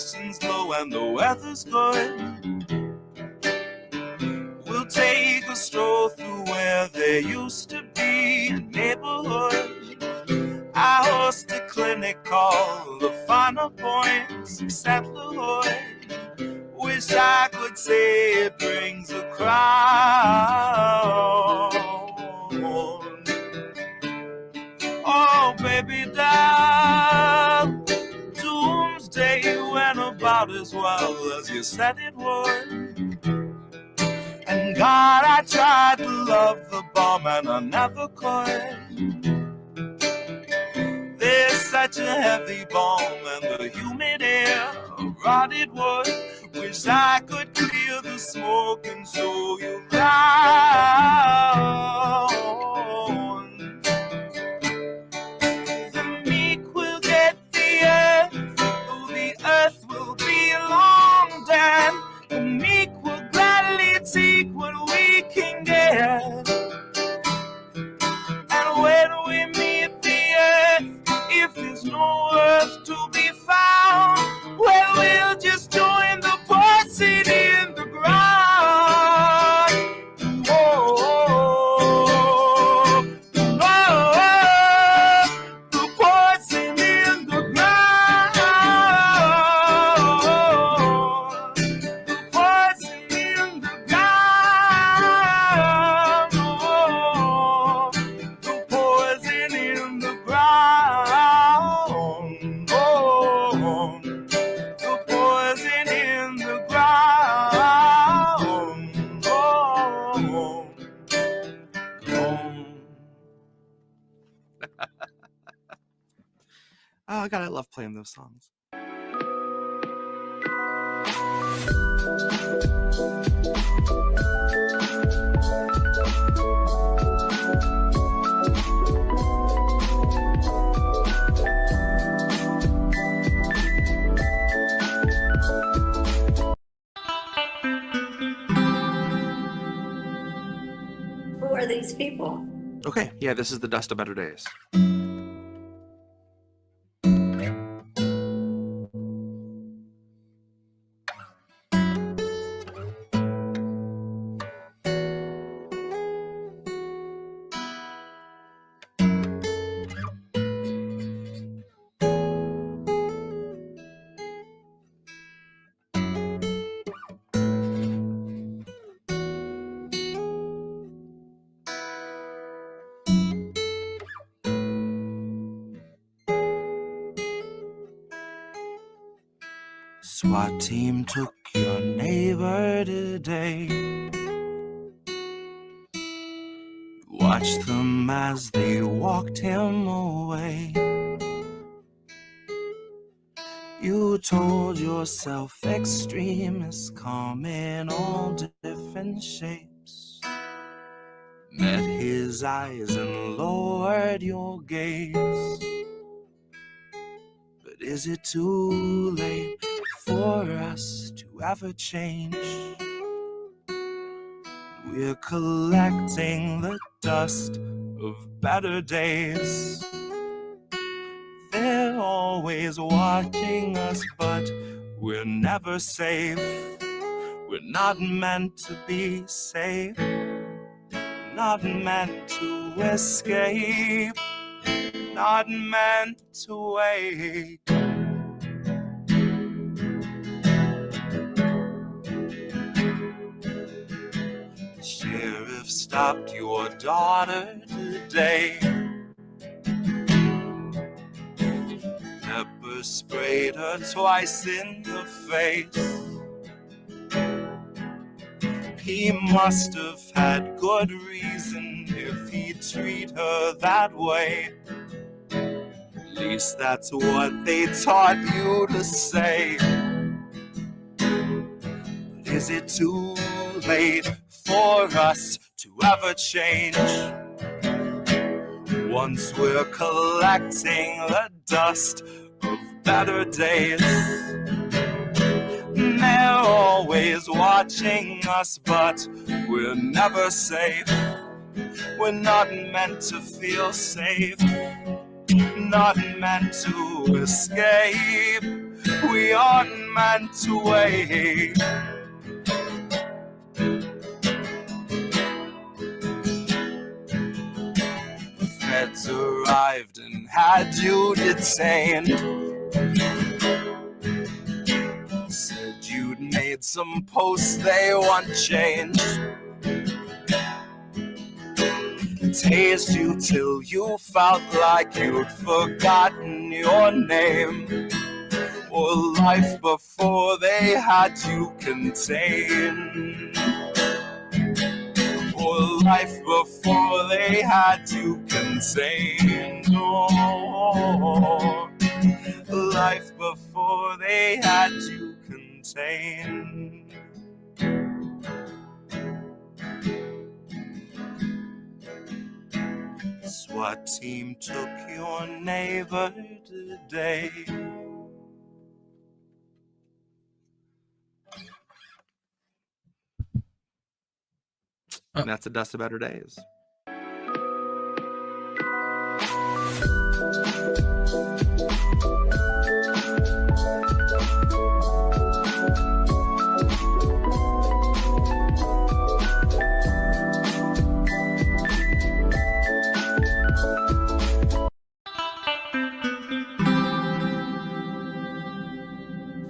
tension's low and the weather's good, we'll take a stroll through where there used to be a neighborhood. I host a clinic called The Finer Points of Settlerhood. Wish I could say it brings a crowd. Oh, baby, down doomsday went about as well as you said it would. And God, I tried to love the bomb and I never could. There's such a heavy bomb and the humid air of rotted wood. Wish I could clear the smoke and show you down. The meek will get the earth, though the earth will be long dead. The meek will gladly take what we can get. And when we meet the earth, if there's no earth to be found, well, we'll just join the poison in the ground. Oh, the poison in the ground. The poison in the ground. The poison in the ground. The poison in the ground. Oh, God, I love playing those songs. Who are these people? Okay, yeah, this is the Dust of Better Days. SWAT team took your neighbor today. Watched them as they walked him away. You told yourself extremists come in all different shapes. Met his eyes and lowered your gaze. But is it too late for us to ever change? We're collecting the dust of better days. They're always watching us, but we're never safe. We're not meant to be safe, not meant to escape, not meant to wait. The sheriff stopped your daughter today. Pepper sprayed her twice in the face. He must have had good reason if he'd treat her that way. At least that's what they taught you to say. But is it too late for us to ever change? Once we're collecting the dust of better days. They're always watching us, but we're never safe. We're not meant to feel safe, not meant to escape, we aren't meant to wait. Feds arrived and had you detained. Said you'd made some posts they want changed. Tased you till you felt like you'd forgotten your name, or life before they had you contained, or life before they had you contained, oh, life before they had you contained. SWAT team took your neighbor today. And that's a dust of better days.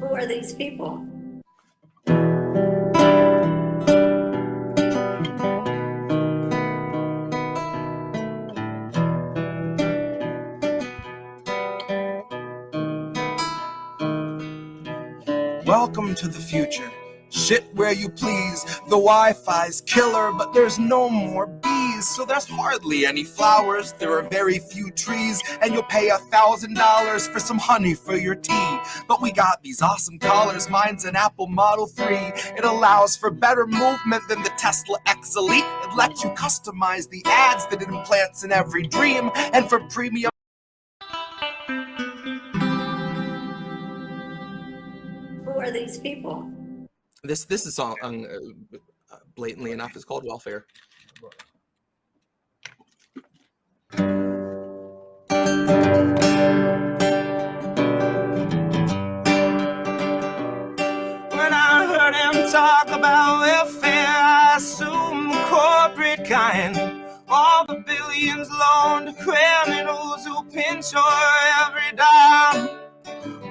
Who are these people? Welcome to the future. Shit where you please. The Wi-Fi's killer, but there's no more bees, so there's hardly any flowers. There are very few trees, and you'll pay $1,000 for some honey for your tea. But we got these awesome collars. Mine's an Apple Model 3. It allows for better movement than the Tesla X Elite. It lets you customize the ads that it implants in every dream, and for premium. Who are these people? This is song, blatantly enough, is called Welfare. When I heard him talk about welfare, I assumed the corporate kind. All the billions loaned to criminals who pinch your every dime.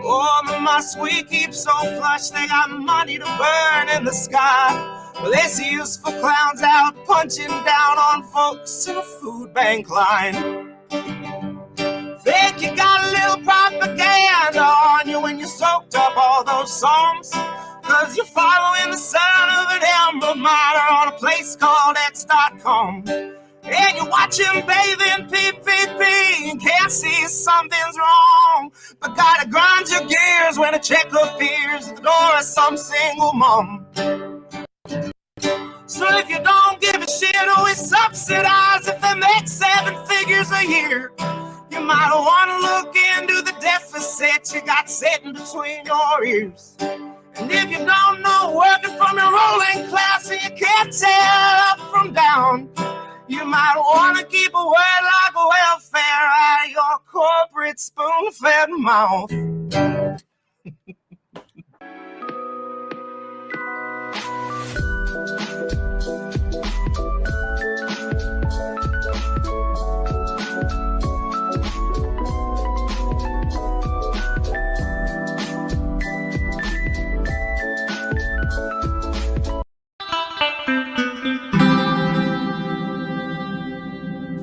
Oh, my suite keeps so flush, they got money to burn in the sky. Well, they see useful clowns out punching down on folks in a food bank line. Think you got a little propaganda on you when you soaked up all those songs, 'cause you're following the son of an ember miner on a place called X.com. And you watch him bathing PPP and can't see something's wrong, but gotta grind your gears when a check appears at the door of some single mom. So if you don't give a shit who is subsidized, if they make 7 figures a year, you might want to look into the deficit you got sitting between your ears. And if you don't know working from your ruling class and you can't tell up from down, you might want to keep a word like welfare out of your corporate spoon-fed mouth.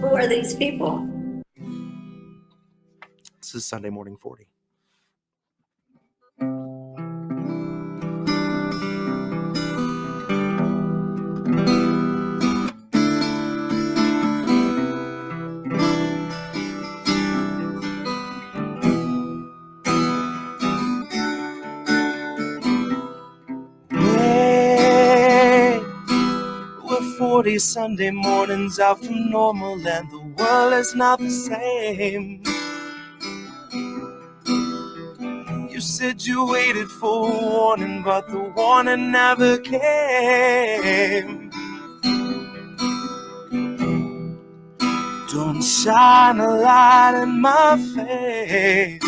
Who are these people? This is Sunday Morning 40. Hey, we're 40 Sunday mornings out from normal, and the world is not the same. You said you waited for a warning, but the warning never came. Don't shine a light in my face.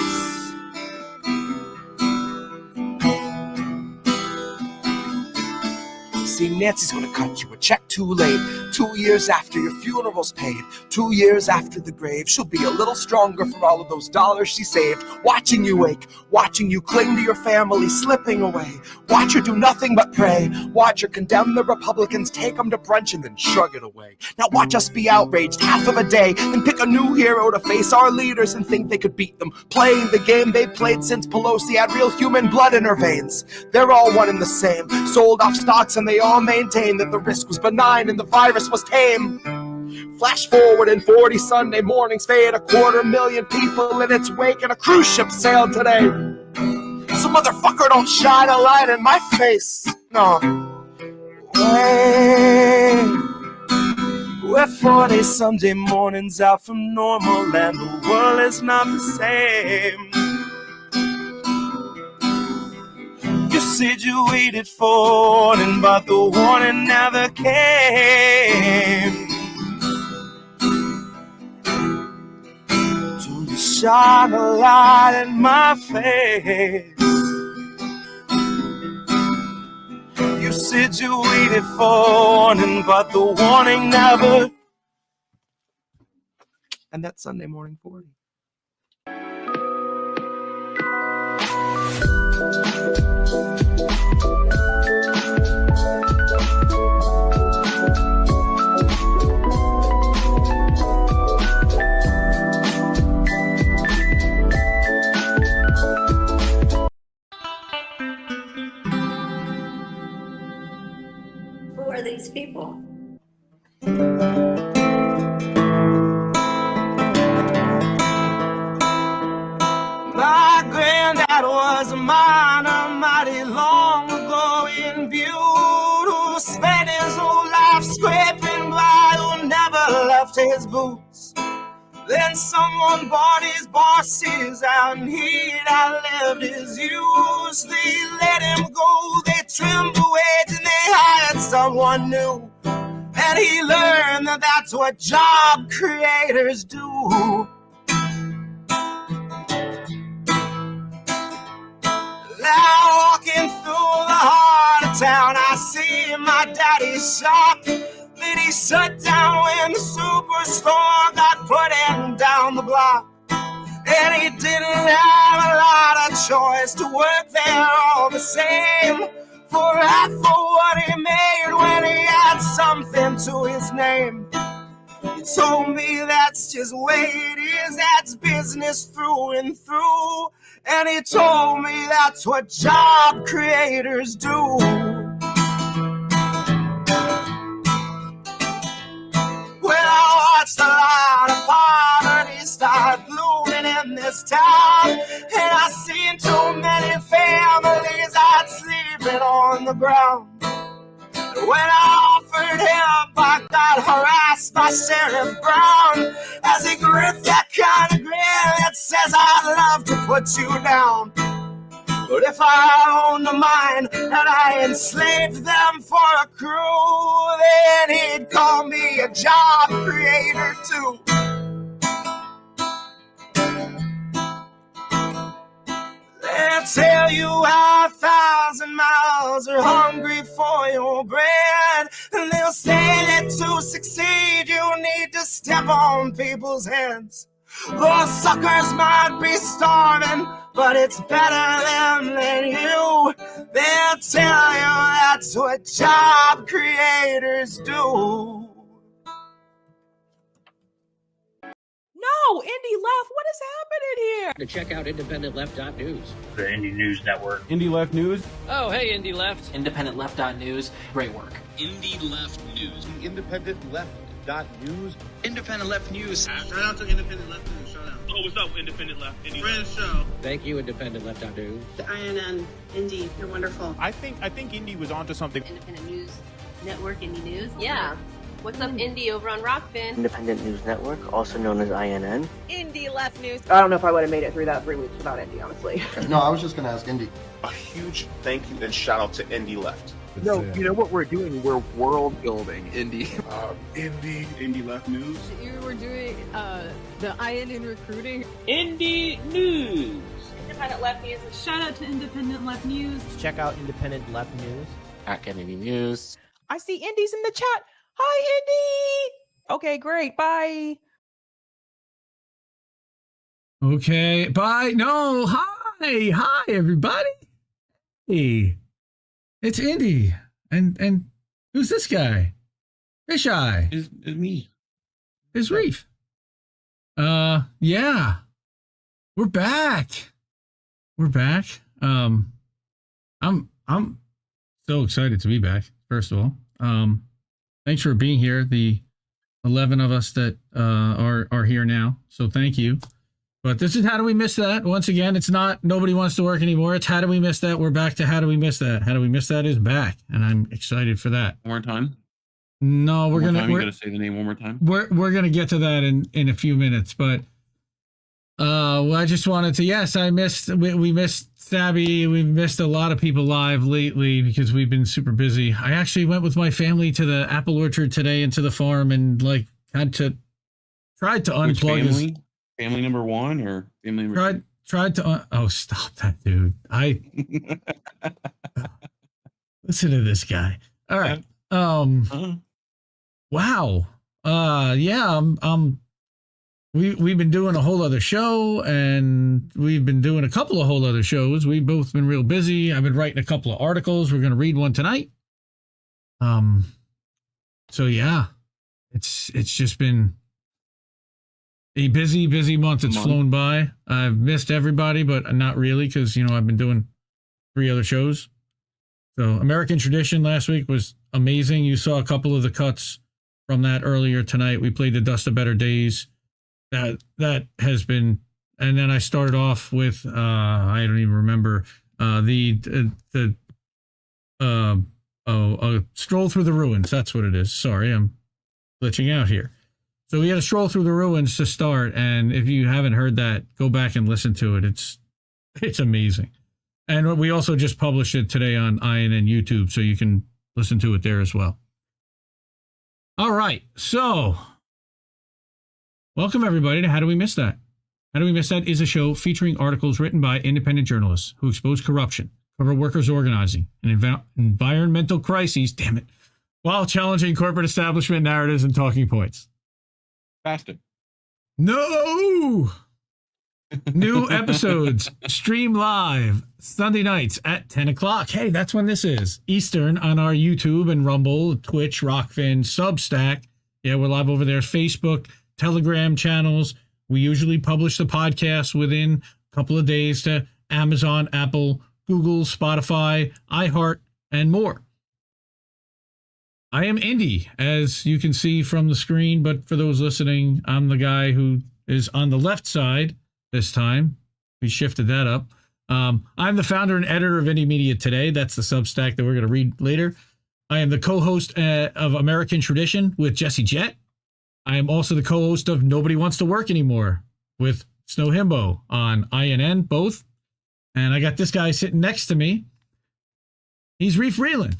see, Nancy's gonna cut you a check too late. 2 years after your funeral's paid, 2 years after the grave, she'll be a little stronger for all of those dollars she saved. Watching you wake, watching you cling to your family, slipping away. Watch her do nothing but pray. Watch her condemn the Republicans, take them to brunch, and then shrug it away. Now watch us be outraged half of a day, then pick a new hero to face our leaders and think they could beat them, playing the game they played since Pelosi had real human blood in her veins. They're all one and the same, sold off stocks and they all maintain that the risk was benign and the virus was tame. Flash forward in 40 Sunday mornings, fade 250,000 people in its wake, and a cruise ship sailed today. So motherfucker, don't shine a light in my face. No. Wait. We're 40 Sunday mornings out from normal and the world is not the same. You said you waited for warning, but the warning never came. To shine a light in my face. You said you waited for warning, but the warning never. And that's Sunday Morning 40. Who are these people? My granddad was a miner mighty long ago in Butte, who spent his whole life scraping by, who never left his boots. Then someone bought his bosses out and he'd outlived his use. They let him go, they trimmed the wage and they hired someone new. And he learned that that's what job creators do. Now walking through the heart of town, I see my daddy's shop that he shut down when the superstore got put in down the block. And he didn't have a lot of choice to work there all the same, for half of what he made when he had something to his name. He told me that's just the way it is, that's business through and through. And he told me that's what job creators do. Well, I watched a lot of poverty start blooming in this town, and I seen too many families out sleeping on the ground. When I offered help, I got harassed by Sheriff Brown as he gripped that kind of grin that says I'd love to put you down. But if I owned a mine and I enslaved them for a crew, then he'd call me a job creator too. They'll tell you how 1,000 miles are hungry for your bread, and they'll say that to succeed you need to step on people's heads. Those suckers might be starving, but it's better them than you. They'll tell you that's what job creators do. No, Indy left. What is happening here? To check out IndependentLeft.news. The Indie News Network. Indie Left News. Oh, hey, Indie Left. IndependentLeft.news. Great work. Indie Left News. IndependentLeft.news. Independent Left News. Shout out to Independent Left News. Shout out. Oh, what's up, Independent Left? Indie Friend Left. show. Thank you, IndependentLeft.news. The INN, Indy, you're wonderful. I think Indy was onto something. Independent News Network, Indie News. Yeah. What's up, Indy, over on Rockfin? Independent News Network, also known as INN. Indie Left News. I don't know if I would have made it through that 3 weeks without Indy, honestly. No, I was just going to ask Indy. A huge thank you and shout out to Indie Left. No, you know what we're doing? We're world building, Indy. Indie Left News. You were doing the INN recruiting. Indie News. Independent Left News. Shout out to Independent Left News. Check out Independent Left News. At Kennedy News. I see Indy's in the chat. Hi, Indy. Okay, great. Bye. Okay, bye. No, hi, everybody. Hey, it's Indy, and who's this guy? Fish Eye. It's me. It's Reef. Yeah, we're back. We're back. I'm so excited to be back. First of all, thanks for being here. The 11 of us that are here now. So thank you. But this is How Do We Miss That? Once again, it's not Nobody Wants to Work Anymore. It's How Do We Miss That? We're back to How Do We Miss That? How Do We Miss That is back, and I'm excited for that. One more time. No, we're You gotta say the name one more time. We're gonna get to that in a few minutes, but well, I just wanted to. Yes, we missed Sabby. We've missed a lot of people live lately because we've been super busy. I actually went with my family to the apple orchard today and to the farm, and tried to unplug. Which family number one or family number tried to. Oh, stop that, dude! Listen to this guy. All right. Wow. Yeah. We've been doing a whole other show, and we've been doing a couple of whole other shows. We've both been real busy. I've been writing a couple of articles. We're going to read one tonight. So yeah, it's just been a busy month. It's flown by. I've missed everybody, but not really, because I've been doing 3 other shows. So American Tradition last week was amazing. You saw a couple of the cuts from that earlier tonight. We played The Dust of Better Days. That has been, and then I started off with I don't even remember Stroll Through the Ruins. That's what it is. Sorry, I'm glitching out here. So we had a Stroll Through the Ruins to start, and if you haven't heard that, go back and listen to it. It's amazing. And we also just published it today on INN YouTube, so you can listen to it there as well. All right, so welcome everybody to How Do We Miss That? How Do We Miss That is a show featuring articles written by independent journalists who expose corruption, cover workers' organizing, and environmental crises, damn it, while challenging corporate establishment narratives and talking points. Faster. No! New episodes stream live Sunday nights at 10 o'clock. Hey, that's when this is. Eastern on our YouTube and Rumble, Twitch, Rockfin, Substack. Yeah, we're live over there. Facebook, Telegram channels. We usually publish the podcast within a couple of days to Amazon, Apple, Google, Spotify, iHeart, and more. I am Indy, as you can see from the screen, but for those listening, I'm the guy who is on the left side this time. We shifted that up. I'm the founder and editor of Indie Media Today. That's the Substack that we're going to read later. I am the co-host of American Tradition with Jett. I am also the co-host of Nobody Wants to Work Anymore with Snow Himbo on INN, both. And I got this guy sitting next to me. He's Reef Breland.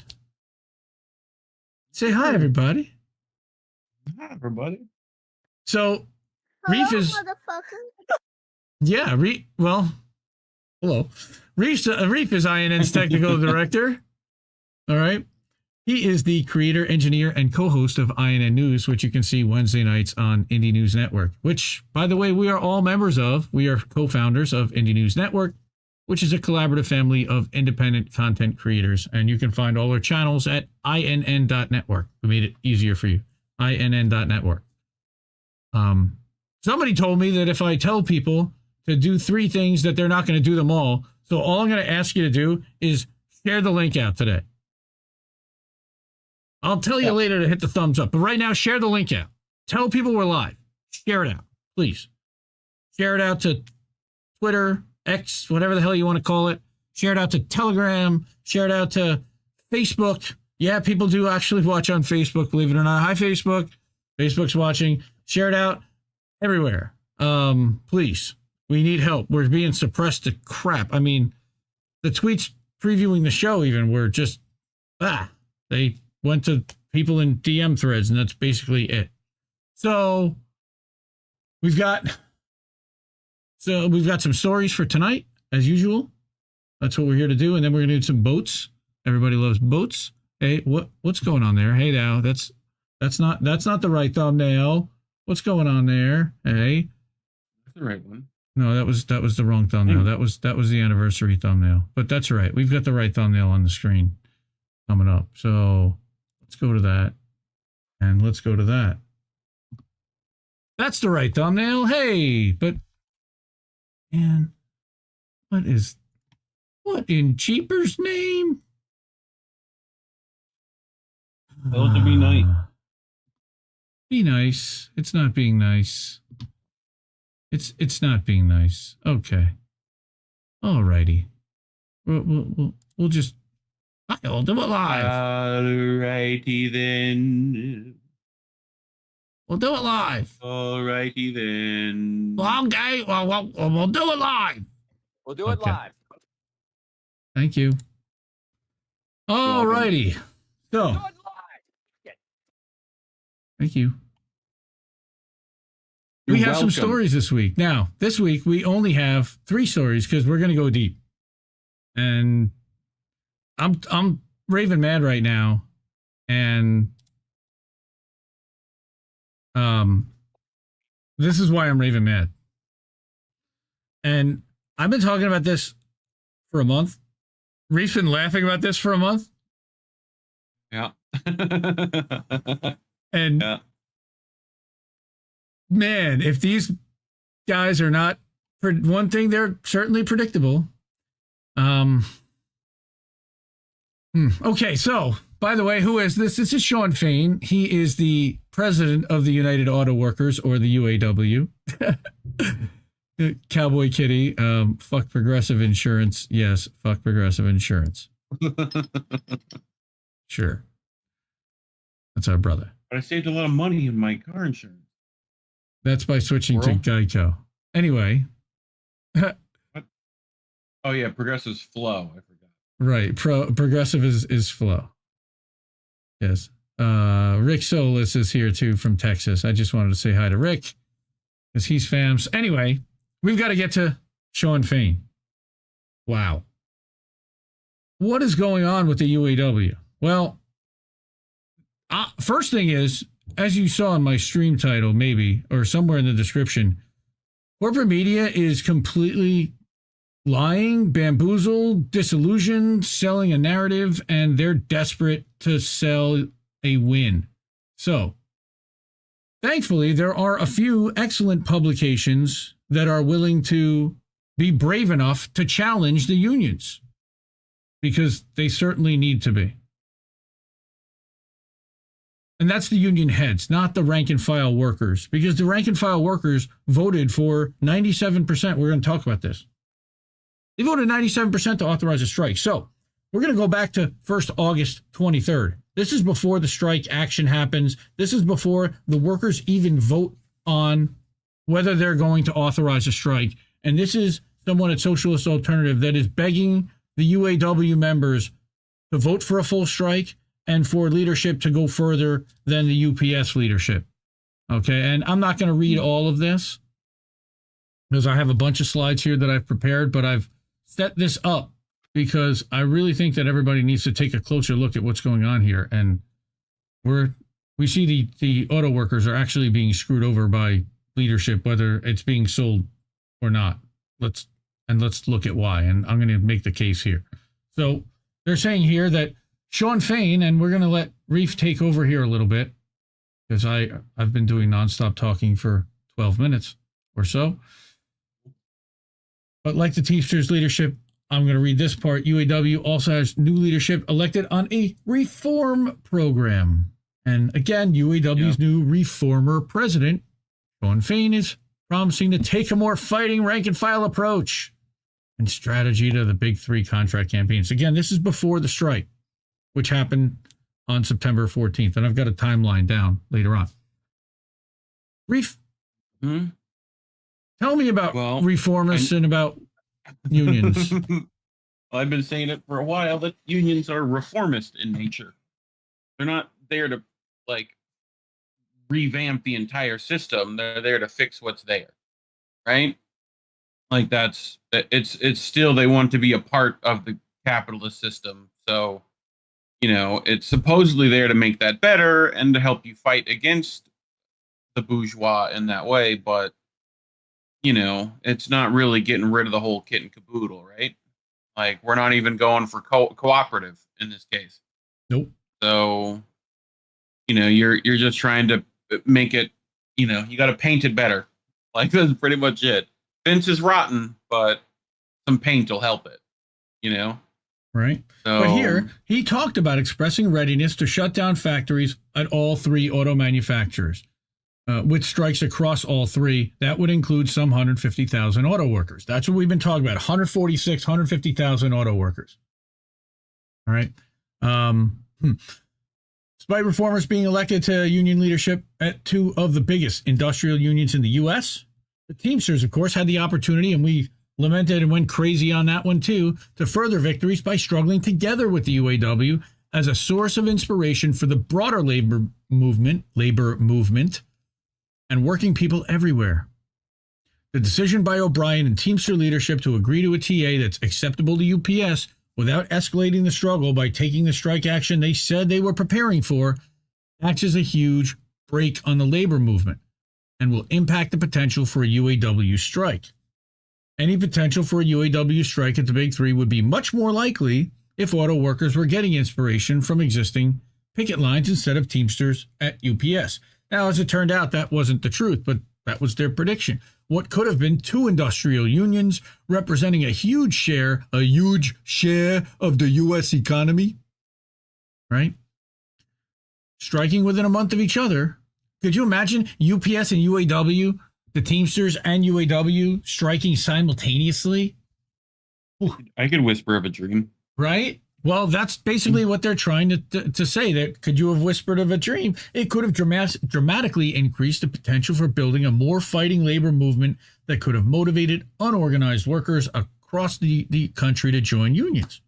Say hi, everybody. Hi, everybody. So, Reef is... Yeah, well, hello. Reef is INN's technical director. All right. He is the creator, engineer, and co-host of INN News, which you can see Wednesday nights on Indie News Network, which, by the way, we are all members of. We are co-founders of Indie News Network, which is a collaborative family of independent content creators. And you can find all our channels at inn.network. We made it easier for you. inn.network. Somebody told me that if I tell people to do 3 things, that they're not going to do them all. So all I'm going to ask you to do is share the link out today. I'll tell you later to hit the thumbs up. But right now, share the link out. Tell people we're live. Share it out, please. Share it out to Twitter, X, whatever the hell you want to call it. Share it out to Telegram. Share it out to Facebook. Yeah, people do actually watch on Facebook, believe it or not. Hi, Facebook. Facebook's watching. Share it out everywhere. Please. We need help. We're being suppressed to crap. I mean, the tweets previewing the show even were just, they went to people in DM threads, and that's basically it. So we've got some stories for tonight, as usual. That's what we're here to do. And then we're going to do some boats. Everybody loves boats. Hey, what's going on there? Hey now, that's not the right thumbnail. What's going on there? Hey. That's the right one. No, that was the wrong thumbnail. That was the anniversary thumbnail. But that's all right. We've got the right thumbnail on the screen coming up. So let's go to that. And let's go to that. That's the right thumbnail. Hey, but man, what in Cheaper's name? Tell it to be nice. Be nice. It's not being nice. It's not being nice. Okay. All righty. We'll just. I'll do it live. All righty then. We'll do it live. All righty then. Well, okay. Well, we'll do it live. We'll do it live. Thank you. All righty. So. Thank you. We have some stories this week. Now, this week we only have 3 stories because we're going to go deep. And I'm raving mad right now. And this is why I'm raving mad. And I've been talking about this for a month. Reef's been laughing about this for a month. Yeah. And man, if these guys are not, for one thing, they're certainly predictable. Okay, so by the way, who is this? This is Sean Fain. He is the president of the United Auto Workers, or the UAW. Cowboy Kitty. Fuck progressive insurance. Yes, fuck progressive insurance. Sure. That's our brother. But I saved a lot of money in my car insurance. That's by switching to Geico. Anyway. Oh, yeah. Progressive's Flow. I forgot. Right. Progressive is Flow. Yes. Rick Solis is here, too, from Texas. I just wanted to say hi to Rick because he's fams. Anyway, we've got to get to Sean Fain. Wow. What is going on with the UAW? Well, first thing is, as you saw in my stream title, maybe, or somewhere in the description, corporate media is completely lying, bamboozled, disillusioned, selling a narrative, and they're desperate to sell a win. So, thankfully, there are a few excellent publications that are willing to be brave enough to challenge the unions, because they certainly need to be. And that's the union heads, not the rank and file workers, because the rank and file workers voted for 97%. We're going to talk about this. They voted 97% to authorize a strike. So we're going to go back to 1st August 23rd. This is before the strike action happens. This is before the workers even vote on whether they're going to authorize a strike. And this is someone at Socialist Alternative that is begging the UAW members to vote for a full strike and for leadership to go further than the UPS leadership. Okay, and I'm not going to read all of this because I have a bunch of slides here that I've prepared, but I've set this up because I really think that everybody needs to take a closer look at what's going on here. And we see the auto workers are actually being screwed over by leadership, whether it's being sold or not. Let's look at why, and I'm going to make the case here. So they're saying here that Sean Fain, and we're going to let Reef take over here a little bit because I've been doing nonstop talking for 12 minutes or so. But like the Teamsters leadership, I'm going to read this part. UAW also has new leadership elected on a reform program. And again, UAW's new reformer president, Sean Fain, is promising to take a more fighting rank and file approach and strategy to the big 3 contract campaigns. Again, this is before the strike, which happened on September 14th. And I've got a timeline down later on. Reef, tell me about reformists and about unions. Well, I've been saying it for a while that unions are reformist in nature. They're not there to, revamp the entire system. They're there to fix what's there, right? It's still, they want to be a part of the capitalist system. So, it's supposedly there to make that better and to help you fight against the bourgeois in that way, but it's not really getting rid of the whole kit and caboodle, right? Like, we're not even going for cooperative in this case. Nope. So, you're just trying to make it, you got to paint it better. Like, that's pretty much it. Vince is rotten, but some paint will help it, Right. So, but here, he talked about expressing readiness to shut down factories at all three auto manufacturers. With strikes across all three, that would include some 150,000 auto workers. That's what we've been talking about, 150,000 auto workers. All right. Despite reformers being elected to union leadership at two of the biggest industrial unions in the U.S., the Teamsters, of course, had the opportunity, and we lamented and went crazy on that one too, to further victories by struggling together with the UAW as a source of inspiration for the broader labor movement, and working people everywhere. The decision by O'Brien and Teamster leadership to agree to a TA that's acceptable to UPS without escalating the struggle by taking the strike action they said they were preparing for acts as a huge break on the labor movement and will impact the potential for a UAW strike. Any potential for a UAW strike at the Big Three would be much more likely if auto workers were getting inspiration from existing picket lines instead of Teamsters at UPS. Now, as it turned out, that wasn't the truth, but that was their prediction. What could have been two industrial unions representing a huge share of the U.S. economy, right? Striking within a month of each other. Could you imagine UPS and UAW, the Teamsters and UAW striking simultaneously? I could whisper of a dream. Right? Well, that's basically what they're trying to say. That could you have whispered of a dream? It could have dramatically increased the potential for building a more fighting labor movement that could have motivated unorganized workers across the country to join unions.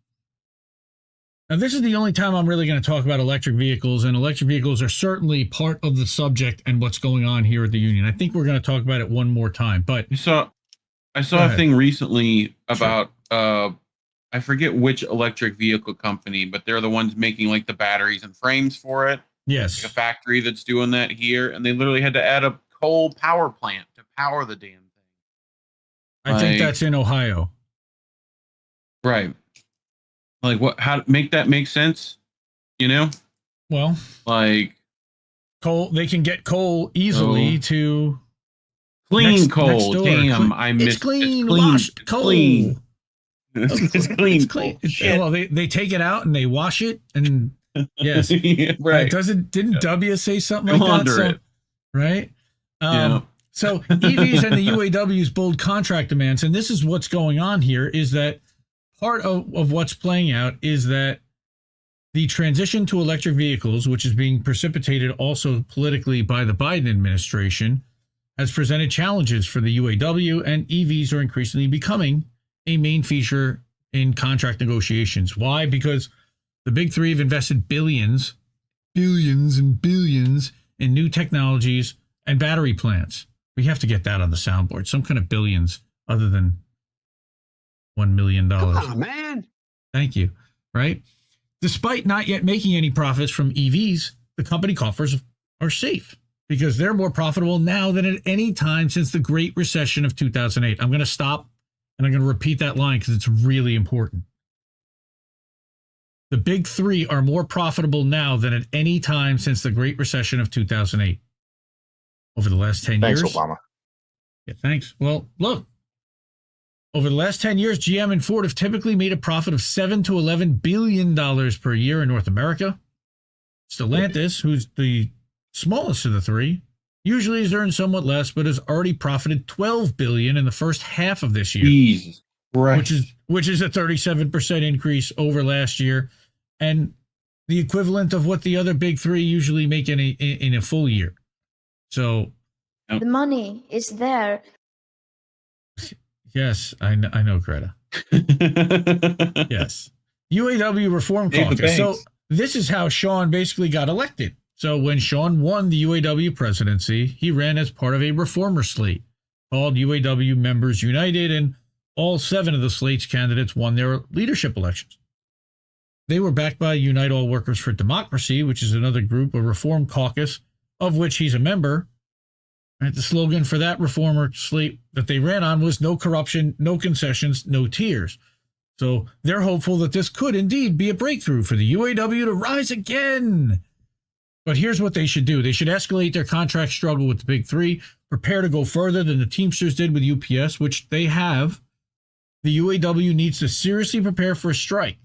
Now, this is the only time I'm really going to talk about electric vehicles, and electric vehicles are certainly part of the subject and what's going on here at the union. I think we're going to talk about it one more time, but I saw a thing recently about I forget which electric vehicle company, but they're the ones making like the batteries and frames for it. Yes. Like a factory that's doing that here, and they literally had to add a coal power plant to power the damn thing. I think that's in Ohio. Right. Like, what? How make that make sense? Well, like coal. They can get coal easily to clean coal. Damn, I missed. It's clean, it's clean washed coal. Clean. It's clean. It's clean. Well, they take it out and they wash it, and yes, right. Didn't W say something like that? So, right. Yeah. So EVs and the UAW's bold contract demands, and this is what's going on here, is that part of what's playing out is that the transition to electric vehicles, which is being precipitated also politically by the Biden administration, has presented challenges for the UAW, and EVs are increasingly becoming a main feature in contract negotiations. Why? Because the Big Three have invested billions and billions in new technologies and battery plants. We have to get that on the soundboard. Some kind of billions other than $1 million. Come on, man. Thank you. Right? Despite not yet making any profits from EVs, the company coffers are safe because they're more profitable now than at any time since the Great Recession of 2008. I'm going to stop and I'm going to repeat that line because it's really important. The Big Three are more profitable now than at any time since the Great Recession of 2008. Over the last 10 years. Thanks, Obama. Yeah, thanks. Well, look. Over the last 10 years, GM and Ford have typically made a profit of $7 to $11 billion per year in North America. Stellantis, who's the smallest of the three, usually has earned somewhat less, but has already profited $12 billion in the first half of this year. Jesus Christ. Which is a 37% increase over last year, and the equivalent of what the other Big Three usually make in a full year. So the money is there. Yes, I know, Greta. Yes. UAW Reform Caucus. So this is how Sean basically got elected. So when Sean won the UAW presidency, he ran as part of a reformer slate called UAW Members United, and all 7 of the slate's candidates won their leadership elections. They were backed by Unite All Workers for Democracy, which is another group, a reform caucus, of which he's a member. And the slogan for that reformer slate that they ran on was no corruption, no concessions, no tears. So they're hopeful that this could indeed be a breakthrough for the UAW to rise again. But here's what they should do. They should escalate their contract struggle with the big three, prepare to go further than the Teamsters did with UPS, which they have. The UAW needs to seriously prepare for a strike,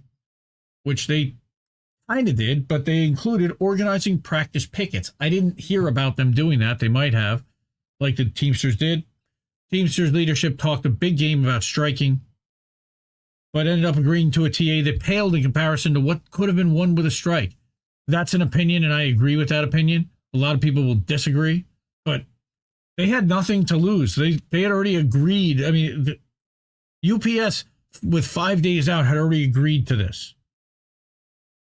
which they kind of did, but they included organizing practice pickets. I didn't hear about them doing that. They might have, like the Teamsters did. Teamsters leadership talked a big game about striking, but ended up agreeing to a TA that paled in comparison to what could have been won with a strike. That's an opinion, and I agree with that opinion. A lot of people will disagree, but they had nothing to lose. They had already agreed. I mean, the UPS, with 5 days out, had already agreed to this.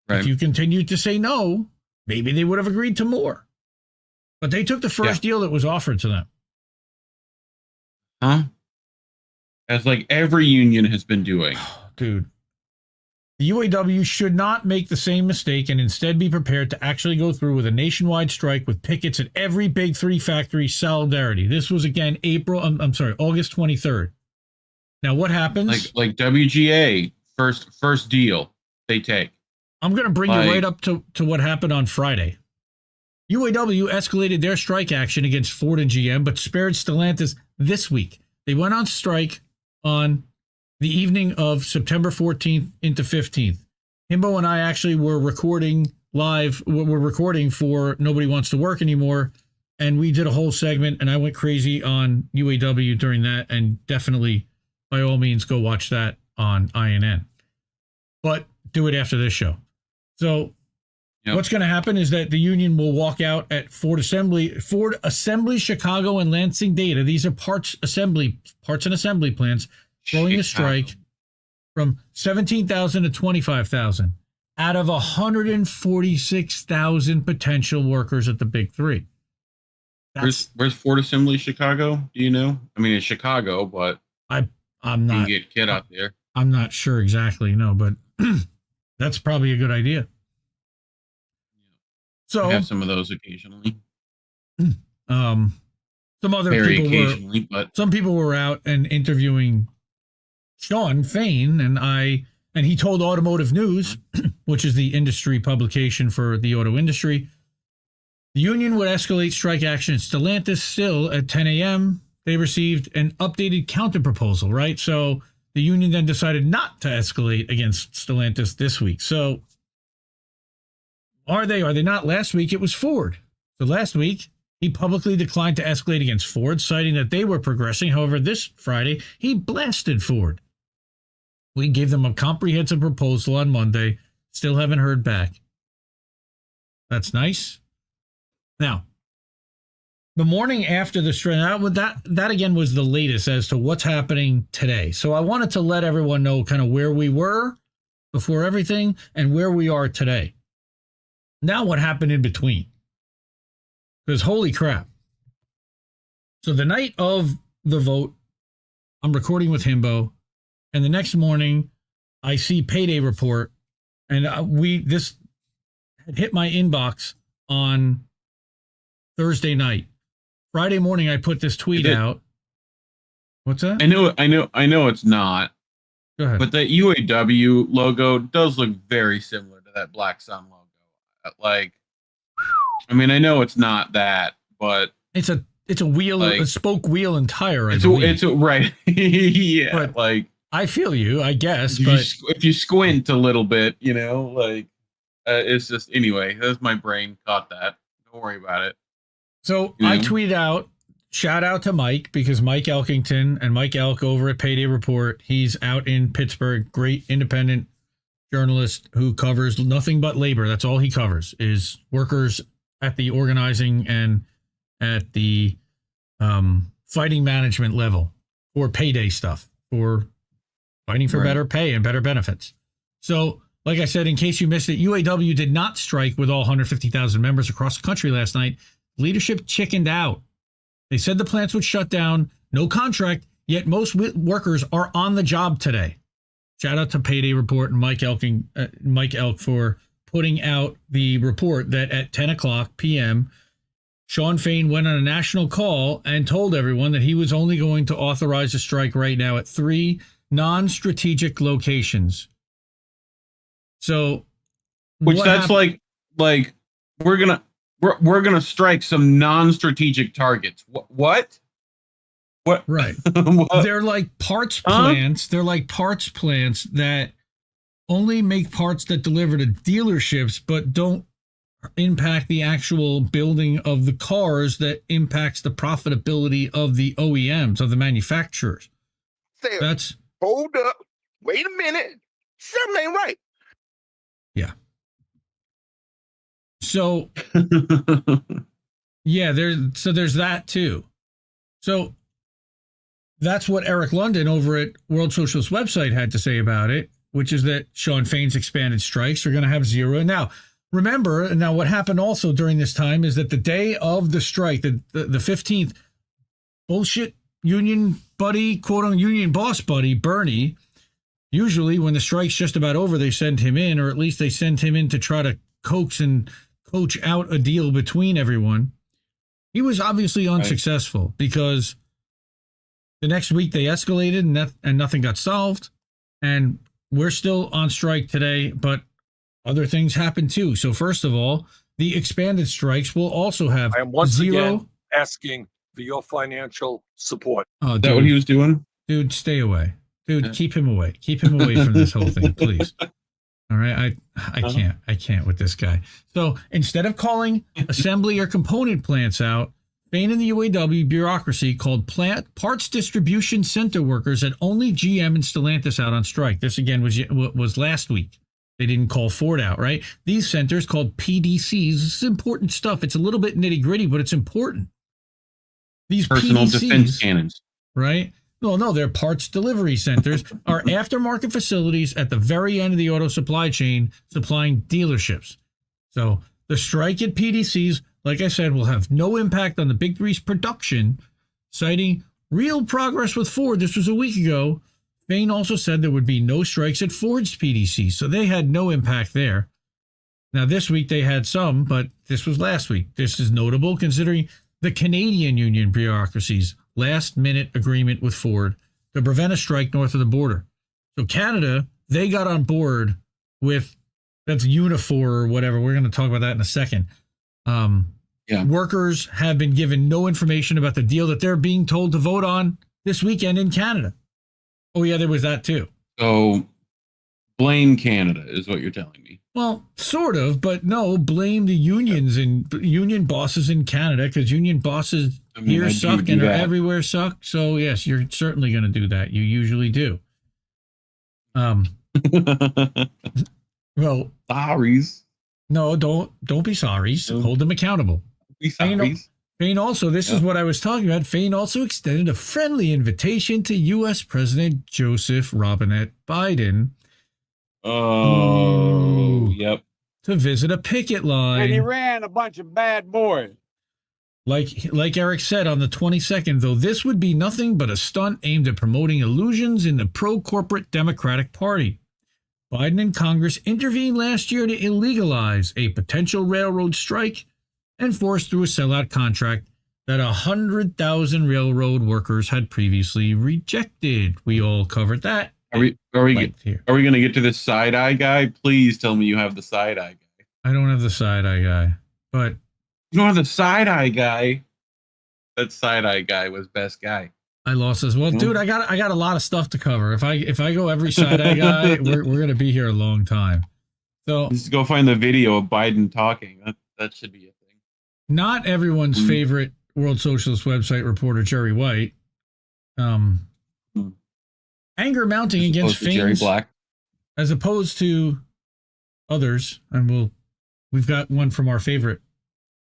Right. If you continued to say no, maybe they would have agreed to more. But they took the first deal that was offered to them. Huh? As like every union has been doing. Dude. The UAW should not make the same mistake and instead be prepared to actually go through with a nationwide strike with pickets at every big three factory. Solidarity. This was again August 23rd. Now what happens? Like WGA, first deal they take. I'm going to bring you right up to what happened on Friday. UAW escalated their strike action against Ford and GM, but spared Stellantis this week. They went on strike on the evening of September 14th into 15th. Himbo and I actually were recording live. We're recording for Nobody Wants to Work Anymore, and we did a whole segment, and I went crazy on UAW during that, and definitely, by all means, go watch that on INN. But do it after this show. So what's going to happen is that the union will walk out at Ford Assembly Chicago and Lansing Data. These are parts and assembly plants, throwing a strike from 17,000 to 25,000 out of 146,000 potential workers at the big three. Where's Ford Assembly Chicago? Do you know? I mean, it's Chicago, but I'm not. You get kid out there. I'm not sure exactly, no, but that's probably a good idea. So I have some of those occasionally. Some other some people were out and interviewing Sean Fain, and he told Automotive News, which is the industry publication for the auto industry, the union would escalate strike action at Stellantis. Still at 10 a.m., they received an updated counterproposal, right? So the union then decided not to escalate against Stellantis this week. So are they not? Last week it was Ford. So last week he publicly declined to escalate against Ford, citing that they were progressing. However, this Friday he blasted Ford. We gave them a comprehensive proposal on Monday. Still haven't heard back. That's nice. Now, the morning after the strike, that again was the latest as to what's happening today. So I wanted to let everyone know kind of where we were before everything and where we are today. Now what happened in between? Because holy crap. So the night of the vote, I'm recording with Himbo, and the next morning I see Payday Report, and this had hit my inbox on Thursday night. Friday morning, I put this tweet out. What's that? I know it's not. Go ahead. But the UAW logo does look very similar to that Black Sun logo. Like, I mean, I know it's not that, but it's a wheel, like, a spoke wheel and tire. It's right. Yeah, but like I feel you, I guess. If you squint a little bit, it's just anyway. That's my brain caught that. Don't worry about it. So I tweeted out, shout out to Mike, because Mike Elkington and Mike Elk over at Payday Report, he's out in Pittsburgh, great independent journalist who covers nothing but labor. That's all he covers is workers at the organizing and at the fighting management level for payday stuff, for fighting for better pay and better benefits. So, like I said, in case you missed it, UAW did not strike with all 150,000 members across the country last night. Leadership chickened out. They said the plants would shut down, no contract, yet most workers are on the job today. shout out to Payday Report and Mike Elk for putting out the report that at 10 o'clock p.m., Shawn Fain went on a national call and told everyone that he was only going to authorize a strike right now at 3 non-strategic locations. So, which that's like we're gonna strike some non-strategic targets. What? Right. What? They're like parts plants. They're like parts plants that only make parts that deliver to dealerships, but don't impact the actual building of the cars that impacts the profitability of the OEMs, of the manufacturers. Hold up. Wait a minute. Something ain't right. Yeah. So, yeah, there's that too. So that's what Eric London over at World Socialist website had to say about it, which is that Shawn Fain's expanded strikes are going to have 0. Now, remember, what happened also during this time is that the day of the strike, the 15th, bullshit union buddy, quote unquote union boss buddy, Bernie, usually when the strike's just about over, they send him in, or at least they send him in to try to coax and coach out a deal between everyone. He was obviously unsuccessful because the next week they escalated and nothing got solved. And we're still on strike today, but other things happen too. So first of all, the expanded strikes will also have I am once 0. again asking for your financial support. Oh, is that what he was doing? Dude, stay away. Dude, keep him away. Keep him away from this whole thing, please. All right, I can't with this guy. So instead of calling assembly or component plants out, Fain and the UAW bureaucracy called plant parts distribution center workers at only GM and Stellantis out on strike. This again was last week. They didn't call Ford out, right? These centers called PDCs. This is important stuff. It's a little bit nitty gritty, but it's important. These personal PDCs, defense cannons, right? No, they're parts delivery centers, are aftermarket facilities at the very end of the auto supply chain supplying dealerships. So the strike at PDCs, like I said, will have no impact on the Big Three's production, citing real progress with Ford. This was a week ago. Fain also said there would be no strikes at Ford's PDC, so they had no impact there. Now, this week they had some, but this was last week. This is notable considering the Canadian union bureaucracy's last-minute agreement with Ford to prevent a strike north of the border. So Canada, they got on board with, that's Unifor or whatever. We're going to talk about that in a second. Workers have been given no information about the deal that they're being told to vote on this weekend in Canada. Oh, yeah, there was that too. So blame Canada is what you're telling me. Well, sort of, but no, blame the unions and union bosses in Canada because union bosses here suck and are everywhere suck. So, yes, you're certainly going to do that. You usually do. Well, sorries. No, don't be sorries. Hold them accountable. Be sorries. Fain also, this is what I was talking about. Fain also extended a friendly invitation to U.S. President Joseph Robinette Biden. Oh, yep. To visit a picket line. And he ran a bunch of bad boys. Like Eric said on the 22nd, though, this would be nothing but a stunt aimed at promoting illusions in the pro-corporate Democratic Party. Biden and Congress intervened last year to illegalize a potential railroad strike and force through a sellout contract that 100,000 railroad workers had previously rejected. We all covered that. Are we going to get to this side-eye guy? Please tell me you have the side-eye guy. I don't have the side-eye guy, but... You don't have the side-eye guy? That side-eye guy was best guy. I lost this. Well, dude, I got a lot of stuff to cover. If I go every side-eye guy, we're going to be here a long time. So just go find the video of Biden talking. That should be a thing. Not everyone's favorite World Socialist website reporter, Jerry White. Anger mounting against Jerry Black, as opposed to others, and we've got one from our favorite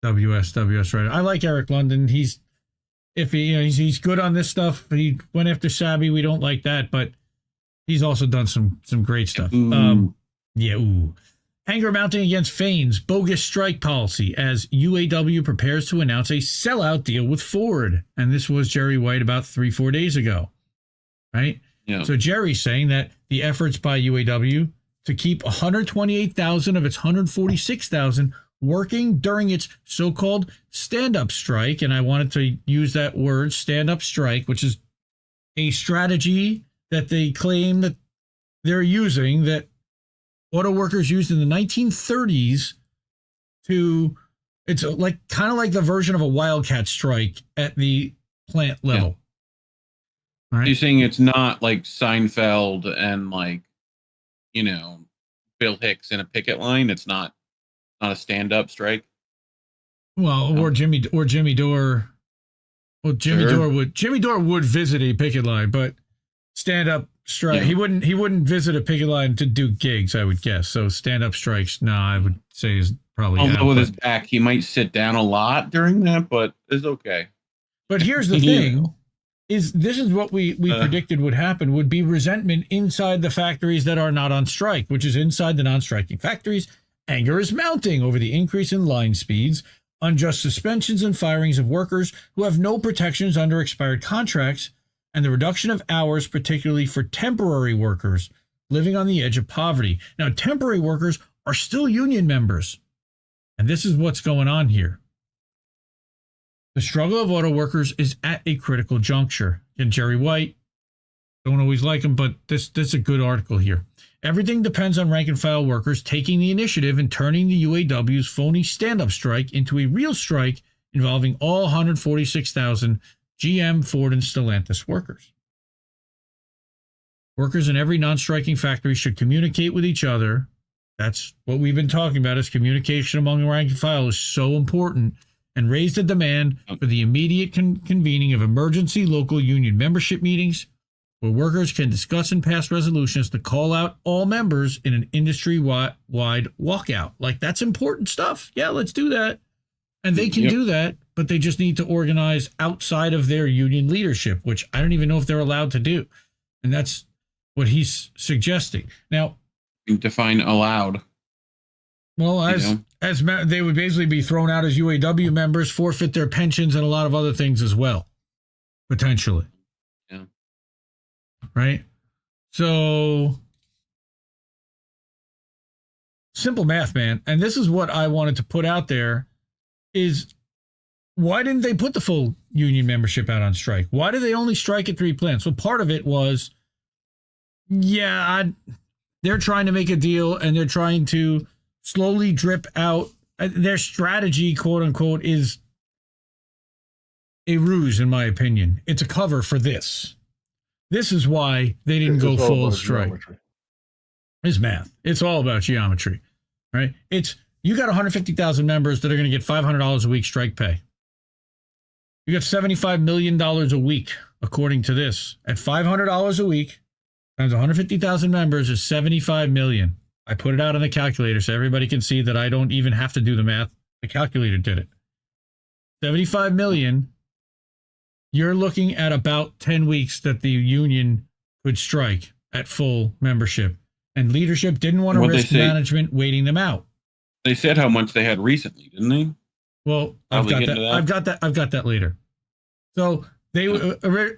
WS writer. I like Eric London. He's he's good on this stuff. He went after Sabi. We don't like that, but he's also done some great stuff. Anger mounting against Fain's bogus strike policy as UAW prepares to announce a sellout deal with Ford. And this was Jerry White about 3-4 days ago, right? Yeah. So Jerry's saying that the efforts by UAW to keep 128,000 of its 146,000 working during its so-called stand-up strike, and I wanted to use that word, stand-up strike, which is a strategy that they claim that they're using, that auto workers used in the 1930s to, it's like kind of like the version of a wildcat strike at the plant level. Yeah. All right. You're saying it's not like Seinfeld and like, you know, Bill Hicks in a picket line. It's not a stand-up strike. Well, or Jimmy Dore. Well, Jimmy Dore would visit a picket line, but stand-up strike. Yeah. He wouldn't visit a picket line to do gigs, I would guess. So stand-up strikes, I would say is probably. Although with his back, he might sit down a lot during that, but it's okay. But here's the thing: this is what we predicted would happen. Would be resentment inside the factories that are not on strike, which is inside the non-striking factories. Anger is mounting over the increase in line speeds, unjust suspensions and firings of workers who have no protections under expired contracts, and the reduction of hours, particularly for temporary workers living on the edge of poverty. Now, temporary workers are still union members, and this is what's going on here. The struggle of auto workers is at a critical juncture. And Jerry White, don't always like him, but this is a good article here. Everything depends on rank and file workers taking the initiative and turning the UAW's phony stand-up strike into a real strike involving all 146,000 GM, Ford, and Stellantis workers. Workers in every non-striking factory should communicate with each other. That's what we've been talking about, is communication among the rank and file is so important, and raise the demand for the immediate convening of emergency local union membership meetings where workers can discuss and pass resolutions to call out all members in an industry-wide walkout. Like, that's important stuff. Yeah, let's do that. And they can do that, but they just need to organize outside of their union leadership, which I don't even know if they're allowed to do. And that's what he's suggesting. Now, define allowed. Well, as they would basically be thrown out as UAW members, forfeit their pensions, and a lot of other things as well, potentially. Yeah. Right? So, simple math, man. And this is what I wanted to put out there, is why didn't they put the full union membership out on strike? Why did they only strike at 3 plants? Well, part of it was, they're trying to make a deal, and they're trying to slowly drip out. Their strategy, quote unquote, is a ruse, in my opinion. It's a cover for this. This is why they didn't go full strike. It's math. It's all about geometry, right? You got 150,000 members that are going to get $500 a week strike pay. You got $75 million a week, according to this. At $500 a week times 150,000 members is $75 million. I put it out on the calculator so everybody can see that I don't even have to do the math. The calculator did it. 75 million. You're looking at about 10 weeks that the union could strike at full membership. And leadership didn't want to risk management waiting them out. They said how much they had recently, didn't they? Well, I've got that later. So they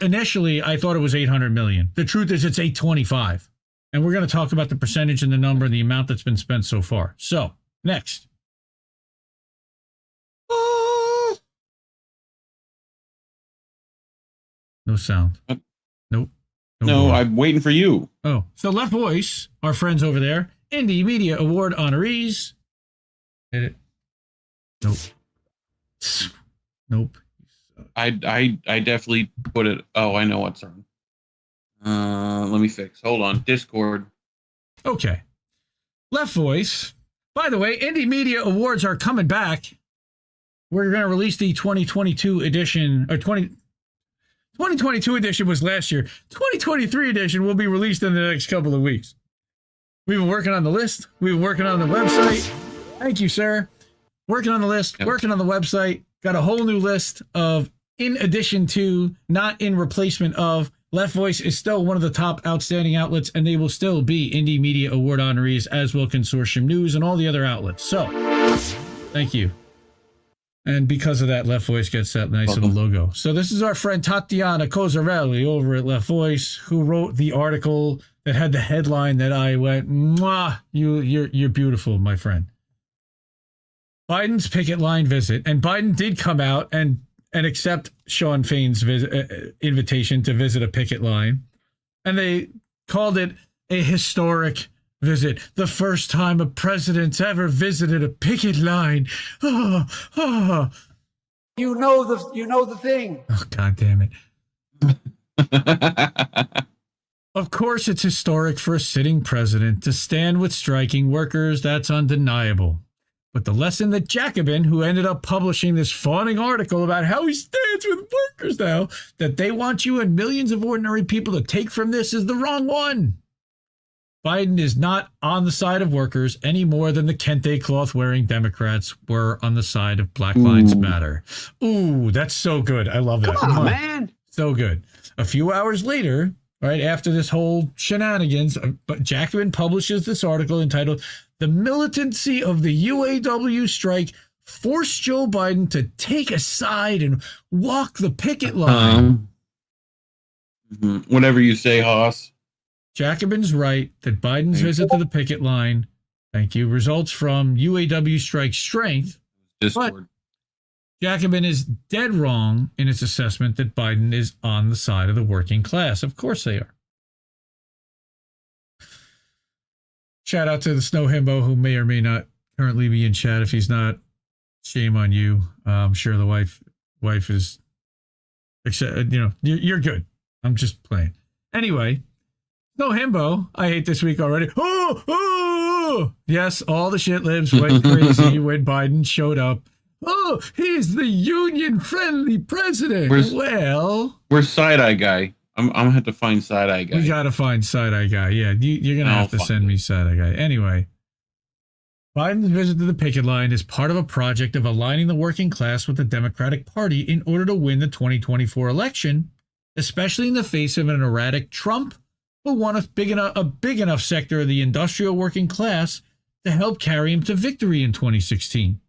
initially, I thought it was 800 million. The truth is it's 825. And we're going to talk about the percentage and the number and the amount that's been spent so far. So, next. No sound. Nope. No, I'm waiting for you. Oh, so Left Voice, our friends over there, Indie Media Award honorees. Hit it. Nope. Nope. I definitely put it. Oh, I know what's on. Let me fix. Hold on. Discord. Okay. Left Voice. By the way, Indie Media Awards are coming back. We're going to release the 2022 edition, or 2022 edition was last year. 2023 edition will be released in the next couple of weeks. We've been working on the list. We've been working on the website. Thank you, sir. Working on the list, working on the website. Got a whole new list of, in addition to, not in replacement of. Left Voice is still one of the top outstanding outlets, and they will still be Indie Media Award honorees, as will Consortium News and all the other outlets. So, thank you. And because of that, Left Voice gets that nice little logo. So this is our friend Tatiana Cozzarelli over at Left Voice, who wrote the article that had the headline that I went, mwah, you're beautiful, my friend. Biden's picket line visit. And Biden did come out and accept Sean Fain's invitation to visit a picket line. And they called it a historic visit. The first time a president's ever visited a picket line. Oh, oh. You know the thing. Oh, God damn it. Of course, it's historic for a sitting president to stand with striking workers. That's undeniable. But the lesson that Jacobin, who ended up publishing this fawning article about how he stands with workers now, that they want you and millions of ordinary people to take from this is the wrong one. Biden is not on the side of workers any more than the kente cloth wearing Democrats were on the side of Black Lives Matter. Ooh, that's so good. I love that. Come on, man. So good. A few hours later, right after this whole shenanigans, but Jacobin publishes this article entitled "The Militancy of the UAW Strike Forced Joe Biden to Take a Side and Walk the Picket Line." Whatever you say, Haas. Jacobin's right that Biden's visit to the picket line, thank you, results from UAW strike strength. Discord. But Jacobin is dead wrong in its assessment that Biden is on the side of the working class. Of course they are. Shout out to the Snow Himbo, who may or may not currently be in chat. If he's not, shame on you. I'm sure the wife is, you're good. I'm just playing. Anyway, Snow Himbo, I hate this week already. Oh, yes, all the shit libs went crazy when Biden showed up. Oh, he's the union-friendly president. Where's Side-Eye Guy? I'm gonna have to find Side-Eye Guy. We gotta find Side-Eye Guy. Yeah, you're gonna have to send me Side-Eye Guy. Anyway, Biden's visit to the picket line is part of a project of aligning the working class with the Democratic Party in order to win the 2024 election, especially in the face of an erratic Trump who won a big enough sector of the industrial working class to help carry him to victory in 2016.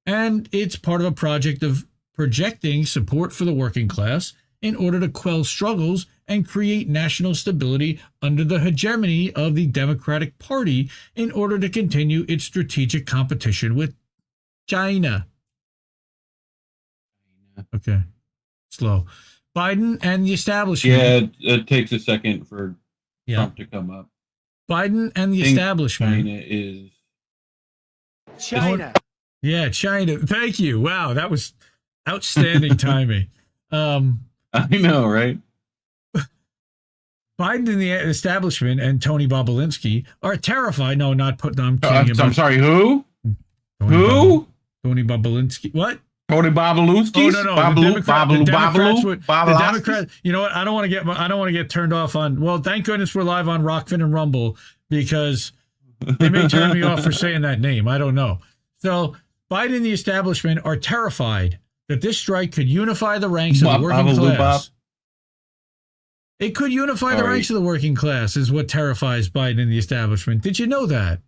And it's part of a project of projecting support for the working class in order to quell struggles and create national stability under the hegemony of the Democratic Party in order to continue its strategic competition with China. Okay. Slow. Biden and the establishment. Yeah, it takes a second for Trump to come up. Biden and the establishment. China is... China. Yeah, China. Thank you. Wow, that was outstanding timing. I know, right? Biden and the establishment and Tony Bobolinsky are terrified. No, not put them. I'm sorry, who? Who? Tony Bobolinsky. What? Tony Bobolinsky? Oh, no. The Democrats. You know what? I don't want to get turned off on. Well, thank goodness we're live on Rockfin and Rumble, because they may turn me off for saying that name. I don't know. So Biden and the establishment are terrified that this strike could unify the ranks of the working class. It could unify the ranks of the working class is what terrifies Biden and the establishment. Did you know that?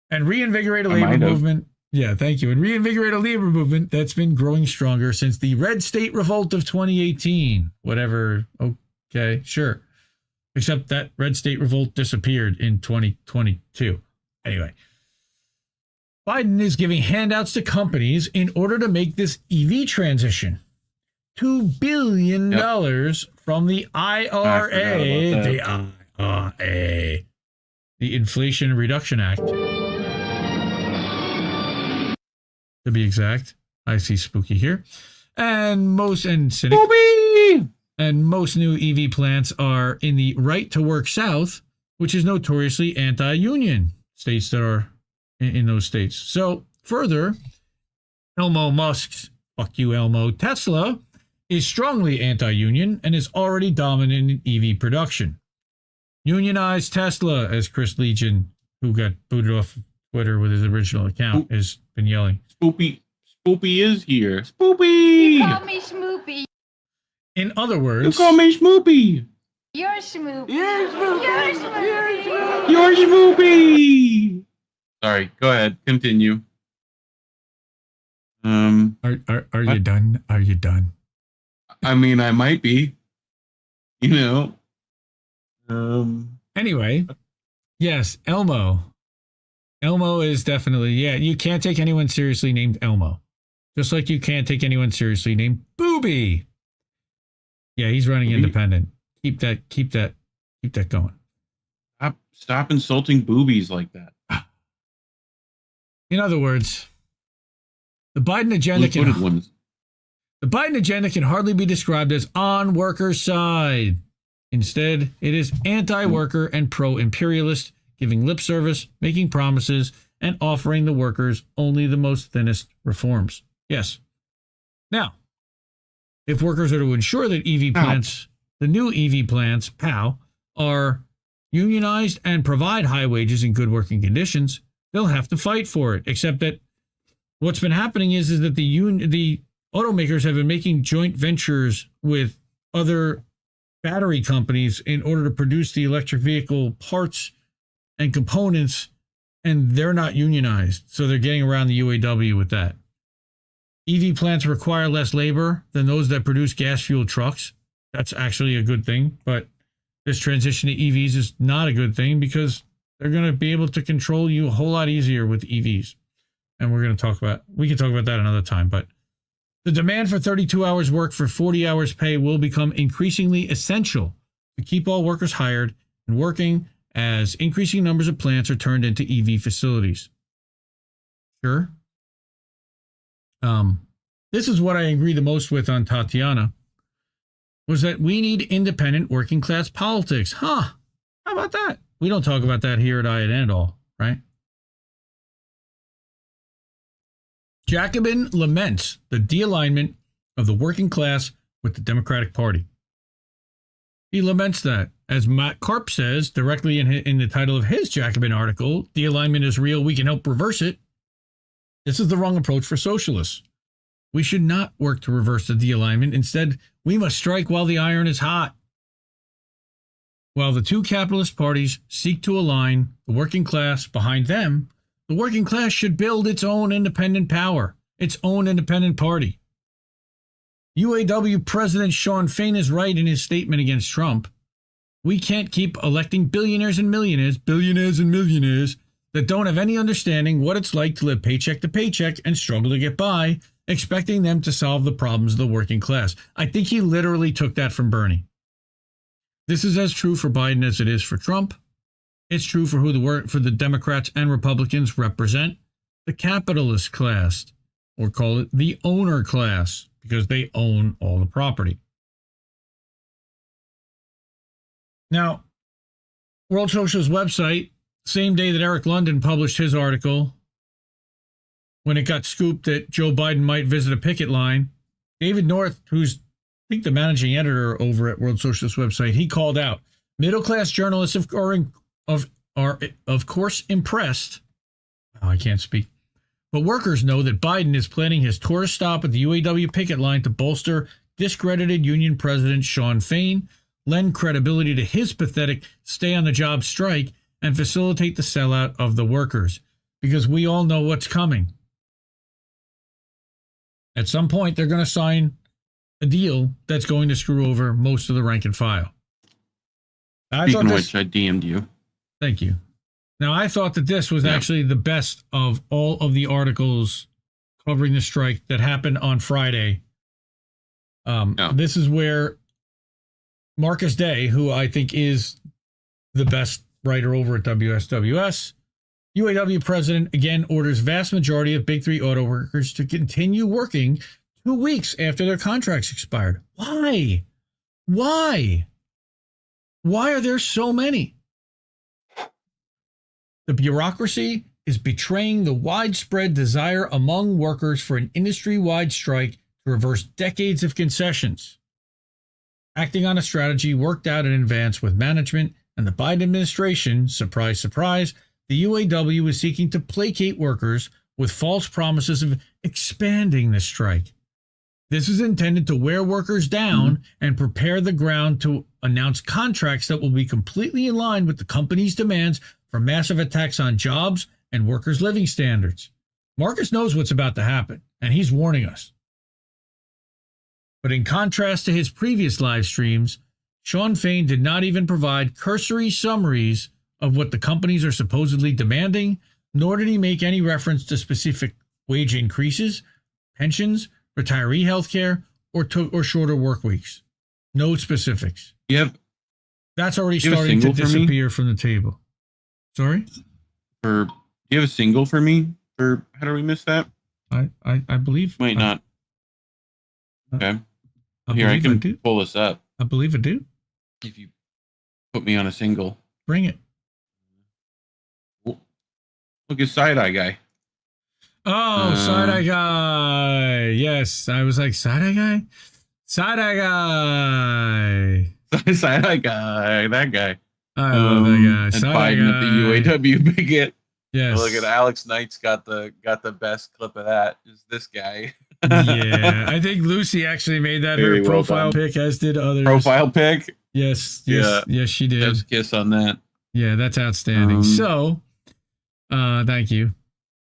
And reinvigorate a labor movement. Yeah, thank you. And reinvigorate a labor movement that's been growing stronger since the Red State Revolt of 2018. Whatever. Okay, sure. Except that Red State Revolt disappeared in 2022. Anyway. Biden is giving handouts to companies in order to make this EV transition. $2 billion from the IRA, the Inflation Reduction Act. To be exact, I see Spooky here. And most new EV plants are in the right to work South, which is notoriously anti-union states that are in those states. So further, Elmo Musk's, fuck you Elmo, Tesla is strongly anti-union and is already dominant in EV production. Unionized Tesla, as Chris Legion, who got booted off Twitter with his original account, has been yelling. Spoopy is here. Spoopy! You call me Schmoopy. In other words... You call me Schmoopy. You're Schmoopy. You're Schmoopy. You're Schmoopy. Sorry, go ahead. Continue. Are you done? Are you done? I mean, I might be. Anyway, yes, Elmo. Elmo is definitely, you can't take anyone seriously named Elmo. Just like you can't take anyone seriously named Booby. Yeah, he's running independent. Keep that going. Stop insulting boobies like that. In other words, the Biden agenda can hardly be described as on workers' side. Instead, it is anti-worker and pro-imperialist, giving lip service, making promises, and offering the workers only the most thinnest reforms. Yes. Now, if workers are to ensure that EV plants, the new EV plants, POW, are unionized and provide high wages and good working conditions, they'll have to fight for it. Except that what's been happening is that the automakers have been making joint ventures with other battery companies in order to produce the electric vehicle parts and components, and they're not unionized. So they're getting around the UAW with that. EV plants require less labor than those that produce gas-fueled trucks. That's actually a good thing, but this transition to EVs is not a good thing because they're going to be able to control you a whole lot easier with EVs. And we can talk about that another time, but the demand for 32 hours work for 40 hours pay will become increasingly essential to keep all workers hired and working as increasing numbers of plants are turned into EV facilities. Sure. This is what I agree the most with on Tatiana, was that we need independent working class politics. How about that? We don't talk about that here at INN at all, right? Jacobin laments the de-alignment of the working class with the Democratic Party. He laments that. As Matt Karp says directly in the title of his Jacobin article, de-alignment is real, we can help reverse it. This is the wrong approach for socialists. We should not work to reverse the de-alignment. Instead, we must strike while the iron is hot. While the two capitalist parties seek to align the working class behind them, the working class should build its own independent power, its own independent party. UAW President Shawn Fain is right in his statement against Trump. We can't keep electing billionaires and millionaires that don't have any understanding what it's like to live paycheck to paycheck and struggle to get by, expecting them to solve the problems of the working class. I think he literally took that from Bernie. This is as true for Biden as it is for Trump. It's true for for the Democrats and Republicans represent the capitalist class, or call it the owner class, because they own all the property. Now, World Socialist website, same day that Eric London published his article, when it got scooped that Joe Biden might visit a picket line, David North, who's I think the managing editor over at World Socialist website, he called out, middle-class journalists are of course impressed. Oh, I can't speak. But workers know that Biden is planning his tourist stop at the UAW picket line to bolster discredited union president Shawn Fain, lend credibility to his pathetic stay-on-the-job strike, and facilitate the sellout of the workers. Because we all know what's coming. At some point, they're going to sign a deal that's going to screw over most of the rank and file. Speaking of which, I DM'd you. Thank you. Now, I thought that this was actually the best of all of the articles covering the strike that happened on Friday. This is where Marcus Day, who I think is the best writer over at WSWS, UAW president, again, orders vast majority of Big Three auto workers to continue working 2 weeks after their contracts expired. Why? Why are there so many? The bureaucracy is betraying the widespread desire among workers for an industry-wide strike to reverse decades of concessions. Acting on a strategy worked out in advance with management and the Biden administration, surprise, surprise, the UAW is seeking to placate workers with false promises of expanding the strike. This is intended to wear workers down and prepare the ground to announce contracts that will be completely in line with the company's demands for massive attacks on jobs and workers' living standards. Marcus knows what's about to happen, and he's warning us. But in contrast to his previous live streams, Shawn Fain did not even provide cursory summaries of what the companies are supposedly demanding, nor did he make any reference to specific wage increases, pensions, retiree health care, or shorter work weeks. No specifics. Yep. That's already starting to disappear from the table. Sorry? Do you have a single for me? Or how do we miss that? I believe. Might not. Okay. Here, I can pull this up. I believe I do. If you put me on a single. Bring it. Look at Side-Eye Guy. Oh, Side-Eye Guy. Yes. I was like, Side-Eye Guy? Side-Eye Guy. Side-Eye Guy. That guy. I love that guy. And Side-Eye Biden Guy. at the UAW bigot. Yes. Look at Alex Knight's got the best clip of that. Is this guy? Yeah, I think Lucy actually made that her profile pic, as did others. Profile pic? Yes, Yeah. yes, she did. Just kiss on that. Yeah, that's outstanding. So, thank you.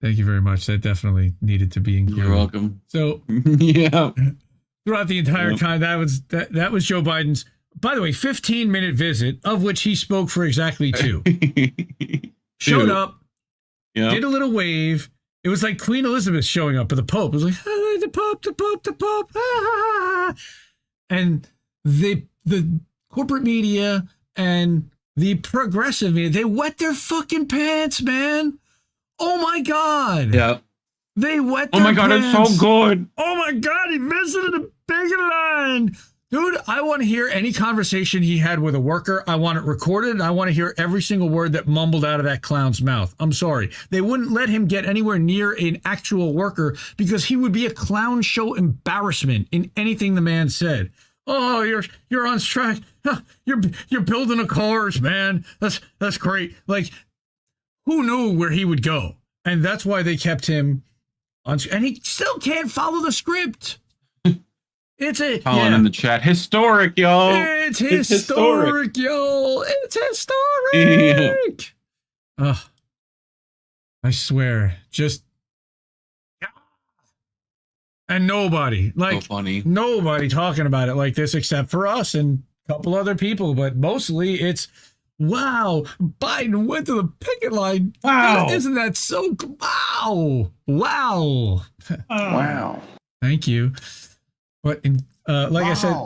Thank you very much. That definitely needed to be included. You're welcome. So, yeah. Throughout the entire time, that was Joe Biden's, by the way, 15-minute visit, of which he spoke for exactly 2. Showed up, did a little wave. It was like Queen Elizabeth showing up, but the Pope. It was like, oh, the Pope, the Pope, the Pope. Ah. And the corporate media and the progressive media, they wet their fucking pants, man. Oh, my God. Yeah. They wet their pants. Oh, my God, it's so good. Oh, my God, he visited a picket line. Dude, I want to hear any conversation he had with a worker. I want it recorded, and I want to hear every single word that mumbled out of that clown's mouth. I'm sorry. They wouldn't let him get anywhere near an actual worker because he would be a clown show embarrassment in anything the man said. Oh, you're on strike. You're building a cars, man. That's great. Like, who knew where he would go? And that's why they kept him on. And he still can't follow the script. It's Colin in the chat. Historic, y'all. It's historic, y'all. It's historic. Yeah. I swear, just and nobody so funny. Nobody talking about it like this except for us and a couple other people, but mostly it's wow. Biden went to the picket line. Wow, isn't that so? Wow. Wow. Thank you. But I said,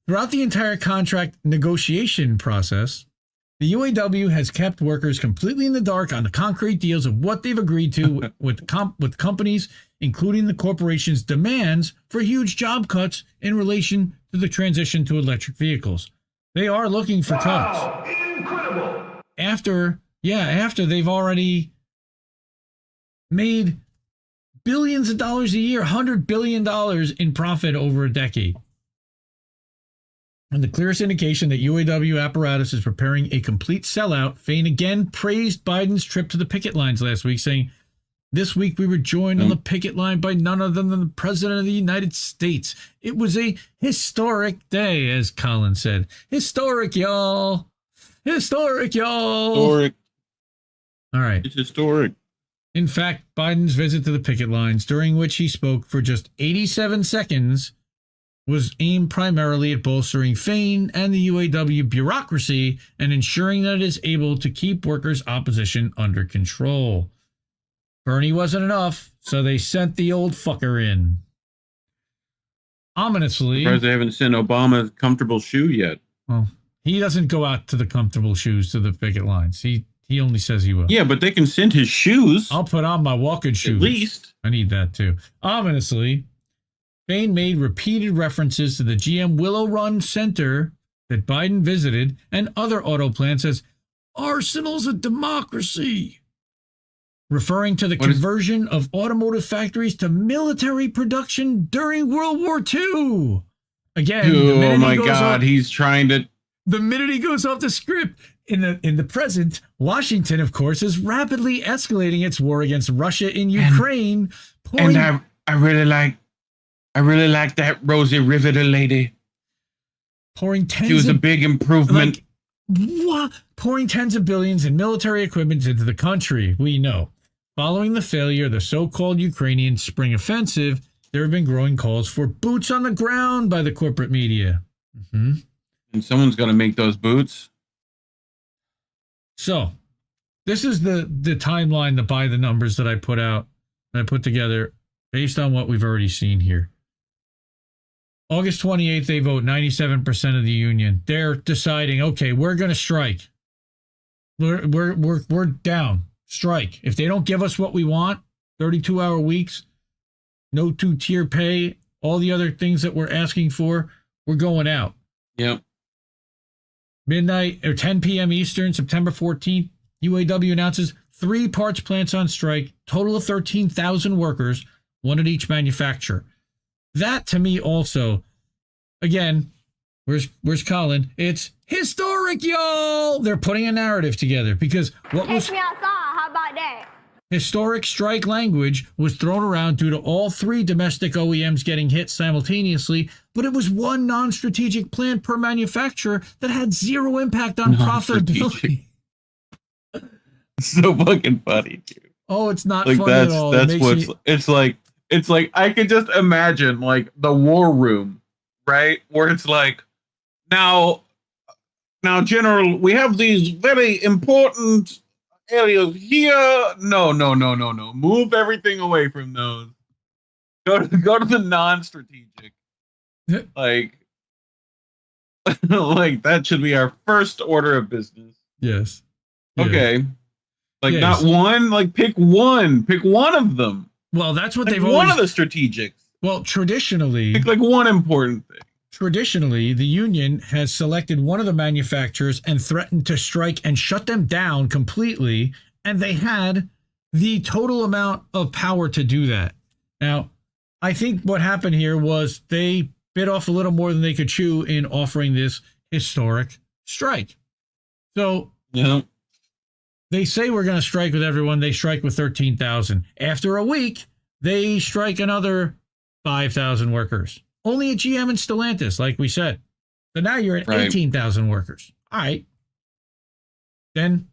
throughout the entire contract negotiation process, the UAW has kept workers completely in the dark on the concrete deals of what they've agreed to with companies, including the corporation's demands for huge job cuts in relation to the transition to electric vehicles. They are looking for cuts. Incredible. After they've already made billions of dollars a year, $100 billion in profit over a decade. And the clearest indication that UAW apparatus is preparing a complete sellout, Fain again praised Biden's trip to the picket lines last week, saying, "This week we were joined on the picket line by none other than the President of the United States. It was a historic day," as Colin said. Historic, y'all. Historic, y'all. Historic. All right. It's historic. In fact, Biden's visit to the picket lines, during which he spoke for just 87 seconds, was aimed primarily at bolstering Fain and the UAW bureaucracy and ensuring that it is able to keep workers' opposition under control. Bernie wasn't enough, so they sent the old fucker in. Ominously... Because they haven't sent Obama a comfortable shoe yet. Well, he doesn't go out to the comfortable shoes to the picket lines. He only says he will. Yeah, but they can send his shoes. I'll put on my walking shoes. At least. I need that too. Ominously, Fain made repeated references to the GM Willow Run Center that Biden visited and other auto plants as arsenals of democracy, referring to the conversion of automotive factories to military production during World War II. Again, oh my God, he's trying to... The minute he goes off the script, in the present, Washington, of course, is rapidly escalating its war against Russia in Ukraine. And I really like that Rosie Riveter lady. She was a big improvement. Pouring tens of billions in military equipment into the country, we know. Following the failure of the so-called Ukrainian spring offensive, there have been growing calls for boots on the ground by the corporate media. Mm-hmm. And someone's going to make those boots. So, this is the timeline, the by the numbers that I put out, that I put together based on what we've already seen here. August 28th, they vote 97% of the union. They're deciding, okay, we're going to strike. We're down. Strike. If they don't give us what we want, 32-hour weeks, no two-tier pay, all the other things that we're asking for, we're going out. Yep. Midnight or 10 p.m. Eastern, September 14th, UAW announces 3 parts plants on strike, total of 13,000 workers, one at each manufacturer. That to me also, again, where's Colin? It's historic, y'all. They're putting a narrative together because what was me outside. How about that? historic strike language was thrown around due to all 3 domestic OEMs getting hit simultaneously, but it was one non-strategic plant per manufacturer that had 0 impact on profitability. It's so fucking funny, dude. Oh, it's not like funny at all. That's what's it's like I could just imagine like the war room, right? Where it's like now General, we have these very important areas here. No. Move everything away from those. Go to the non-strategic. Like like that should be our first order of business. Yes. Okay. Like yes. Not one, like pick one of them. Well, that's what like they've one always... of the strategics. Well, traditionally, pick like one important thing. Traditionally, the union has selected one of the manufacturers and threatened to strike and shut them down completely, and they had the total amount of power to do that. Now, I think what happened here was they bit off a little more than they could chew in offering this historic strike. So, yeah. They say we're going to strike with everyone. They strike with 13,000. After a week, they strike another 5,000 workers. Only at GM and Stellantis, like we said. So now you're at 18,000 workers. All right. Then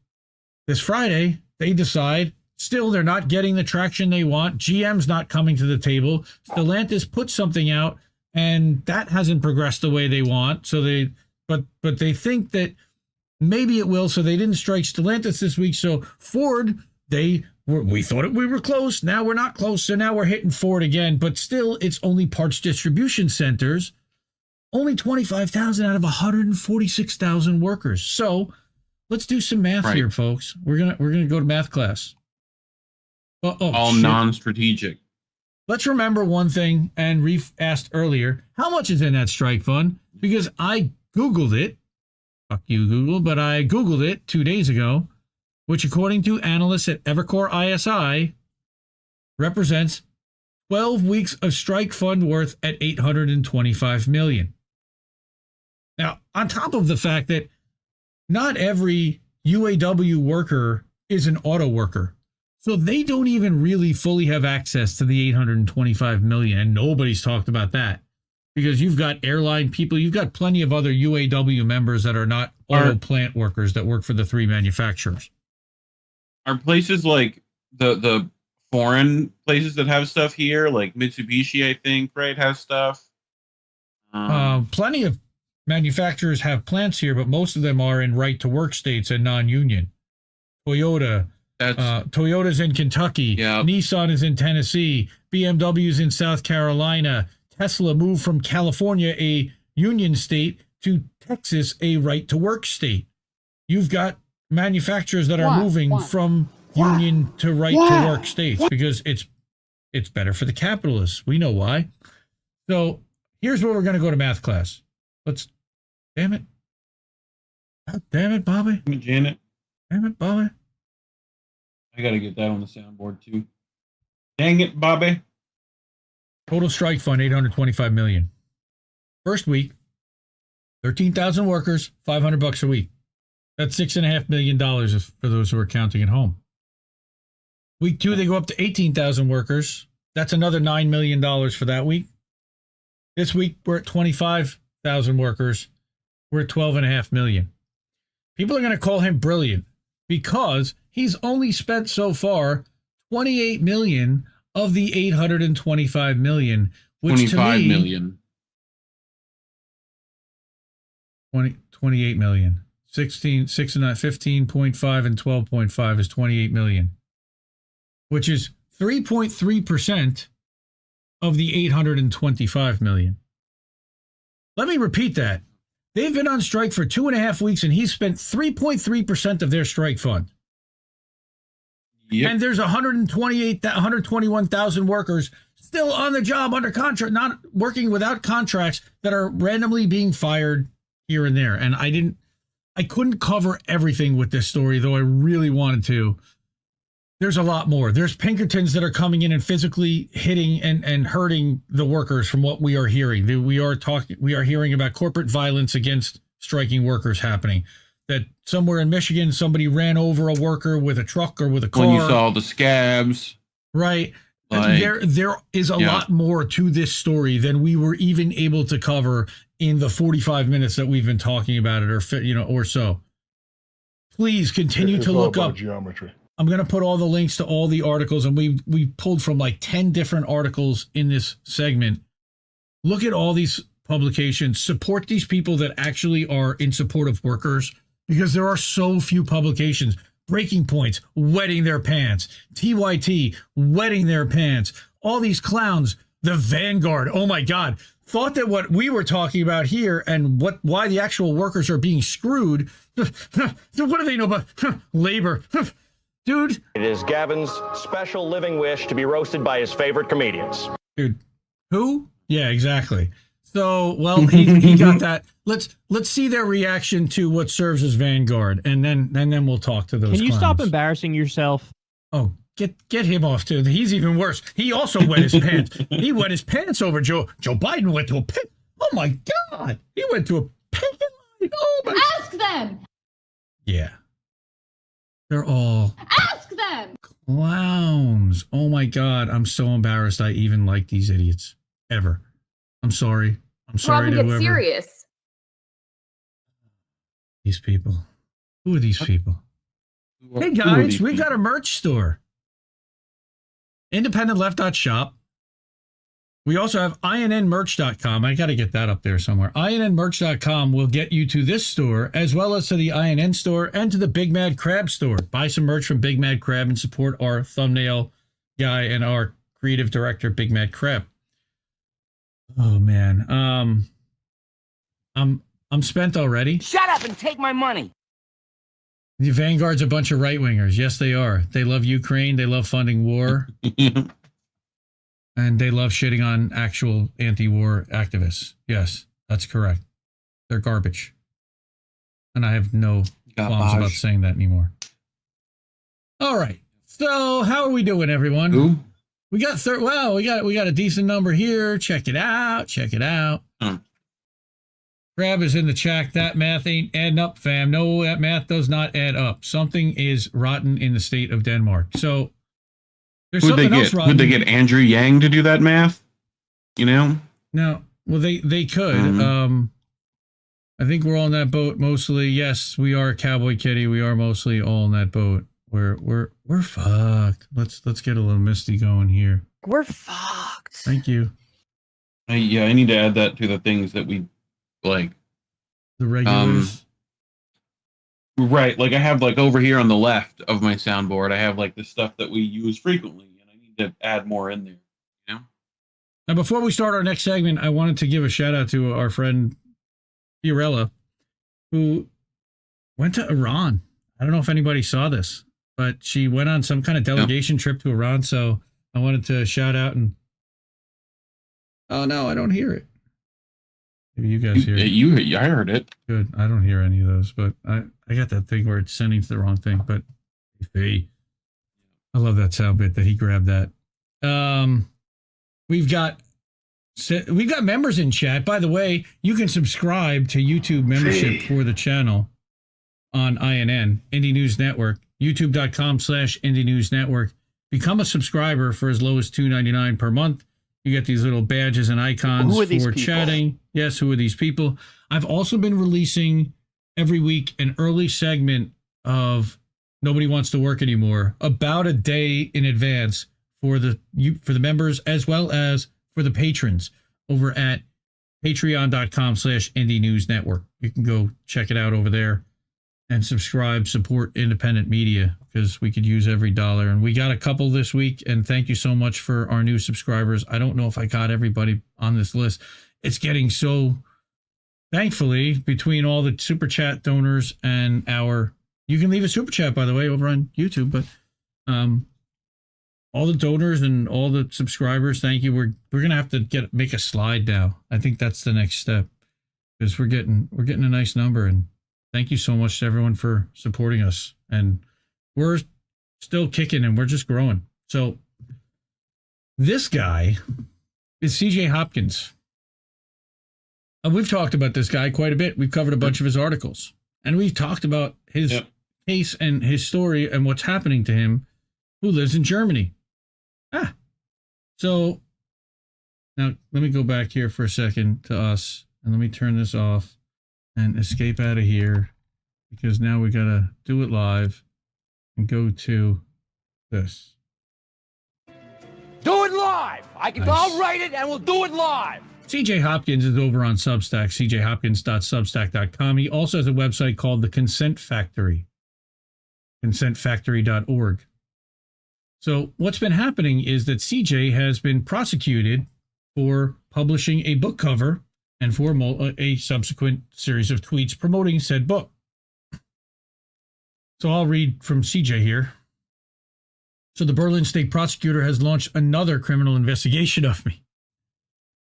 this Friday, they decide still they're not getting the traction they want. GM's not coming to the table. Stellantis put something out, and that hasn't progressed the way they want. So but they think that maybe it will, so they didn't strike Stellantis this week. So Ford, we thought we were close. Now we're not close, so now we're hitting Ford again. But still, it's only parts distribution centers. Only 25,000 out of 146,000 workers. So let's do some math here, folks. We're gonna go to math class. All non-strategic. Let's remember one thing, and Reef asked earlier, how much is in that strike fund? Because I Googled it. Fuck you, Google, but I Googled it 2 days ago, which according to analysts at Evercore ISI represents 12 weeks of strike fund worth at $825 million. Now, on top of the fact that not every UAW worker is an auto worker, so they don't even really fully have access to the $825 million, and nobody's talked about that. Because you've got airline people, you've got plenty of other UAW members that are not auto plant workers that work for the 3 manufacturers. Are places like the foreign places that have stuff here, like Mitsubishi, I think, right, has stuff? Plenty of manufacturers have plants here, but most of them are in right-to-work states and non-union. Toyota's in Kentucky. Yep. Nissan is in Tennessee. BMW's in South Carolina. Tesla moved from California, a union state, to Texas, a right-to-work state. You've got manufacturers that are moving from union to right-to-work states because it's better for the capitalists. We know why. So here's where we're going to go to math class. Damn it. God damn it, Bobby. Janet. Damn it, Bobby. I got to get that on the soundboard, too. Dang it, Bobby. Total strike fund, $825 million. First week, 13,000 workers, $500 a week. That's $6.5 million for those who are counting at home. Week 2, they go up to 18,000 workers. That's another $9 million for that week. This week, we're at 25,000 workers. We're at $12.5 million. People are going to call him brilliant because he's only spent so far $28 million of the 825 million, which 25 to me, million. 28 million. 16, 6 and 9, 15.5 and 12.5 is 28 million, which is 3.3% of the 825 million. Let me repeat that. They've been on strike for 2.5 weeks, and he's spent 3.3% of their strike fund. Yep. And there's 121,000 workers still on the job under contract, not working without contracts, that are randomly being fired here and there. And I couldn't cover everything with this story, though I really wanted to. There's a lot more. There's Pinkertons that are coming in and physically hitting and hurting the workers from what we are hearing. We are hearing about corporate violence against striking workers happening. That somewhere in Michigan, somebody ran over a worker with a truck or with a car. When you saw the scabs. Right. Like, there is a lot more to this story than we were even able to cover in the 45 minutes that we've been talking about it, or so. Please continue to look up geometry. I'm going to put all the links to all the articles, and we pulled from like 10 different articles in this segment. Look at all these publications. Support these people that actually are in support of workers, because there are so few publications. Breaking Points wetting their pants. TYT wetting their pants. All these clowns. The Vanguard. Oh my God. Thought that what we were talking about here and why the actual workers are being screwed. What do they know about labor? Dude. It is Gavin's special living wish to be roasted by his favorite comedians. Dude. Who? Yeah, exactly. So, well, he got that. Let's see their reaction to what serves as Vanguard, and then we'll talk to those. Can you stop embarrassing yourself? Oh, get him off too. He's even worse. He also wet his pants. He wet his pants over Joe Biden went to a pit. Oh my God, he went to a picket line. Oh my. Ask them. Yeah, they're all ask them clowns. Oh my God, I'm so embarrassed. I even like these idiots ever. I'm sorry. I'm sorry to whoever. Get serious. These people. Who are these people? Hey guys, we got a merch store. IndependentLeft.shop. We also have INNmerch.com. I got to get that up there somewhere. INNmerch.com will get you to this store, as well as to the INN store and to the Big Mad Crab store. Buy some merch from Big Mad Crab and support our thumbnail guy and our creative director, Big Mad Crab. Oh man, I'm spent already. Shut up and take my money. The Vanguard's a bunch of right-wingers. Yes, they are. They love Ukraine. They love funding war. And they love shitting on actual anti-war activists. Yes, that's correct. They're garbage. And I have no qualms about saying that anymore. All right. So how are we doing, everyone? Who? We got we got a decent number here. Check it out. Check it out. Crab is in the chat. That math ain't adding up, fam. No, that math does not add up. Something is rotten in the state of Denmark. So there's something else rotten. Would they get Andrew Yang to do that math? You know? No. Well, they could. Mm-hmm. I think we're all in that boat mostly. Yes, we are, Cowboy Kitty. We are mostly all in that boat. We're fucked. Let's get a little Misty going here. We're fucked. Thank you. I need to add that to the things that we like. The regulars. Right, like I have like over here on the left of my soundboard, I have like the stuff that we use frequently, and I need to add more in there. You know. Now, before we start our next segment, I wanted to give a shout out to our friend Fiorella, who went to Iran. I don't know if anybody saw this, but she went on some kind of delegation trip to Iran. So I wanted to shout out and. Oh no, I don't hear it. Maybe you guys hear it. I heard it. Good. I don't hear any of those, but I got that thing where it's sending to the wrong thing. But hey, I love that sound bit that he grabbed that. We've got members in chat. By the way, you can subscribe to YouTube membership for the channel on INN, Indie News Network, youtube.com/Indie News Network. Become a subscriber for as low as $2.99 per month. You get these little badges and icons for chatting. Yes, who are these people? I've also been releasing every week an early segment of Nobody Wants to Work Anymore, about a day in advance for the members as well as for the patrons over at patreon.com/Indie News Network. You can go check it out over there and subscribe, support independent media, because we could use every dollar. And we got a couple this week, and thank you so much for our new subscribers. I don't know if I got everybody on this list. It's getting so, thankfully, between all the super chat donors and you can leave a super chat, by the way, over on YouTube, but all the donors and all the subscribers, thank you. We're gonna have to make a slide now. I think that's the next step, because we're getting a nice number. And thank you so much to everyone for supporting us. And we're still kicking, and we're just growing. So this guy is CJ Hopkins. We've talked about this guy quite a bit. We've covered a bunch of his articles, and we've talked about his case and his story and what's happening to him, who lives in Germany. So now let me go back here for a second to us, and let me turn this off and escape out of here, because now we got to do it live and go to this. Do it live. I'll write it and we'll do it live. CJ Hopkins is over on Substack, cjhopkins.substack.com. He also has a website called The Consent Factory, consentfactory.org. So what's been happening is that CJ has been prosecuted for publishing a book cover and for a subsequent series of tweets promoting said book. So I'll read from CJ here. So the Berlin state prosecutor has launched another criminal investigation of me.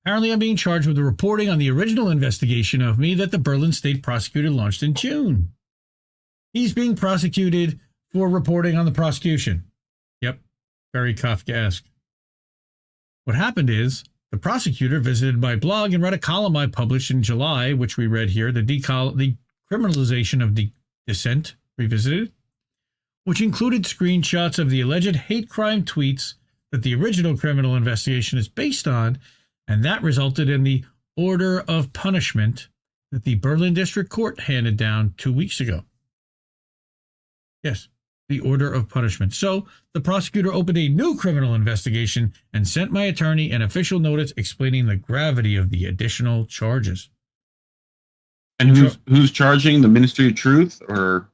Apparently, I'm being charged with the reporting on the original investigation of me that the Berlin state prosecutor launched in June. He's being prosecuted for reporting on the prosecution. Yep, very Kafkaesque. What happened is the prosecutor visited my blog and read a column I published in July, which we read here, the criminalization of dissent revisited, which included screenshots of the alleged hate crime tweets that the original criminal investigation is based on, and that resulted in the order of punishment that the Berlin District Court handed down 2 weeks ago. Yes, the order of punishment. So the prosecutor opened a new criminal investigation and sent my attorney an official notice explaining the gravity of the additional charges. And who's charging? The Ministry of Truth or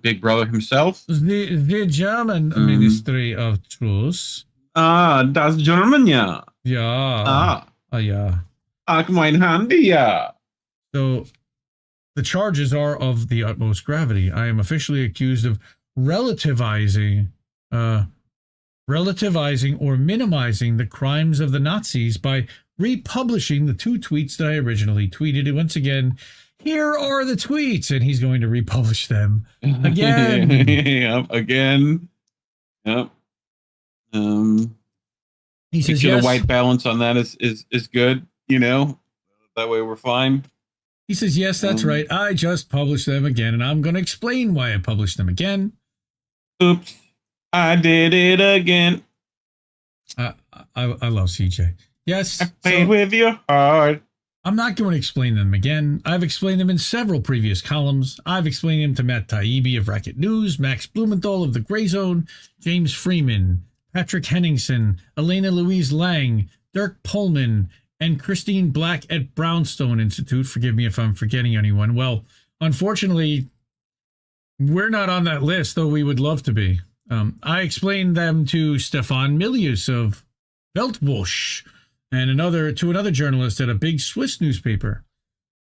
Big Brother himself? The German Ministry of Truth. Das German, ja. Ja. Ja. Ach, mein Handy, ja. So the charges are of the utmost gravity. I am officially accused of relativizing or minimizing the crimes of the Nazis by republishing the 2 tweets that I originally tweeted. And once again, here are the tweets, and he's going to republish them again. Yep, again. Yep. He says, the white balance on that is good, that way we're fine. He says, yes, that's right. I just published them again, and I'm going to explain why I published them again. Oops, I did it again. I love CJ. Yes. I played with your heart. I'm not going to explain them again. I've explained them in several previous columns. I've explained them to Matt Taibbi of Racket News, Max Blumenthal of The Gray Zone, James Freeman, Patrick Henningsen, Elena Louise Lang, Dirk Pullman, and Christine Black at Brownstone Institute. Forgive me if I'm forgetting anyone. Well, unfortunately, we're not on that list, though we would love to be. I explained them to Stefan Milius of Weltwoche and another journalist at a big Swiss newspaper.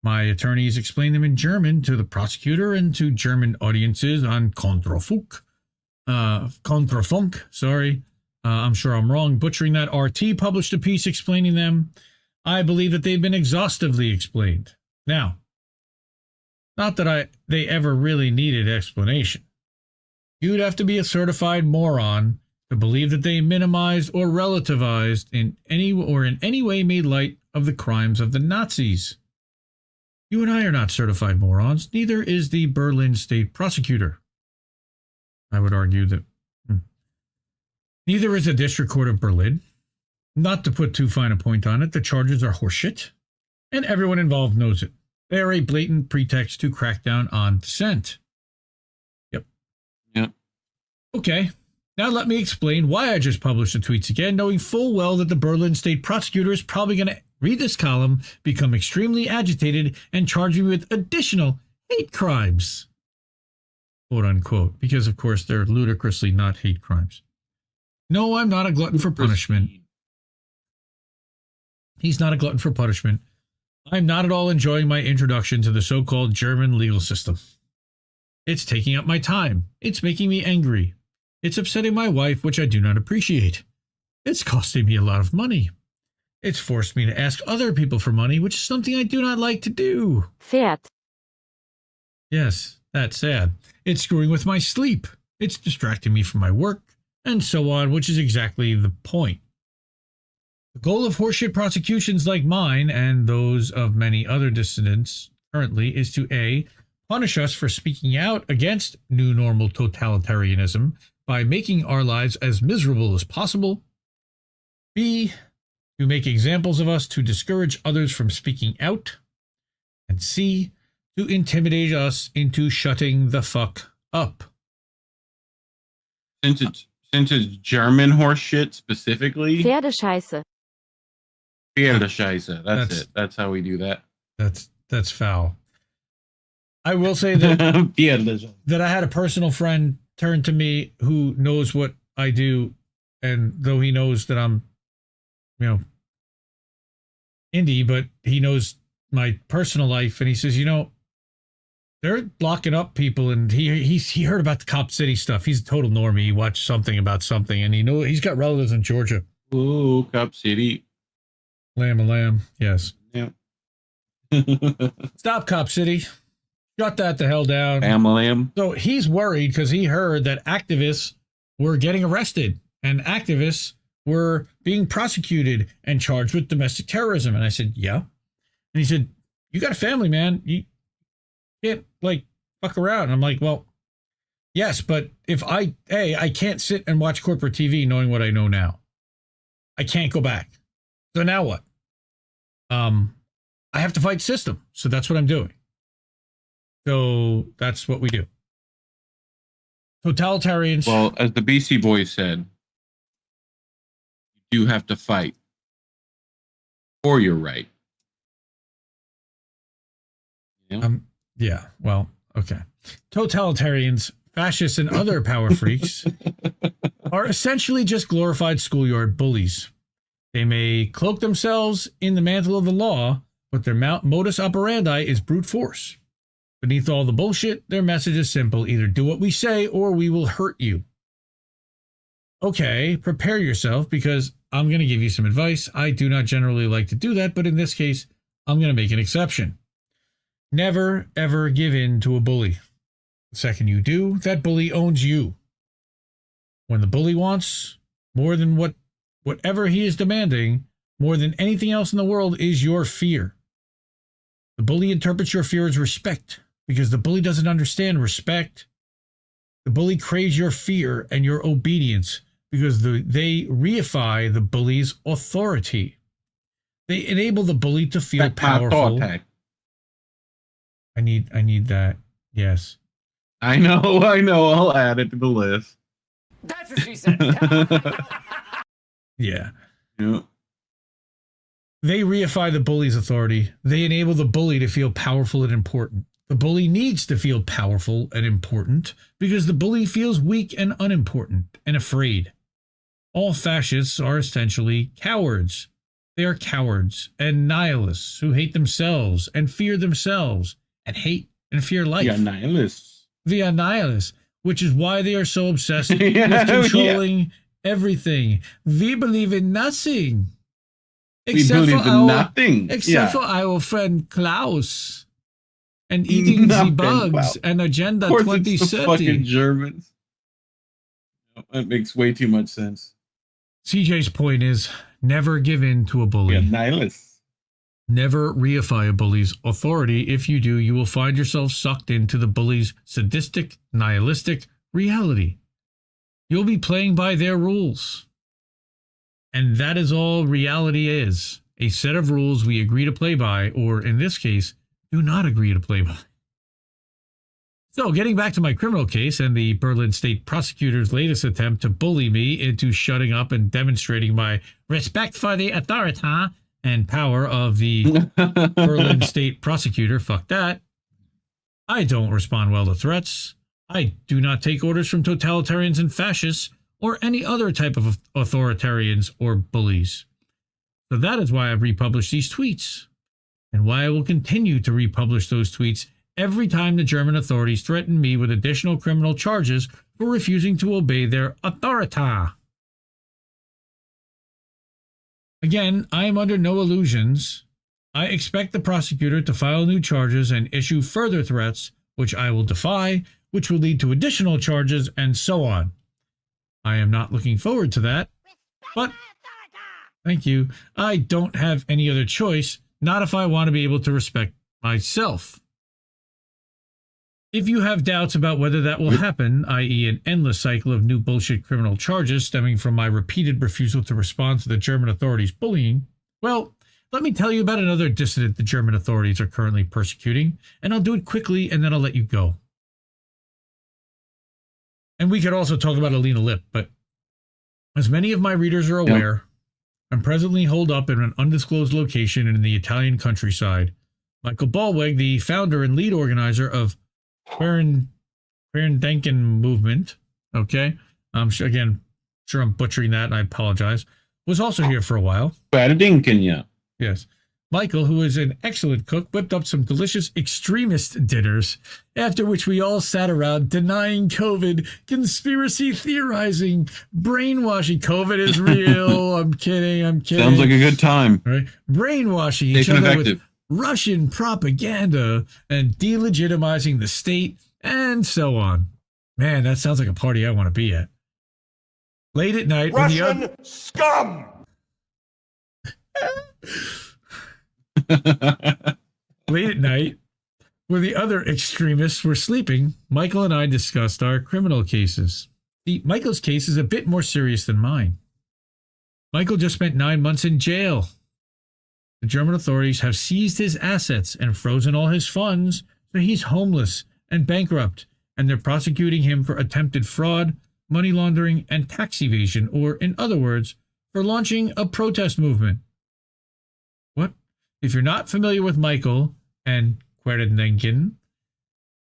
My attorneys explained them in German to the prosecutor and to German audiences on Kontrafunk. Sorry. I'm sure I'm wrong butchering that. RT published a piece explaining them. I believe that they've been exhaustively explained. Now, not that they ever really needed explanation. You'd have to be a certified moron to believe that they minimized or relativized in any way made light of the crimes of the Nazis. You and I are not certified morons. Neither is the Berlin state prosecutor. I would argue that neither is the District Court of Berlin. Not to put too fine a point on it, the charges are horseshit, and everyone involved knows it. They are a blatant pretext to crack down on dissent. Yep. Yep. Okay. Now let me explain why I just published the tweets again, knowing full well that the Breland State Prosecutor is probably going to read this column, become extremely agitated, and charge me with additional hate crimes. Quote unquote. Because, of course, they're ludicrously not hate crimes. No, I'm not a glutton for punishment. He's not a glutton for punishment. I'm not at all enjoying my introduction to the so-called German legal system. It's taking up my time. It's making me angry. It's upsetting my wife, which I do not appreciate. It's costing me a lot of money. It's forced me to ask other people for money, which is something I do not like to do. Sad. Yes, that's sad. It's screwing with my sleep. It's distracting me from my work, and so on, which is exactly the point. The goal of horseshit prosecutions like mine and those of many other dissidents currently is to A, punish us for speaking out against new normal totalitarianism by making our lives as miserable as possible. B, to make examples of us to discourage others from speaking out. And C, to intimidate us into shutting the fuck up. Since it's German horse shit specifically. Pferdescheiße. Pferdescheiße. That's it. That's how we do that. That's foul. I will say that that I had a personal friend turn to me who knows what I do, and though he knows that I'm, indie, but he knows my personal life, and he says, they're locking up people, and he heard about the Cop City stuff. He's a total normie. He watched something about something, and he's got relatives in Georgia. Ooh, Cop City. Lamb. Yes. Yeah. Stop, Cop City. Shut that the hell down. Lamb. So he's worried because he heard that activists were getting arrested and activists were being prosecuted and charged with domestic terrorism. And I said, yeah. And he said, you got a family, man. You can't fuck around. And I'm like, well, yes, but if I can't sit and watch corporate TV knowing what I know now. I can't go back. So now what? I have to fight system. So that's what I'm doing. So that's what we do. Totalitarians. Well, as the BC Boys said, you do have to fight for your right. Yeah. Well, okay. Totalitarians, fascists, and other power freaks are essentially just glorified schoolyard bullies. They may cloak themselves in the mantle of the law, but their modus operandi is brute force. Beneath all the bullshit, their message is simple. Either do what we say or we will hurt you. Okay, prepare yourself because I'm going to give you some advice. I do not generally like to do that, but in this case, I'm going to make an exception. Never, ever give in to a bully. The second you do, that bully owns you. When the bully wants more than whatever he is demanding, more than anything else in the world, is your fear. The bully interprets your fear as respect. Because the bully doesn't understand respect. The bully craves your fear and your obedience because they reify the bully's authority. They enable the bully to feel powerful. I need that. Yes. I know. I'll add it to the list. That's what she said. Yeah. Yep. They reify the bully's authority. They enable the bully to feel powerful and important. The bully needs to feel powerful and important because the bully feels weak and unimportant and afraid. All fascists are essentially cowards. They are cowards and nihilists who hate themselves and fear themselves and hate and fear life. Yeah, nihilists. They are nihilists, which is why they are so obsessed with controlling everything. We believe in nothing. Except for our friend Klaus. And eating the bugs and Agenda 2030. It's the fucking Germans. That makes way too much sense. CJ's point is never give in to a bully. Yeah, nihilists. Never reify a bully's authority. If you do, you will find yourself sucked into the bully's sadistic, nihilistic reality. You'll be playing by their rules. And that is all reality is. A set of rules we agree to play by, or in this case, do not agree to play by. So, getting back to my criminal case and the Berlin State Prosecutor's latest attempt to bully me into shutting up and demonstrating my respect for the authority and power of the Berlin State Prosecutor, fuck that. I don't respond well to threats. I do not take orders from totalitarians and fascists or any other type of authoritarians or bullies. So that is why I've republished these tweets, and why I will continue to republish those tweets every time the German authorities threaten me with additional criminal charges for refusing to obey their authority. Again, I am under no illusions. I expect the prosecutor to file new charges and issue further threats, which I will defy, which will lead to additional charges, and so on. I am not looking forward to that, but thank you. I don't have any other choice, not if I want to be able to respect myself. If you have doubts about whether that will happen, i.e. an endless cycle of new bullshit criminal charges stemming from my repeated refusal to respond to the German authorities' bullying, well, let me tell you about another dissident the German authorities are currently persecuting, and I'll do it quickly and then I'll let you go. And we could also talk about Alina Lip, but as many of my readers are aware, I'm presently holed up in an undisclosed location in the Italian countryside. Michael Ballweg, the founder and lead organizer of Querendenken movement, okay, I'm sure I'm butchering that and I apologize, was also here for a while. Querendenken, yeah. Yes. Michael, who is an excellent cook, whipped up some delicious extremist dinners, after which we all sat around denying COVID, conspiracy theorizing, brainwashing. COVID is real. I'm kidding. Sounds like a good time. Right? Brainwashing each other with Russian propaganda and delegitimizing the state and so on. Man, that sounds like a party I want to be at. Late at night. Russian scum! Late at night, where the other extremists were sleeping, Michael and I discussed our criminal cases. Michael's case is a bit more serious than mine. Michael just spent 9 months in jail. The German authorities have seized his assets and frozen all his funds, so he's homeless and bankrupt, and they're prosecuting him for attempted fraud, money laundering, and tax evasion, or in other words, for launching a protest movement. What? If you're not familiar with Michael and Querendenken,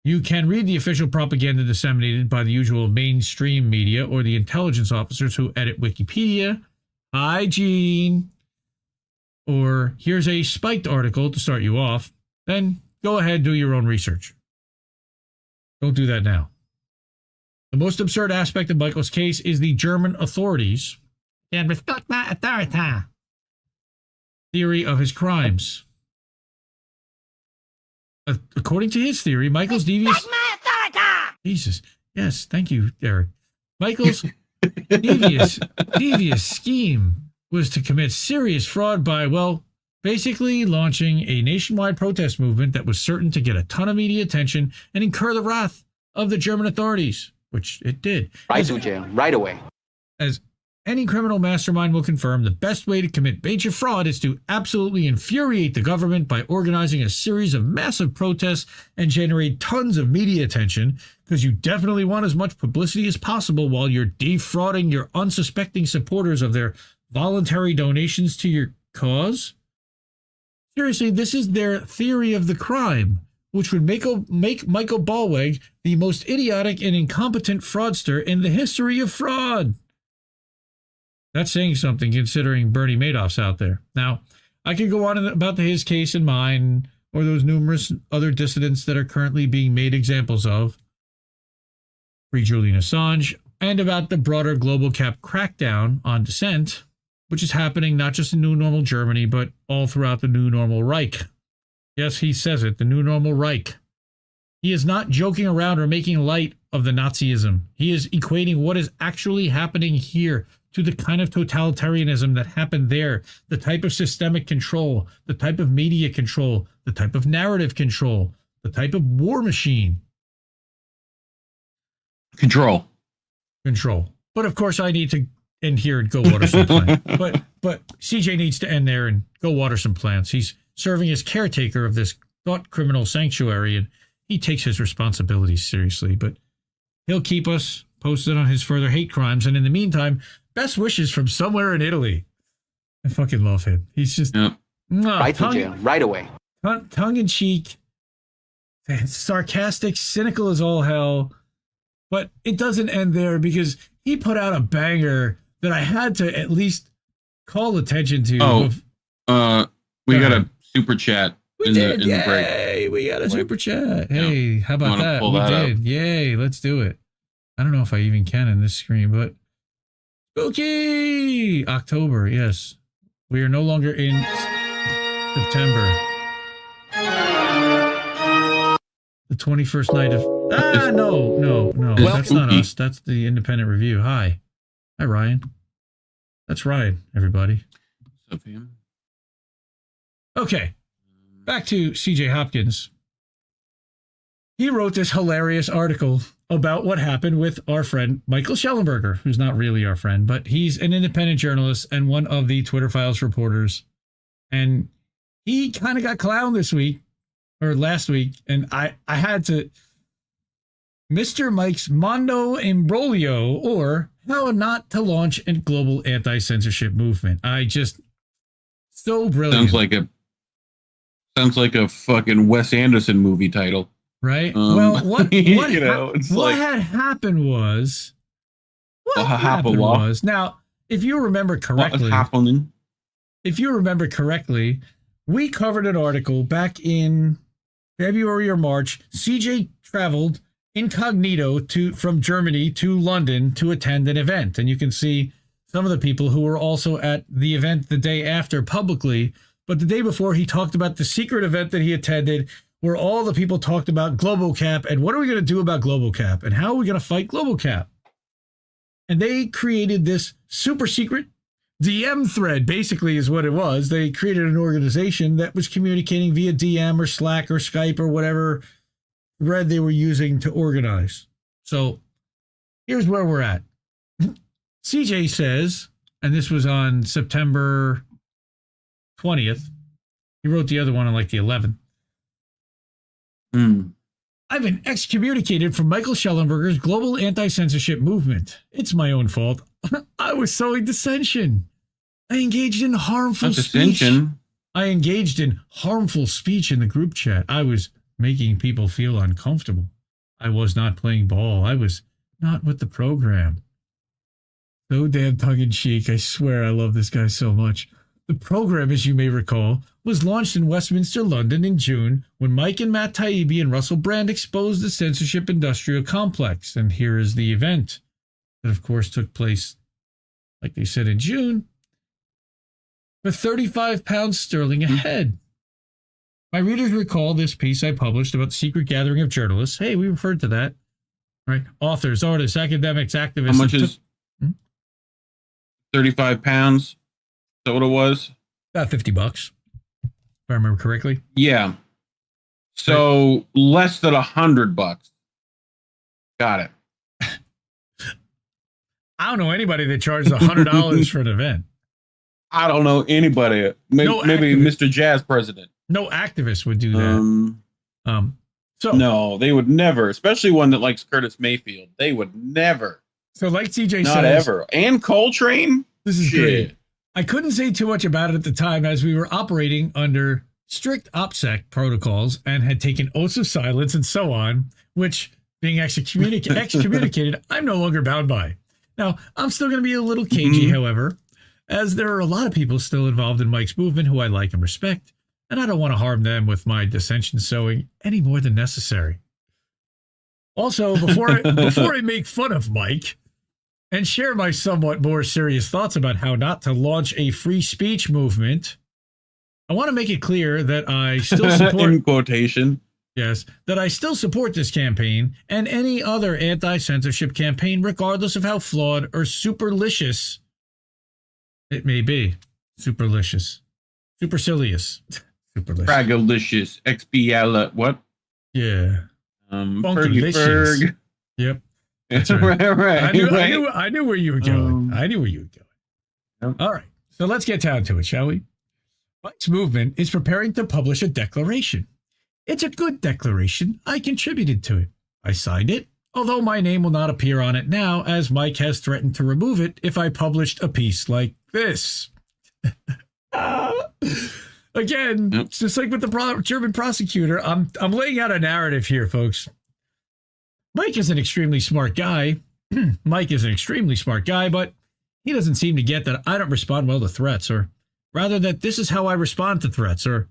you can read the official propaganda disseminated by the usual mainstream media or the intelligence officers who edit Wikipedia. Hi, Gene. Or here's a spiked article to start you off. Then go ahead, do your own research. Don't do that now. The most absurd aspect of Michael's case is the German authorities and respect my authority theory of his crimes. According to his theory, Michael's devious... Jesus. Yes, thank you, Derek. Michael's devious scheme was to commit serious fraud by, well, basically launching a nationwide protest movement that was certain to get a ton of media attention and incur the wrath of the German authorities, which it did. Right to jail, right away. As any criminal mastermind will confirm, the best way to commit major fraud is to absolutely infuriate the government by organizing a series of massive protests and generate tons of media attention, because you definitely want as much publicity as possible while you're defrauding your unsuspecting supporters of their voluntary donations to your cause. Seriously, this is their theory of the crime, which would make Michael Ballweg the most idiotic and incompetent fraudster in the history of fraud. That's saying something, considering Bernie Madoff's out there. Now, I could go on about his case and mine, or those numerous other dissidents that are currently being made examples of. Free Julian Assange, and about the broader global cap crackdown on dissent, which is happening not just in New Normal Germany, but all throughout the New Normal Reich. Yes, he says it, the New Normal Reich. He is not joking around or making light of the Nazism. He is equating what is actually happening here to the kind of totalitarianism that happened there, the type of systemic control, the type of media control, the type of narrative control, the type of war machine. Control. But of course, I need to end here and go water some plants. But CJ needs to end there and go water some plants. He's serving as caretaker of this thought criminal sanctuary, and he takes his responsibilities seriously, but he'll keep us posted on his further hate crimes. And in the meantime, best wishes from somewhere in Italy. I fucking love him. He's just Right to jail, right away. Tongue in cheek, sarcastic, cynical as all hell. But it doesn't end there because he put out a banger that I had to at least call attention to. We got a super chat in the break. Yay, we got a super chat. Hey, how about that? We did. Yay, let's do it. I don't know if I even can in this screen, but spooky October. Yes, we are no longer in September. The 21st night of no. That's not us. That's the independent review. Hi, Ryan. That's Ryan. Everybody. What's up, Ian? Okay, back to CJ Hopkins. He wrote this hilarious article about what happened with our friend Michael Shellenberger, who's not really our friend, but he's an independent journalist and one of the Twitter Files reporters. And he kind of got clowned this week or last week, and I had to. Mr. Mike's Mondo Imbroglio, or how not to launch a global anti-censorship movement. So brilliant. Sounds like a fucking Wes Anderson movie title. Right? What had happened was... Now, if you remember correctly... we covered an article back in February or March. CJ traveled incognito from Germany to London to attend an event. And you can see some of the people who were also at the event the day after publicly. But the day before, he talked about the secret event that he attended, where all the people talked about Global Cap and what are we going to do about Global Cap and how are we going to fight Global Cap. And they created this super secret DM thread, basically is what it was. They created an organization that was communicating via DM or Slack or Skype or whatever thread they were using to organize. So here's where we're at. CJ says, and this was on September 20th. He wrote the other one on like the 11th. I've been excommunicated from Michael Shellenberger's global anti-censorship movement. It's my own fault. I was sowing dissension. I engaged in harmful speech. I engaged in harmful speech in the group chat. I was making people feel uncomfortable. I was not playing ball. I was not with the program. So damn tongue-in-cheek. I swear I love this guy so much. The program, as you may recall, was launched in Westminster, London in June when Mike and Matt Taibbi and Russell Brand exposed the censorship industrial complex. And here is the event that, of course, took place, like they said, in June, for £35 sterling a head. My readers recall this piece I published about the secret gathering of journalists. Hey, we referred to that. Right? Authors, artists, academics, activists. How much is 35 pounds? Is that what it was? About $50, if I remember correctly. Yeah. So less than $100. Got it. I don't know anybody that charges $100 for an event. I don't know anybody. Maybe Mr. Jazz President. No activist would do that. No, they would never, especially one that likes Curtis Mayfield. They would never. So like CJ says. Not ever. And Coltrane? This is great. I couldn't say too much about it at the time as we were operating under strict OPSEC protocols and had taken oaths of silence and so on, which being excommunicated, I'm no longer bound by. Now, I'm still going to be a little cagey, however, as there are a lot of people still involved in Mike's movement who I like and respect, and I don't want to harm them with my dissension sowing any more than necessary. Also, before I make fun of Mike and share my somewhat more serious thoughts about how not to launch a free speech movement, I want to make it clear that I still support... In quotation. Yes, that I still support this campaign and any other anti-censorship campaign, regardless of how flawed or superlicious it may be. Superlicious. Supercilious. Superlicious. Fragalicious. XBL. What? Yeah. Fergie. Yep. That's right. right. I knew where you were going. Yep. All right. So let's get down to it, shall we? Mike's movement is preparing to publish a declaration. It's a good declaration. I contributed to it. I signed it, although my name will not appear on it now, as Mike has threatened to remove it if I published a piece like this. Again, it's just like with the German prosecutor. I'm laying out a narrative here, folks. Mike is an extremely smart guy. Mike is an extremely smart guy, but he doesn't seem to get that I don't respond well to threats, or rather that this is how I respond to threats, or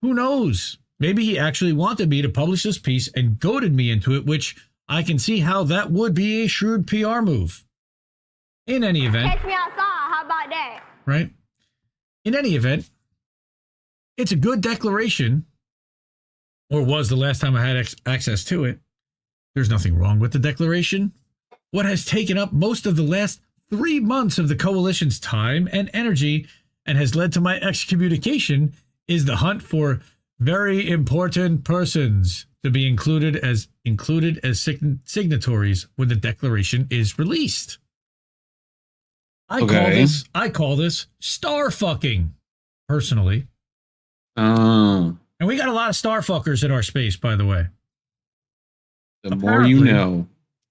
who knows? Maybe he actually wanted me to publish this piece and goaded me into it, which I can see how that would be a shrewd PR move. In any event. Catch me outside. How about that? Right? In any event, it's a good declaration, or was the last time I had access to it. There's nothing wrong with the declaration. What has taken up most of the last 3 months of the coalition's time and energy and has led to my excommunication is the hunt for very important persons to be included as signatories when the declaration is released. I call this star fucking, personally. Oh. And we got a lot of star fuckers in our space, by the way. The more you know.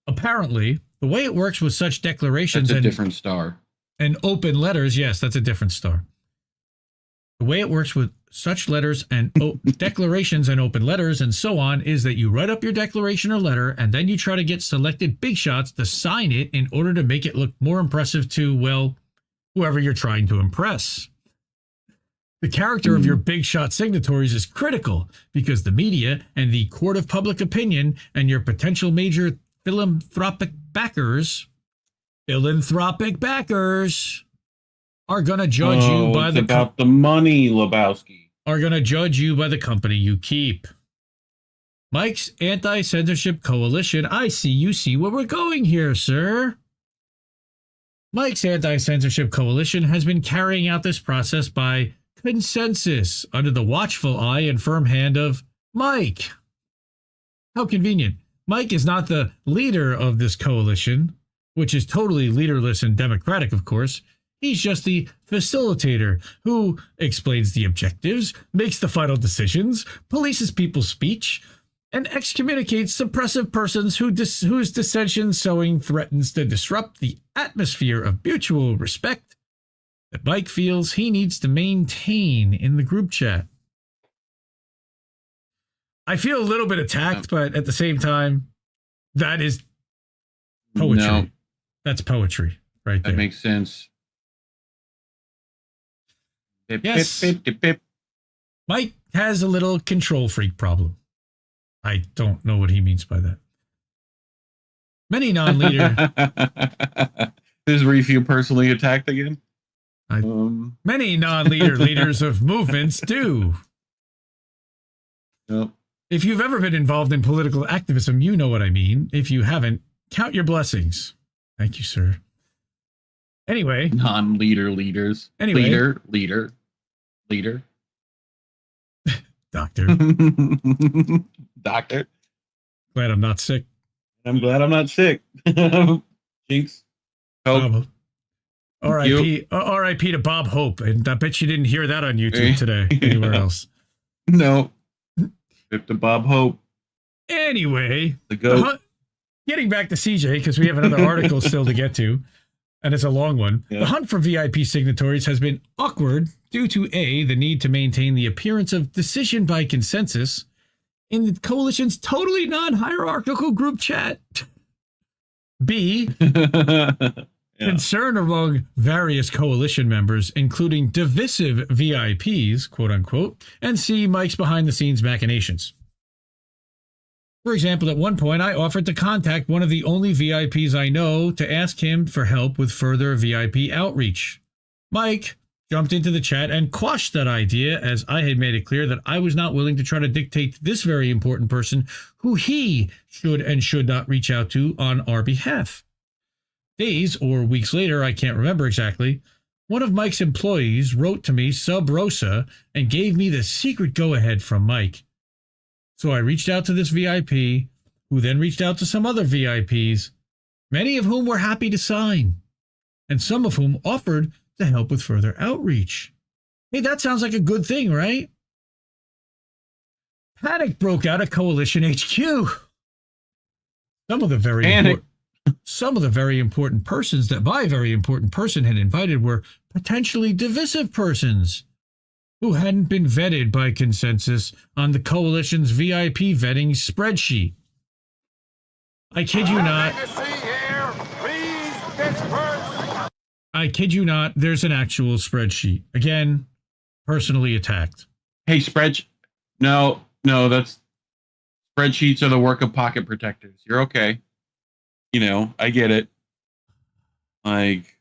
Apparently, the way it works with such declarations That's a different star. And open letters, yes, that's a different star. The way it works with such letters and declarations and open letters and so on is that you write up your declaration or letter and then you try to get selected big shots to sign it in order to make it look more impressive to, well, whoever you're trying to impress. The character of your big shot signatories is critical because the media and the court of public opinion and your potential major philanthropic backers are going to judge you by about the money, Lebowski. Are going to judge you by the company you keep. Mike's anti-censorship coalition. I see you see where we're going here, sir. Mike's anti-censorship coalition has been carrying out this process by consensus under the watchful eye and firm hand of Mike. How convenient. Mike is not the leader of this coalition, which is totally leaderless and democratic, of course. He's just the facilitator who explains the objectives, makes the final decisions, polices people's speech, and excommunicates suppressive persons whose dissension sowing threatens to disrupt the atmosphere of mutual respect that Mike feels he needs to maintain in the group chat. I feel a little bit attacked, but at the same time, that is poetry. No. That's poetry right there. That makes sense. Pip, Yes. pip, pip, pip. Mike has a little control freak problem. I don't know what he means by that. Many non-leader... Is Reef you personally attacked again? Many non-leader leaders of movements do. Yep. If you've ever been involved in political activism, you know what I mean. If you haven't, count your blessings. Thank you, sir. Anyway. Non-leader leaders. Anyway. Leader. Doctor. Doctor. Glad I'm not sick. I'm glad I'm not sick. Jinx. Hope. R.I.P. to Bob Hope. And I bet you didn't hear that on YouTube today. Anywhere else. No. Rip to Bob Hope. Anyway. The goat. Getting back to CJ, because we have another article still to get to. And it's a long one. Yeah. The hunt for VIP signatories has been awkward due to A, the need to maintain the appearance of decision by consensus in the coalition's totally non-hierarchical group chat. B, concern among various coalition members, including divisive VIPs, quote unquote, and C, Mike's behind-the-scenes machinations. For example, at one point, I offered to contact one of the only VIPs I know to ask him for help with further VIP outreach. Mike jumped into the chat and quashed that idea, as I had made it clear that I was not willing to try to dictate to this very important person who he should and should not reach out to on our behalf. Days or weeks later, I can't remember exactly, one of Mike's employees wrote to me sub rosa and gave me the secret go-ahead from Mike. So I reached out to this VIP, who then reached out to some other VIPs, many of whom were happy to sign, and some of whom offered to help with further outreach. Hey, that sounds like a good thing, right? Panic broke out at Coalition HQ. Some of the very important persons that my very important person had invited were potentially divisive persons who hadn't been vetted by consensus on the coalition's VIP vetting spreadsheet. I kid you not. I kid you not, there's an actual spreadsheet. Again, personally attacked. Hey, No, that's spreadsheets are the work of pocket protectors. You're okay. You know, I get it. Like,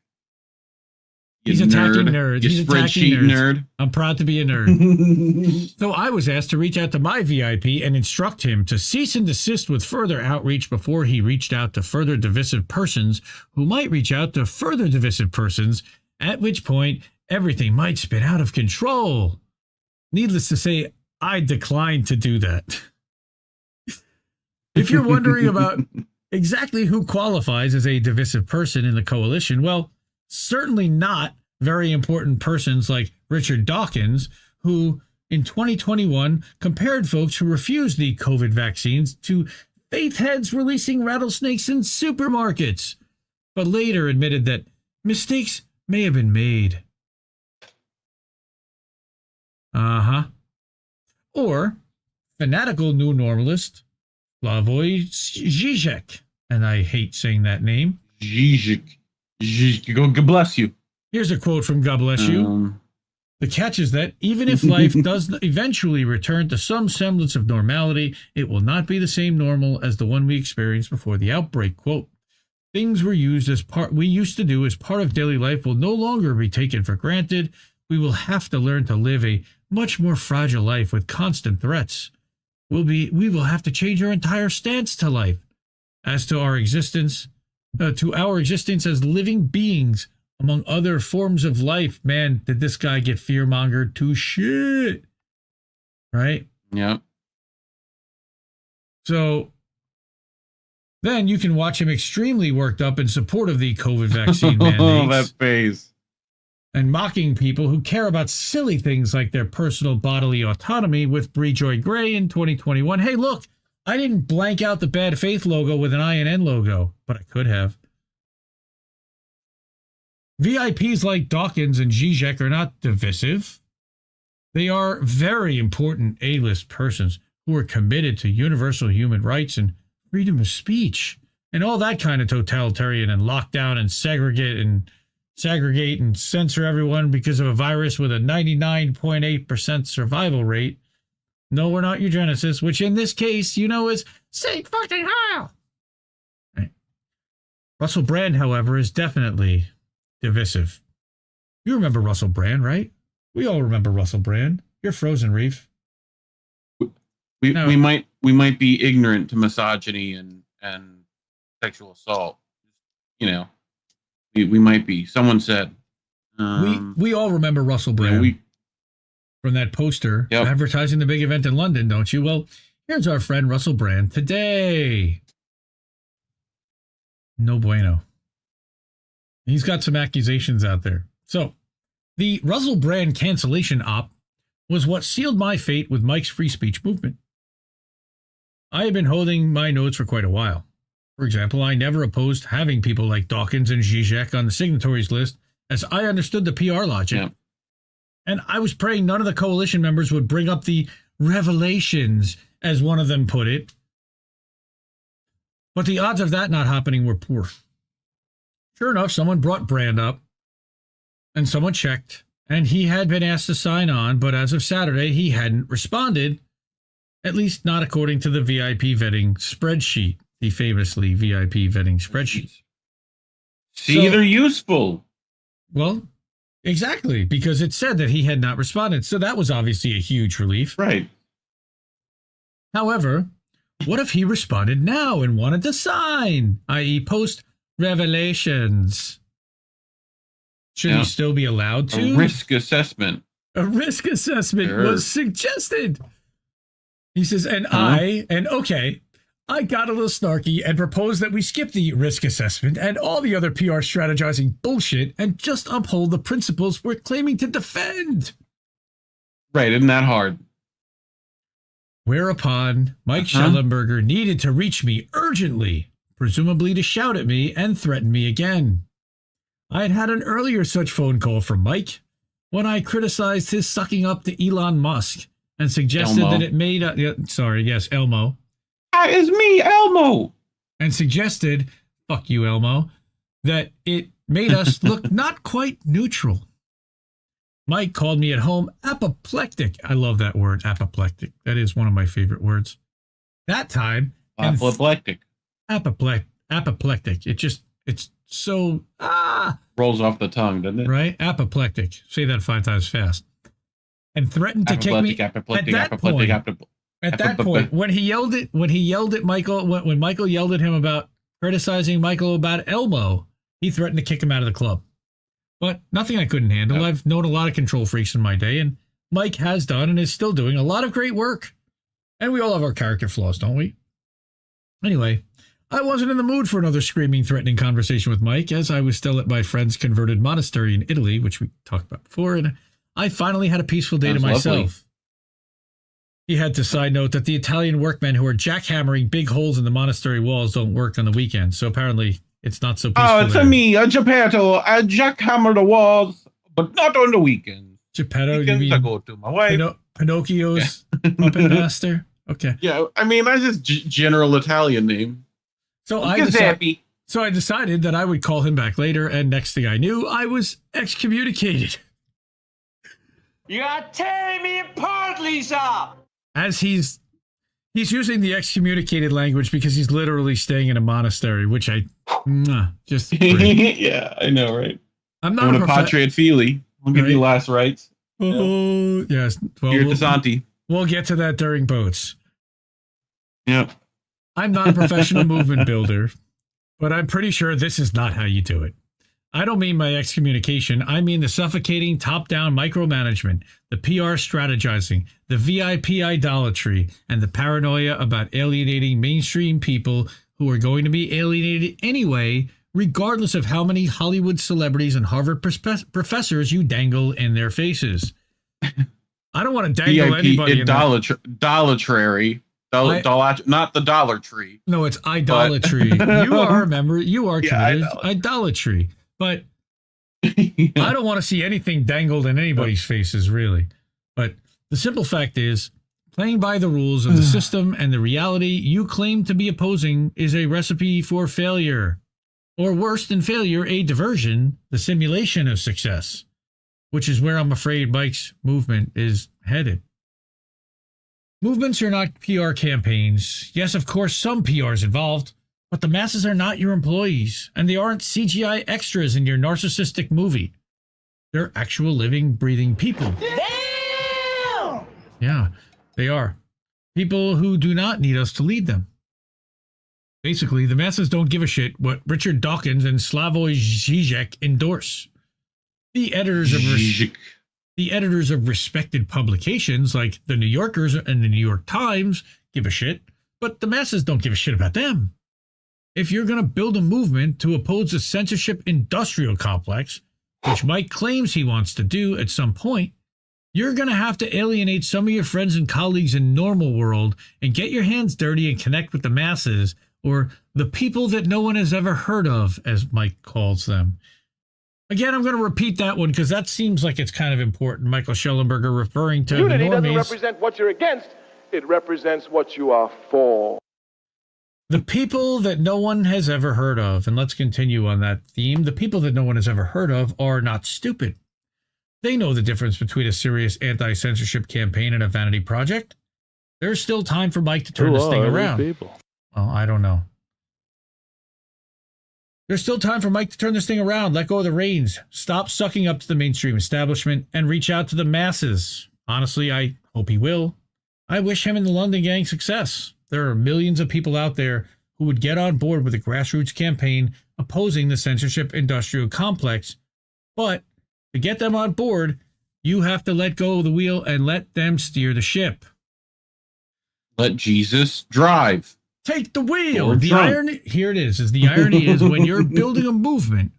he's attacking nerds. You spreadsheet nerd. I'm proud to be a nerd. So I was asked to reach out to my VIP and instruct him to cease and desist with further outreach before he reached out to further divisive persons who might reach out to further divisive persons, at which point everything might spin out of control. Needless to say, I declined to do that. If you're wondering about exactly who qualifies as a divisive person in the coalition, well, certainly not very important persons like Richard Dawkins, who in 2021 compared folks who refused the COVID vaccines to faith heads releasing rattlesnakes in supermarkets, but later admitted that mistakes may have been made. Or fanatical new normalist Slavoj Žižek, and I hate saying that name. Žižek. God bless you. Here's a quote from God bless you. The catch is that even if life does eventually return to some semblance of normality, it will not be the same normal as the one we experienced before the outbreak. Quote, things we used to do as part of daily life will no longer be taken for granted. We will have to learn to live a much more fragile life with constant threats. We will have to change our entire stance to life, as to our existence as living beings among other forms of life. Man, did this guy get fear-mongered to shit. Right? Yeah. So then you can watch him extremely worked up in support of the COVID vaccine mandates. Oh, that phase. And mocking people who care about silly things like their personal bodily autonomy with Bree Joy Gray in 2021. Hey, look, I didn't blank out the bad faith logo with an INN logo, but I could have. VIPs like Dawkins and Žižek are not divisive. They are very important A-list persons who are committed to universal human rights and freedom of speech and all that kind of totalitarian and lockdown and segregate and censor everyone because of a virus with a 99.8% survival rate. No, we're not eugenicists, which in this case, is St. fucking Heil. Right. Russell Brand, however, is definitely divisive. You remember Russell Brand, right? We all remember Russell Brand. You're frozen, Reef. We might be ignorant to misogyny and sexual assault. We might be. Someone said. We all remember Russell Brand from that poster advertising the big event in London, don't you? Well, here's our friend Russell Brand today. No bueno. He's got some accusations out there. So, the Russell Brand cancellation op was what sealed my fate with Mike's free speech movement. I have been holding my notes for quite a while. For example, I never opposed having people like Dawkins and Žižek on the signatories list, as I understood the PR logic. Yeah. And I was praying none of the coalition members would bring up the revelations, as one of them put it. But the odds of that not happening were poor. Sure enough, someone brought Brand up, and someone checked, and he had been asked to sign on, but as of Saturday, he hadn't responded, at least not according to the VIP vetting spreadsheet. The famously VIP vetting spreadsheet. See, they're useful. Well, exactly, because it said that he had not responded. So that was obviously a huge relief. Right. However, what if he responded now and wanted to sign, i.e. post revelations? Should he still be allowed to? A risk assessment. A risk assessment was suggested. He says, I got a little snarky and proposed that we skip the risk assessment and all the other PR strategizing bullshit and just uphold the principles we're claiming to defend. Right, isn't that hard? Whereupon Mike Shellenberger needed to reach me urgently, presumably to shout at me and threaten me again. I had had an earlier such phone call from Mike when I criticized his sucking up to Elon Musk and suggested Elmo. that it made... Elmo. It's me, Elmo. And suggested, fuck you, Elmo, that it made us look not quite neutral. Mike called me at home apoplectic. I love that word, apoplectic. That is one of my favorite words. That time... Apoplectic. Apoplectic. It's so... Rolls off the tongue, doesn't it? Right? Apoplectic. Say that 5 times fast. And threatened to kick me at that point, when he yelled at Michael, when Michael yelled at him about criticizing Michael about Elmo, he threatened to kick him out of the club. But nothing I couldn't handle. Yep. I've known a lot of control freaks in my day, and Mike has done and is still doing a lot of great work. And we all have our character flaws, don't we? Anyway, I wasn't in the mood for another screaming, threatening conversation with Mike, as I was still at my friend's converted monastery in Italy, which we talked about before, and I finally had a peaceful day to myself. Lovely. He had to side note that the Italian workmen who are jackhammering big holes in the monastery walls don't work on the weekends, so apparently it's not so peaceful. Oh, it's me, a Geppetto. I jackhammer the walls, but not on the weekends. Geppetto, you mean I go to my wife. Pinocchio's puppet master? Okay. Yeah, I mean, that's just general Italian name. So I decided that I would call him back later, and next thing I knew, I was excommunicated. You are tearing me apart, Lisa! As he's using the excommunicated language because he's literally staying in a monastery, which I just yeah, I know, right? I'm not a Patriot Feely. I'll give you last rites. Oh, yes. Well, we'll get to that during boats. Yep. I'm not a professional movement builder, but I'm pretty sure this is not how you do it. I don't mean my excommunication. I mean the suffocating top-down micromanagement, the PR strategizing, the VIP idolatry, and the paranoia about alienating mainstream people who are going to be alienated anyway, regardless of how many Hollywood celebrities and Harvard professors you dangle in their faces. I don't want to dangle anybody. Idolatry. Not the Dollar Tree. No, it's idolatry. You are committed idolatry. But I don't want to see anything dangled in anybody's faces, really. But the simple fact is, playing by the rules of the system and the reality you claim to be opposing is a recipe for failure. Or worse than failure, a diversion, the simulation of success, which is where I'm afraid Mike's movement is headed. Movements are not PR campaigns. Yes, of course, some PR is involved. But the masses are not your employees, and they aren't CGI extras in your narcissistic movie. They're actual living, breathing people. Damn! Yeah, they are. People who do not need us to lead them. Basically, the masses don't give a shit what Richard Dawkins and Slavoj Žižek endorse. The editors of respected publications like The New Yorkers and The New York Times give a shit, but the masses don't give a shit about them. If you're going to build a movement to oppose the censorship industrial complex, which Mike claims he wants to do at some point, you're going to have to alienate some of your friends and colleagues in normal world and get your hands dirty and connect with the masses, or the people that no one has ever heard of, as Mike calls them. Again, I'm going to repeat that one because that seems like it's kind of important. Michael Shellenberger referring to Unity the normies. Doesn't represent what you're against. It represents what you are for. The people that no one has ever heard of, and let's continue on that theme, the people that no one has ever heard of are not stupid. They know the difference between a serious anti-censorship campaign and a vanity project. There's still time for Mike to turn this thing around. Well, I don't know. There's still time for Mike to turn this thing around, let go of the reins, stop sucking up to the mainstream establishment, and reach out to the masses. Honestly, I hope he will. I wish him and the London Gang success. There are millions of people out there who would get on board with a grassroots campaign opposing the censorship industrial complex. But to get them on board, you have to let go of the wheel and let them steer the ship. Let Jesus drive. Take the wheel. The irony, here it is the irony is when you're building a movement,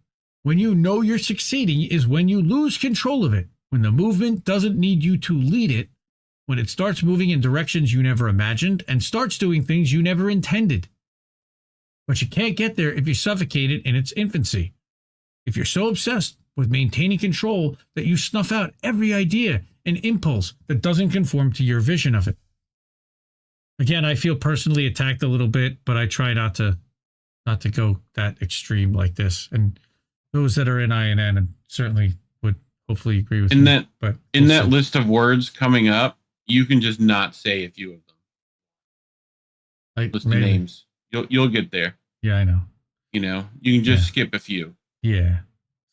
when you know you're succeeding is when you lose control of it. When the movement doesn't need you to lead it, when it starts moving in directions you never imagined and starts doing things you never intended. But you can't get there if you suffocate it in its infancy. If you're so obsessed with maintaining control that you snuff out every idea and impulse that doesn't conform to your vision of it. Again, I feel personally attacked a little bit, but I try not to go that extreme like this. And those that are in INN and certainly would hopefully agree with me. But in that list of words coming up, you can just not say a few of them. Like list of names. You'll get there. Yeah, I know. You know, you can just skip a few. Yeah.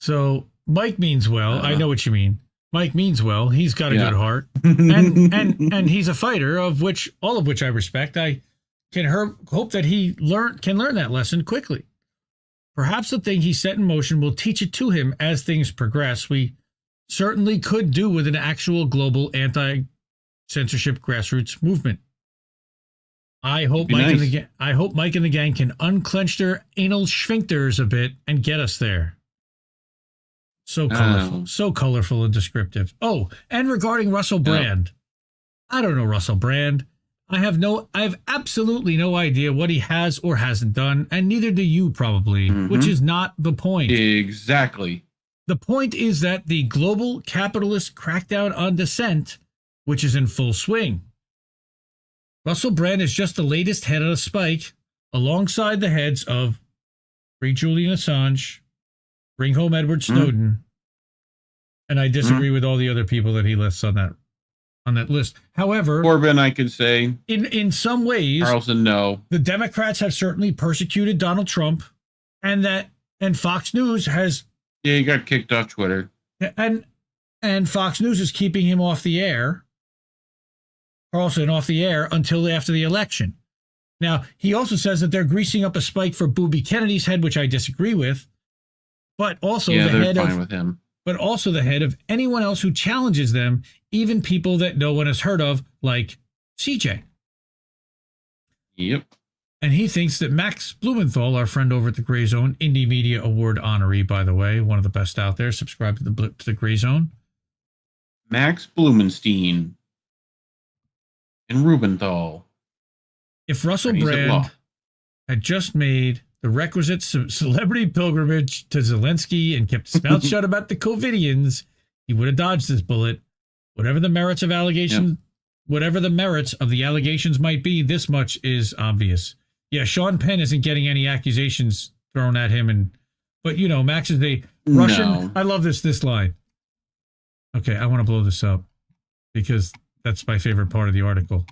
So Mike means well. I know what you mean. Mike means well. He's got a good heart, and he's a fighter, all of which I respect. I can hope that he can learn that lesson quickly. Perhaps the thing he set in motion will teach it to him as things progress. We certainly could do with an actual global anti-censorship grassroots movement. I hope Mike and the gang can unclench their anal sphincters a bit and get us there. So colorful and descriptive. Oh, and regarding Russell Brand, I don't know Russell Brand. I have absolutely no idea what he has or hasn't done, and neither do you probably, which is not the point. Exactly. The point is that the global capitalist crackdown on dissent, which is in full swing. Russell Brand is just the latest head on a spike, alongside the heads of Free Julian Assange, Bring Home Edward Snowden, and I disagree with all the other people that he lists on that list. However, Corbyn, I could say in some ways, Carlson, no. The Democrats have certainly persecuted Donald Trump, and Fox News has he got kicked off Twitter, and Fox News is keeping him off the air. Carlson off the air until after the election. Now, he also says that they're greasing up a spike for Booby Kennedy's head, which I disagree with, but also the head of anyone else who challenges them, even people that no one has heard of, like CJ. Yep. And he thinks that Max Blumenthal, our friend over at the Gray Zone, Indie Media Award honoree, by the way, one of the best out there, subscribe to the Gray Zone. Max Blumenstein and Rubenthal. If Russell Brand had just made the requisite celebrity pilgrimage to Zelensky and kept his mouth shut about the COVIDians, he would have dodged this bullet. Whatever the merits of the allegations might be, this much is obvious. Yeah, Sean Penn isn't getting any accusations thrown at him, but you know, Max is a Russian. No. I love this line. Okay, I want to blow this up because that's my favorite part of the article.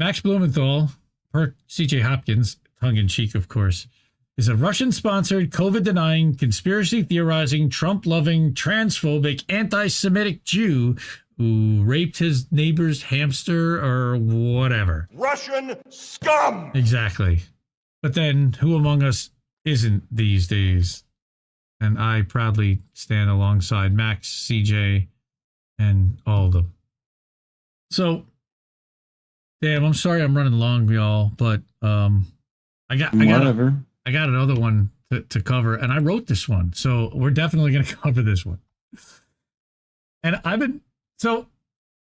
Max Blumenthal, per CJ Hopkins, tongue-in-cheek, of course, is a Russian-sponsored, COVID-denying, conspiracy-theorizing, Trump-loving, transphobic, anti-Semitic Jew who raped his neighbor's hamster or whatever. Russian scum! Exactly. But then, who among us isn't these days? And I proudly stand alongside Max, CJ, and all of them. So, damn, I'm sorry I'm running long, y'all, but I got another one to cover, and I wrote this one, so we're definitely going to cover this one. And so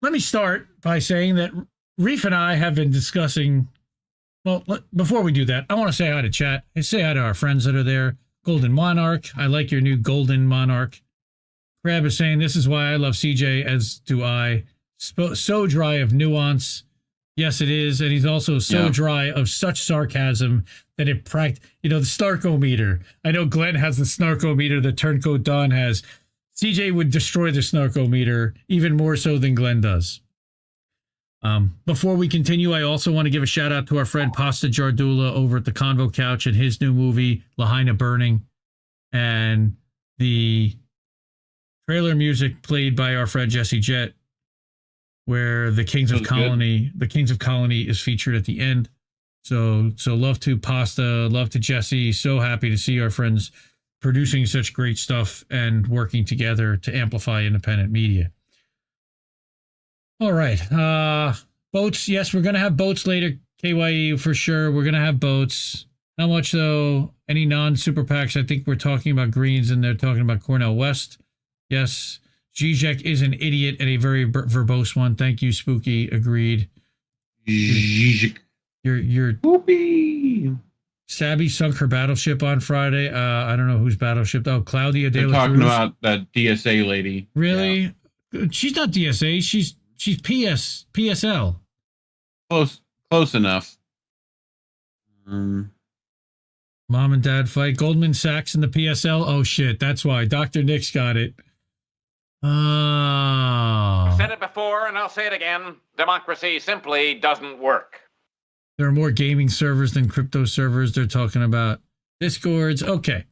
let me start by saying that Reef and I have been discussing, well, before we do that, I want to say hi to chat. I say hi to our friends that are there. Golden Monarch, I like your new Golden Monarch. Crab is saying, this is why I love CJ, as do I. So dry of nuance. Yes, it is. And he's also so dry of such sarcasm that it the snarkometer. I know Glenn has the snarkometer that Turncoat Don has. CJ would destroy the snarkometer even more so than Glenn does. Before we continue, I also want to give a shout out to our friend Pasta Jardula over at the Convo Couch and his new movie, Lahaina Burning. And the trailer music played by our friend Jesse Jett, where the Kings of Colony is featured at the end. So love to Pasta, love to Jesse. So happy to see our friends producing such great stuff and working together to amplify independent media. All right. Boats. Yes, we're going to have boats later. KYE for sure. We're going to have boats. How much though? Any non-super PACs? I think we're talking about Greens and they're talking about Cornell West. Yes. Zizek is an idiot and a very verbose one. Thank you, Spooky. Agreed. Zizek. You're Whoopee. Sabby sunk her battleship on Friday. I don't know whose battleship. Oh, Claudia de They're la talking Cruz. about that DSA lady. Really? Yeah. She's not DSA. She's PSL. Close enough. Mom and Dad fight. Goldman Sachs in the PSL. Oh shit, that's why Dr. Nick's got it. I've said it before and I'll say it again. Democracy simply doesn't work. There are more gaming servers than crypto servers. They're talking about Discords. Okay.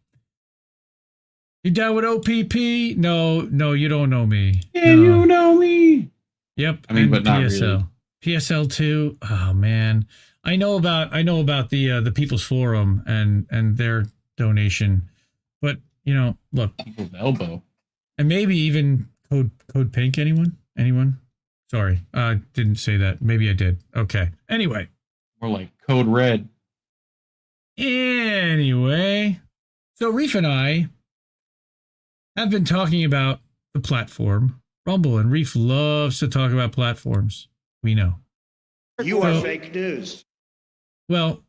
You down with OPP? No, you don't know me. Yeah, no. You know me. Yep. I mean, but not PSL. really. PSL 2. Oh man. I know about the People's Forum and their donation. But, you know, look. People's Elbow. And maybe even Code Pink. Anyone? Sorry. Didn't say that. Maybe I did. Okay. Anyway. More like Code Red. Anyway. So Reef and I have been talking about the platform, Rumble, and Reef loves to talk about platforms. We know. You are fake news. Well,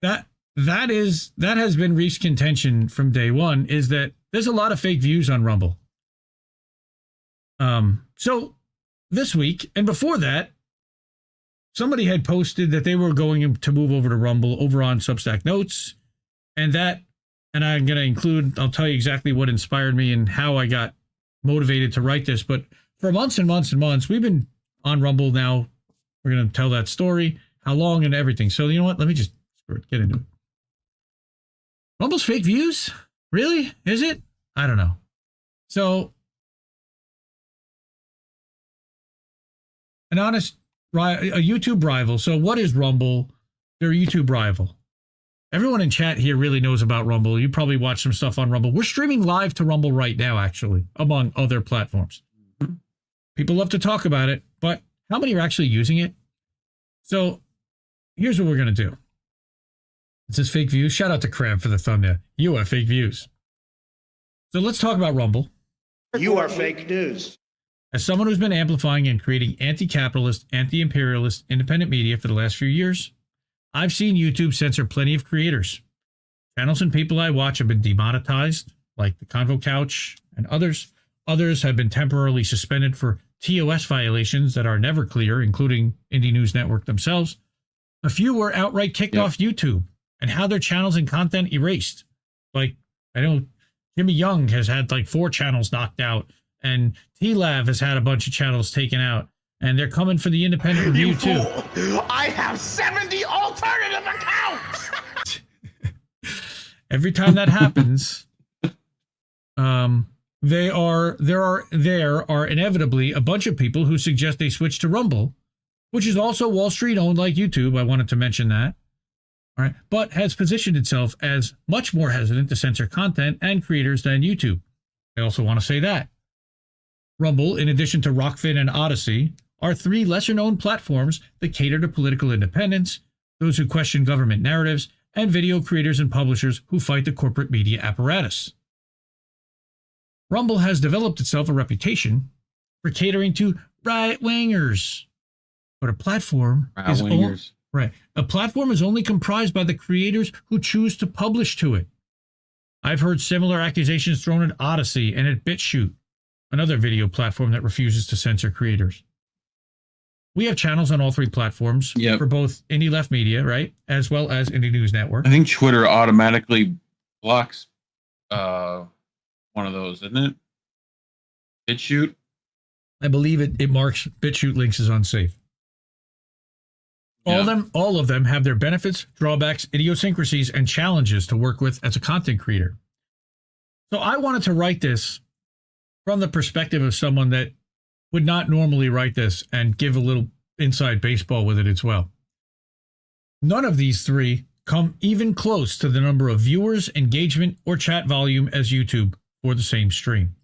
that has been Reef's contention from day one, is that there's a lot of fake views on Rumble. So this week, and before that, somebody had posted that they were going to move over to Rumble over on Substack Notes, and I'm going to include, I'll tell you exactly what inspired me and how I got motivated to write this, but for months and months and months, we've been on Rumble now. We're going to tell that story, how long and everything. So you know what? Let me just get into it. Rumble's fake views? Really? Is it? I don't know. So a YouTube rival. So what is Rumble? They're a YouTube rival. Everyone in chat here really knows about Rumble. You probably watch some stuff on Rumble. We're streaming live to Rumble right now, actually, among other platforms. Mm-hmm. People love to talk about it, but how many are actually using it? So here's what we're going to do. It says fake views. Shout out to Crab for the thumbnail. You have fake views. So let's talk about Rumble. You are fake news. As someone who's been amplifying and creating anti-capitalist, anti-imperialist, independent media for the last few years, I've seen YouTube censor plenty of creators. Channels and people I watch have been demonetized, like the Convo Couch and others. Others have been temporarily suspended for TOS violations that are never clear, including Indie News Network themselves. A few were outright kicked off YouTube and how their channels and content erased. Like, I know Jimmy Young has had like 4 channels knocked out, and T-Lav has had a bunch of channels taken out, and they're coming for the independent review too. I have 70 alternative accounts. Every time that happens, there are inevitably a bunch of people who suggest they switch to Rumble, which is also Wall Street owned like YouTube. I wanted to mention that. All right, but has positioned itself as much more hesitant to censor content and creators than YouTube. I also want to say that Rumble, in addition to Rockfin and Odyssey, are 3 lesser-known platforms that cater to political independence, those who question government narratives, and video creators and publishers who fight the corporate media apparatus. Rumble has developed itself a reputation for catering to right-wingers, but a platform is only comprised by the creators who choose to publish to it. I've heard similar accusations thrown at Odyssey and at BitChute, another video platform that refuses to censor creators. We have channels on all 3 platforms for both Indie Left Media, right, as well as Indie News Network. I think Twitter automatically blocks one of those, isn't it? BitChute? I believe it marks BitChute links as unsafe. All of them have their benefits, drawbacks, idiosyncrasies, and challenges to work with as a content creator. So I wanted to write this from the perspective of someone that would not normally write this and give a little inside baseball with it as well. None of these 3 come even close to the number of viewers, engagement, or chat volume as YouTube for the same stream.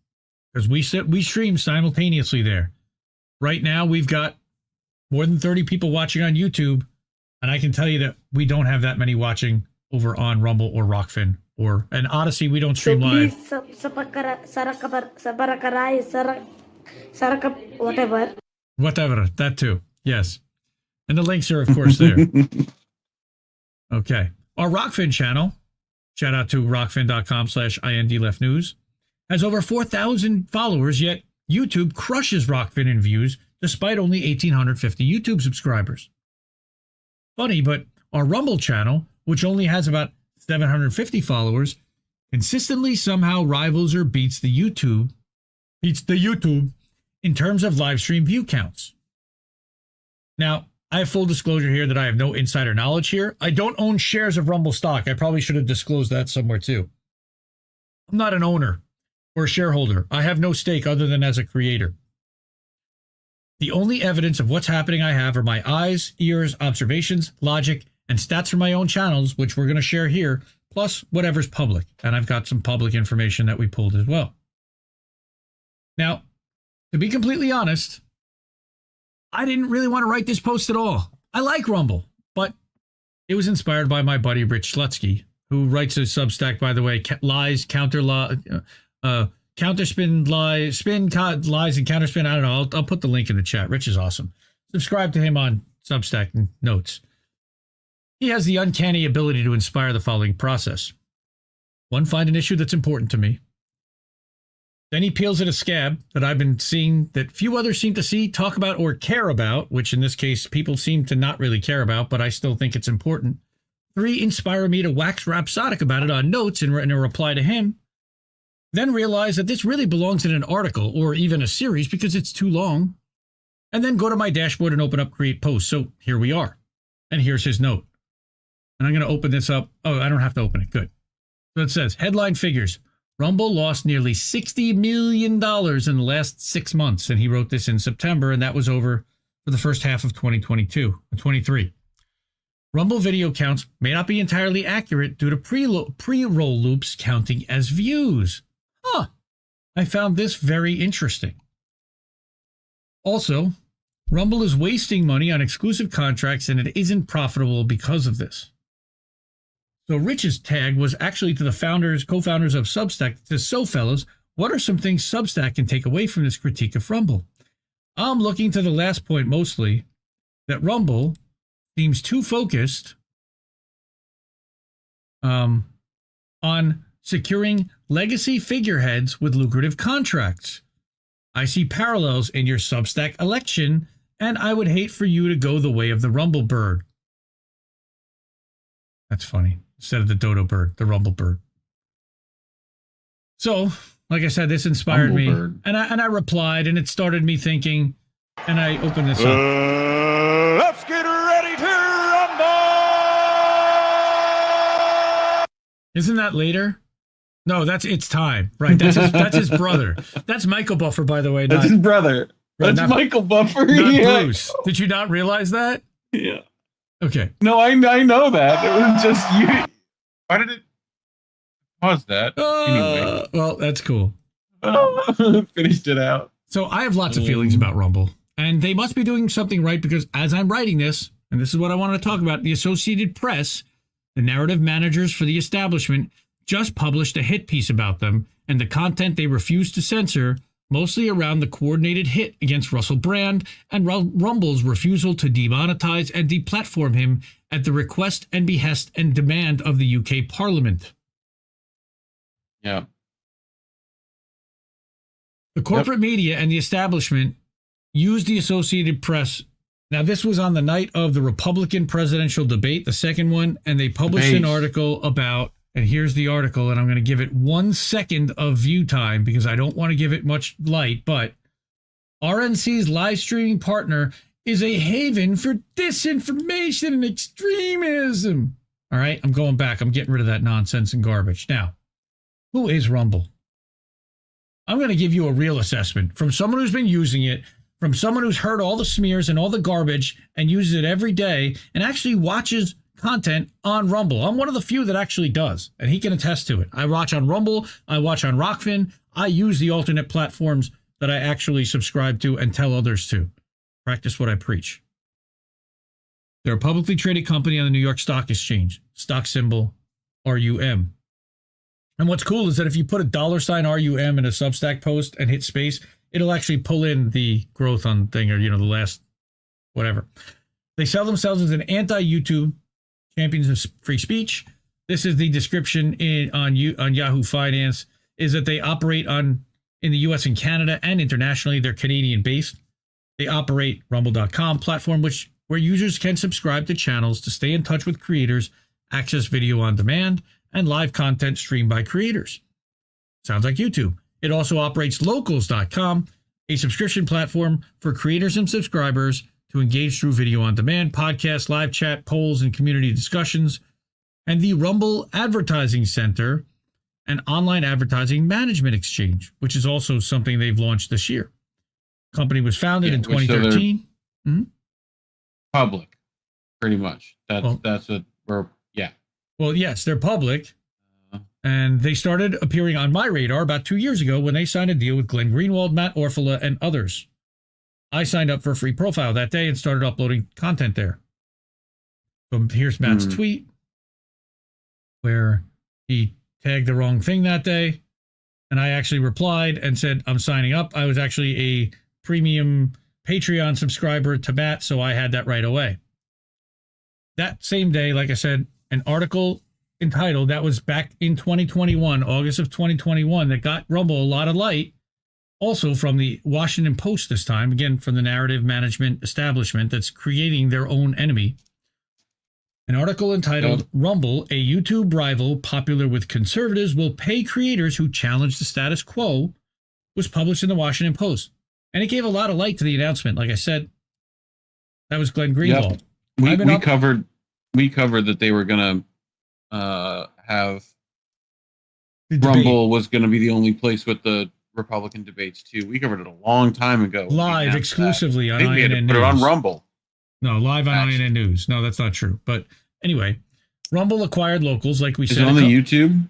Because we stream simultaneously there. Right now, we've got more than 30 people watching on YouTube, and I can tell you that we don't have that many watching over on Rumble or Rockfin or an Odyssey. We don't stream live. whatever. Whatever, that too. Yes. And the links are, of course, there. Okay. Our Rockfin channel, shout out to rockfin.com/indleftnews, has over 4,000 followers, yet YouTube crushes Rockfin in views despite only 1,850 YouTube subscribers. Funny, but our Rumble channel, which only has about 750 followers, consistently somehow rivals or beats the YouTube in terms of live stream view counts. Now, I have full disclosure here that I have no insider knowledge here. I don't own shares of Rumble stock. I probably should have disclosed that somewhere too. I'm not an owner or a shareholder. I have no stake other than as a creator. The only evidence of what's happening I have are my eyes, ears, observations, logic, and stats from my own channels, which we're going to share here, plus whatever's public. And I've got some public information that we pulled as well. Now, to be completely honest, I didn't really want to write this post at all. I like Rumble, but it was inspired by my buddy Rich Slutsky, who writes a Substack, by the way, lies, counterspin, lies, lies, and counterspin. I don't know. I'll put the link in the chat. Rich is awesome. Subscribe to him on Substack and Notes. He has the uncanny ability to inspire the following process. One, find an issue that's important to me. Then he peels at a scab that I've been seeing that few others seem to see, talk about, or care about, which in this case, people seem to not really care about, but I still think it's important. 3, inspire me to wax rhapsodic about it on Notes in a reply to him. Then realize that this really belongs in an article or even a series because it's too long. And then go to my dashboard and open up Create Post. So here we are. And here's his note. And I'm going to open this up. Oh, I don't have to open it. Good. So it says, headline figures. Rumble lost nearly $60 million in the last 6 months. And he wrote this in September, and that was over for the first half of 2023. Rumble video counts may not be entirely accurate due to pre-roll loops counting as views. Huh. I found this very interesting. Also, Rumble is wasting money on exclusive contracts, and it isn't profitable because of this. So Rich's tag was actually to the co-founders of Substack. It says, so fellas, what are some things Substack can take away from this critique of Rumble? I'm looking to the last point mostly, that Rumble seems too focused on securing legacy figureheads with lucrative contracts. I see parallels in your Substack election, and I would hate for you to go the way of the Rumble bird. That's funny. Instead of the dodo bird, the Rumble bird. So, like I said, this inspired me, and I replied, and it started me thinking, and I opened this up. Let's get ready to rumble! Isn't that later? No, it's time. Right, that's his brother. That's Michael Buffer, by the way. That's his brother. Right, that's Michael Buffer. Not Yeah. Bruce. Did you not realize that? Yeah. Okay. No, I know that. It was just you. Why did it pause that? Anyway. Well, that's cool. Finished it out. So I have lots of feelings about Rumble, and they must be doing something right because as I'm writing this, and this is what I wanted to talk about, the Associated Press, the narrative managers for the establishment, just published a hit piece about them and the content they refused to censor, mostly around the coordinated hit against Russell Brand and Rumble's refusal to demonetize and deplatform him at the request and behest and demand of the UK Parliament. Yeah. The corporate media and the establishment used the Associated Press. Now, this was on the night of the Republican presidential debate, the second one, and they published an article about, and here's the article, and I'm going to give it 1 second of view time because I don't want to give it much light, but RNC's live streaming partner is a haven for disinformation and extremism. All right, I'm going back. I'm getting rid of that nonsense and garbage. Now, who is Rumble? I'm going to give you a real assessment from someone who's been using it, from someone who's heard all the smears and all the garbage and uses it every day and actually watches content on Rumble. I'm one of the few that actually does, and he can attest to it. I watch on Rumble. I watch on Rockfin. I use the alternate platforms that I actually subscribe to and tell others to. Practice what I preach. They're a publicly traded company on the New York Stock Exchange. Stock symbol RUM. And what's cool is that if you put a $RUM in a Substack post and hit space, it'll actually pull in the growth on thing or, the last whatever. They sell themselves as an anti-YouTube champions of free speech. This is the description on Yahoo Finance, is that they operate in the US and Canada and internationally. They're Canadian based. They operate rumble.com platform, where users can subscribe to channels to stay in touch with creators, access video on demand, and live content streamed by creators. Sounds like YouTube. It also operates locals.com, a subscription platform for creators and subscribers to engage through video on demand, podcasts, live chat, polls, and community discussions, and the Rumble Advertising Center, an online advertising management exchange, which is also something they've launched this year. The company was founded in 2013. Public, pretty much. That's what we're, yeah. Well, yes, they're public. And they started appearing on my radar about 2 years ago when they signed a deal with Glenn Greenwald, Matt Orfala, and others. I signed up for a free profile that day and started uploading content there. So here's Matt's tweet where he tagged the wrong thing that day. And I actually replied and said, I'm signing up. I was actually a premium Patreon subscriber to Matt, so I had that right away. That same day, like I said, an article entitled, that was back in 2021, August of 2021, that got Rumble a lot of light, also from the Washington Post this time, again, from the narrative management establishment that's creating their own enemy. An article entitled, Rumble, a YouTube rival popular with conservatives, will pay creators who challenge the status quo, was published in the Washington Post. And it gave a lot of light to the announcement. Like I said, that was Glenn Greenwald. Yep. We covered that they were going to have Rumble was going to be the only place with the Republican debates too. We covered it a long time ago. Live exclusively on INN News. Put it on Rumble. No, live on INN News. No, that's not true. But anyway, Rumble acquired Locals, like we said. Is it on the YouTube?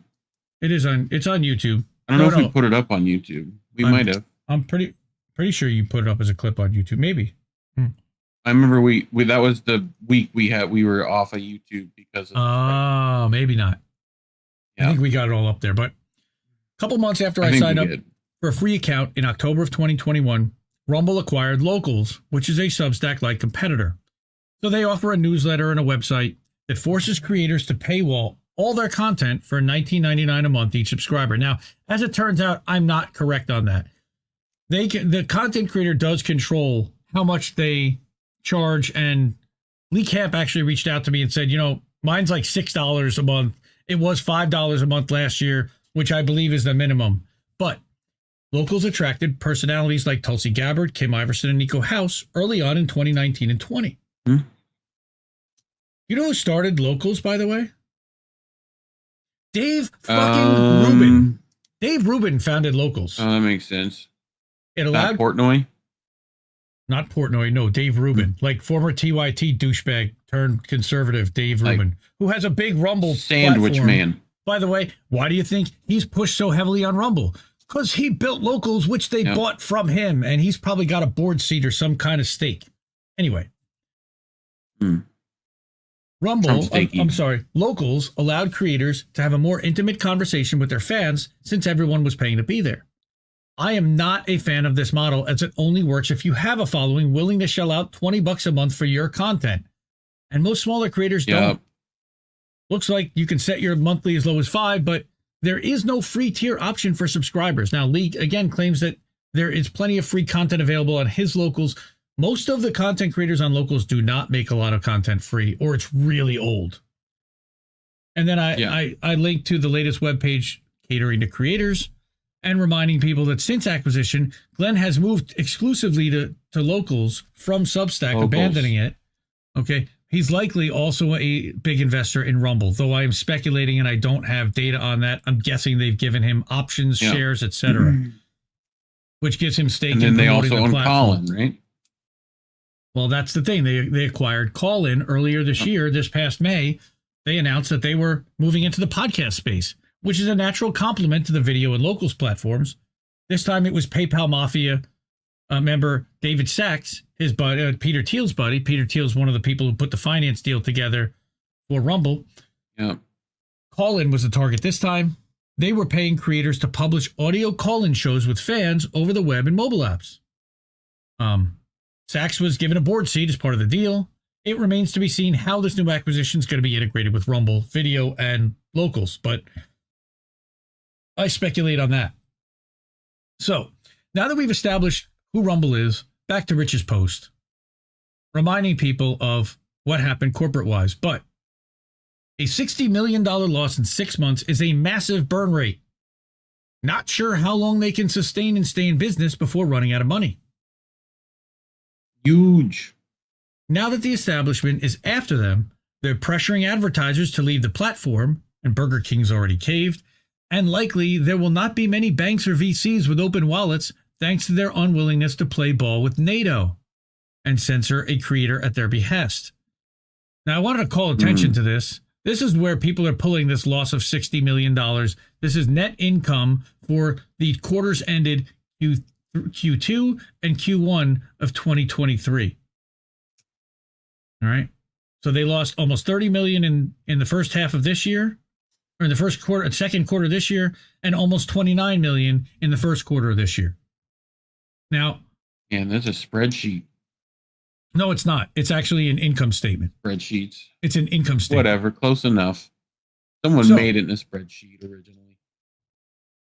It's on YouTube. I don't know if we put it up on YouTube. We might have. I'm pretty sure you put it up as a clip on YouTube. Maybe. I remember we that was the week we were off of YouTube because of maybe not. Yeah. I think we got it all up there. But a couple months after I signed up for a free account in October of 2021, Rumble acquired Locals, which is a Substack-like competitor. So they offer a newsletter and a website that forces creators to paywall all their content for $19.99 a month each subscriber. Now, as it turns out, I'm not correct on that. The content creator does control how much they charge, and Lee Camp actually reached out to me and said, mine's like $6 a month. It was $5 a month last year, which I believe is the minimum. But Locals attracted personalities like Tulsi Gabbard, Kim Iverson, and Nico House early on in 2019 and 20. You know who started Locals, by the way? Dave fucking Rubin. Dave Rubin founded Locals. Oh, that makes sense. It allowed Not Portnoy? Not Portnoy, no, Dave Rubin. Like former TYT douchebag turned conservative Dave Rubin, who has a big Rumble sandwich platform. Man. By the way, why do you think he's pushed so heavily on Rumble? Because he built Locals, which they bought from him, and he's probably got a board seat or some kind of stake. Anyway. Rumble, Locals allowed creators to have a more intimate conversation with their fans since everyone was paying to be there. I am not a fan of this model, as it only works if you have a following willing to shell out $20 a month for your content. And most smaller creators don't. Looks like you can set your monthly as low as $5, but there is no free tier option for subscribers. Now, Lee, again, claims that there is plenty of free content available on his Locals. Most of the content creators on Locals do not make a lot of content free, or it's really old. And then I linked to the latest webpage catering to creators, and reminding people that since acquisition, Glenn has moved exclusively to Locals from Substack, abandoning it. Okay. He's likely also a big investor in Rumble, though I am speculating and I don't have data on that. I'm guessing they've given him options, shares, etc., which gives him stake in promoting the platform. And they also own Callin, right? Well, that's the thing. They acquired Callin earlier this year, this past May. They announced that they were moving into the podcast space, which is a natural complement to the video and Locals platforms. This time it was PayPal Mafia member David Sachs, his buddy, Peter Thiel's buddy. Peter Thiel's one of the people who put the finance deal together for Rumble. Yeah. Callin was the target this time. they were paying creators to publish audio call-in shows with fans over the web and mobile apps. Sachs was given a board seat as part of the deal. It remains to be seen how this new acquisition is going to be integrated with Rumble, video, and locals, but I speculate on that. So, now that we've established who Rumble is, back to Rich's post, reminding people of what happened corporate-wise. But a $60 million loss in 6 months is a massive burn rate. Not sure how long they can sustain and stay in business before running out of money. Huge. Now that the establishment is after them, they're pressuring advertisers to leave the platform, and Burger King's already caved, and likely there will not be many banks or VCs with open wallets thanks to their unwillingness to play ball with NATO and censor a creator at their behest. Now, I wanted to call attention to this. This is where people are pulling this loss of $60 million. This is net income for the quarters ended Q2 and Q1 of 2023. All right. So they lost almost $30 million in the first half of this year, or in the second quarter of this year, and almost $29 million in the first quarter of this year. Now, and there's a spreadsheet. No, it's not. It's actually an income statement. Spreadsheets. It's an income statement. Whatever, close enough. Someone made it in a spreadsheet originally.